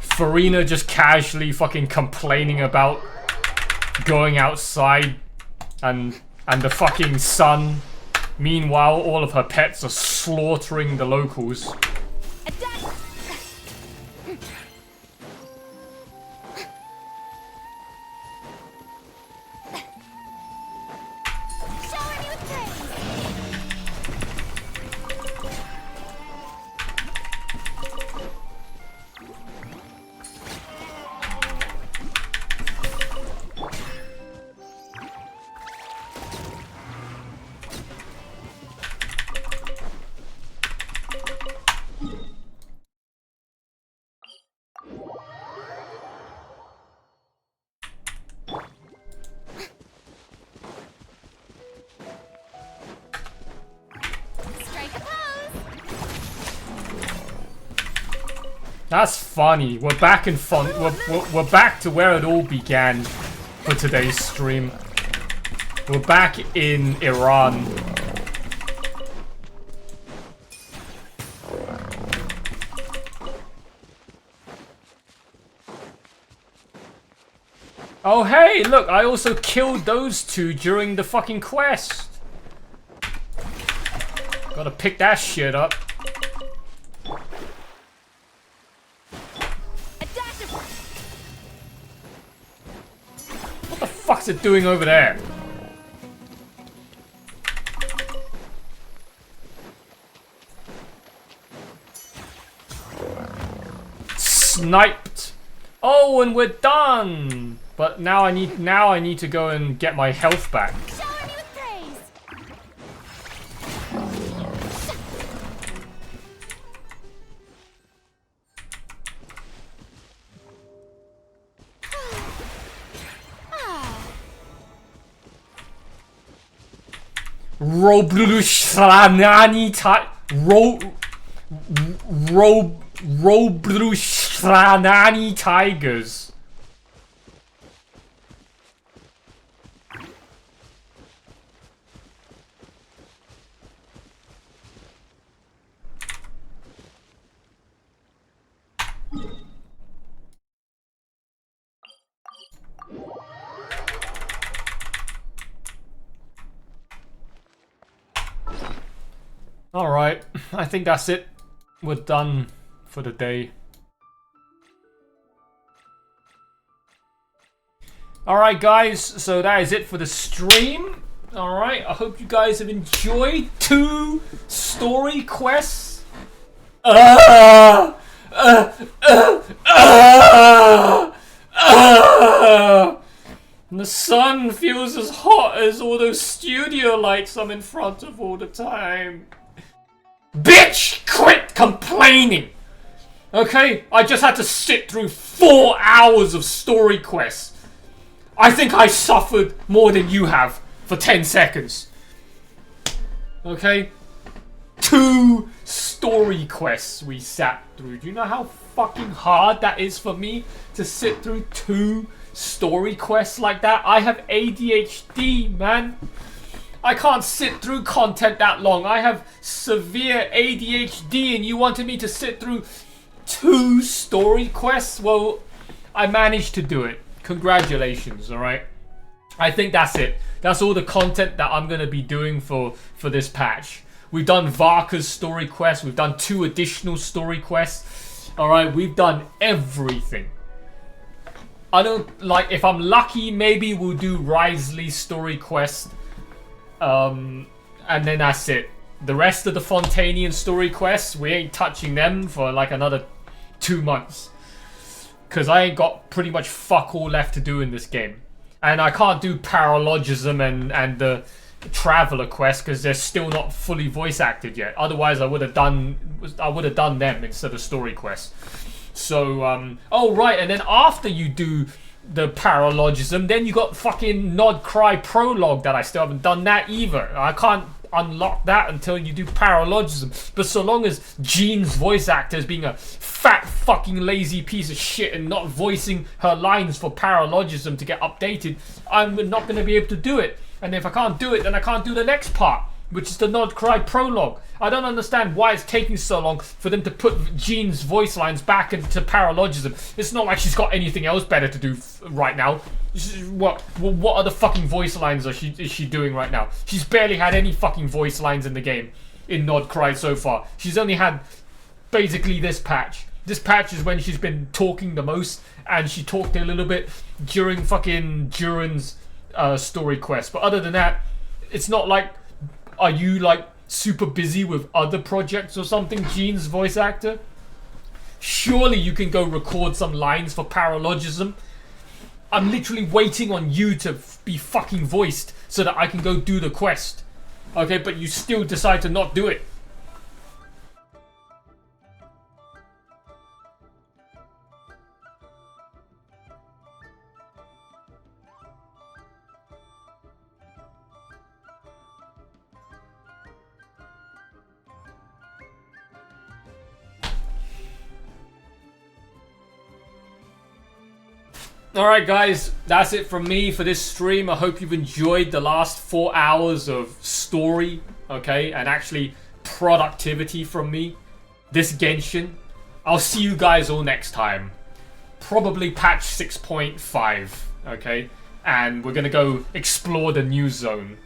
Farina just casually fucking complaining about going outside and the fucking sun. Meanwhile, all of her pets are slaughtering the locals. That's funny. We're back in fun. We're back to where it all began for today's stream. We're back in Iran. Oh hey, look! I also killed those two during the fucking quest. Gotta pick that shit up. What the fuck's it doing over there? Sniped. Oh, and we're done. But now I need to go and get my health back. Shower me with praise. Roblushranani Roblushranani tigers. Alright, I think that's it. We're done for the day. Alright guys, so that is it for the stream. Alright, I hope you guys have enjoyed 2 story quests. And the sun feels as hot as all those studio lights I'm in front of all the time. Bitch, quit complaining! Okay, I just had to sit through 4 hours of story quests. I think I suffered more than you have for 10 seconds. Okay? 2 story quests we sat through. Do you know how fucking hard that is for me to sit through 2 story quests like that? I have ADHD, man. I can't sit through content that long. I have severe ADHD and you wanted me to sit through 2 story quests? Well, I managed to do it. Congratulations, alright? I think that's it. That's all the content that I'm going to be doing for this patch. We've done Varka's story quest. We've done 2 additional story quests. Alright, we've done everything. I don't, like, if I'm lucky, maybe we'll do Risley's story quest. And then that's it. The rest of the Fontanian story quests, we ain't touching them for like another 2 months. Because I ain't got pretty much fuck all left to do in this game. And I can't do Paralogism and the Traveler quest because they're still not fully voice acted yet. Otherwise I would have done them instead of story quests. So, oh right, and then after you do the Paralogism, then you got fucking Nod Cry Prologue that I still haven't done that either. I can't unlock that until you do Paralogism. But so long as Jean's voice actor is being a fat fucking lazy piece of shit and not voicing her lines for Paralogism to get updated, I'm not going to be able to do it. And if I can't do it, then I can't do the next part, which is the Nod Cry Prologue. I don't understand why it's taking so long for them to put Jean's voice lines back into Paralogism. It's not like she's got anything else better to do right now. What other fucking voice lines is she doing right now? She's barely had any fucking voice lines in the game in Nod Cry so far. She's only had basically this patch. This patch is when she's been talking the most, and she talked a little bit during fucking Duran's story quest. But other than that, it's not like, are you like super busy with other projects or something, Jean's voice actor? Surely you can go record some lines for Paralogism. I'm literally waiting on you to be fucking voiced so that I can go do the quest. Okay, but you still decide to not do it. Alright guys, that's it from me for this stream. I hope you've enjoyed the last 4 hours of story, okay, and actually productivity from me. This Genshin. I'll see you guys all next time. Probably patch 6.5, okay? And we're gonna go explore the new zone.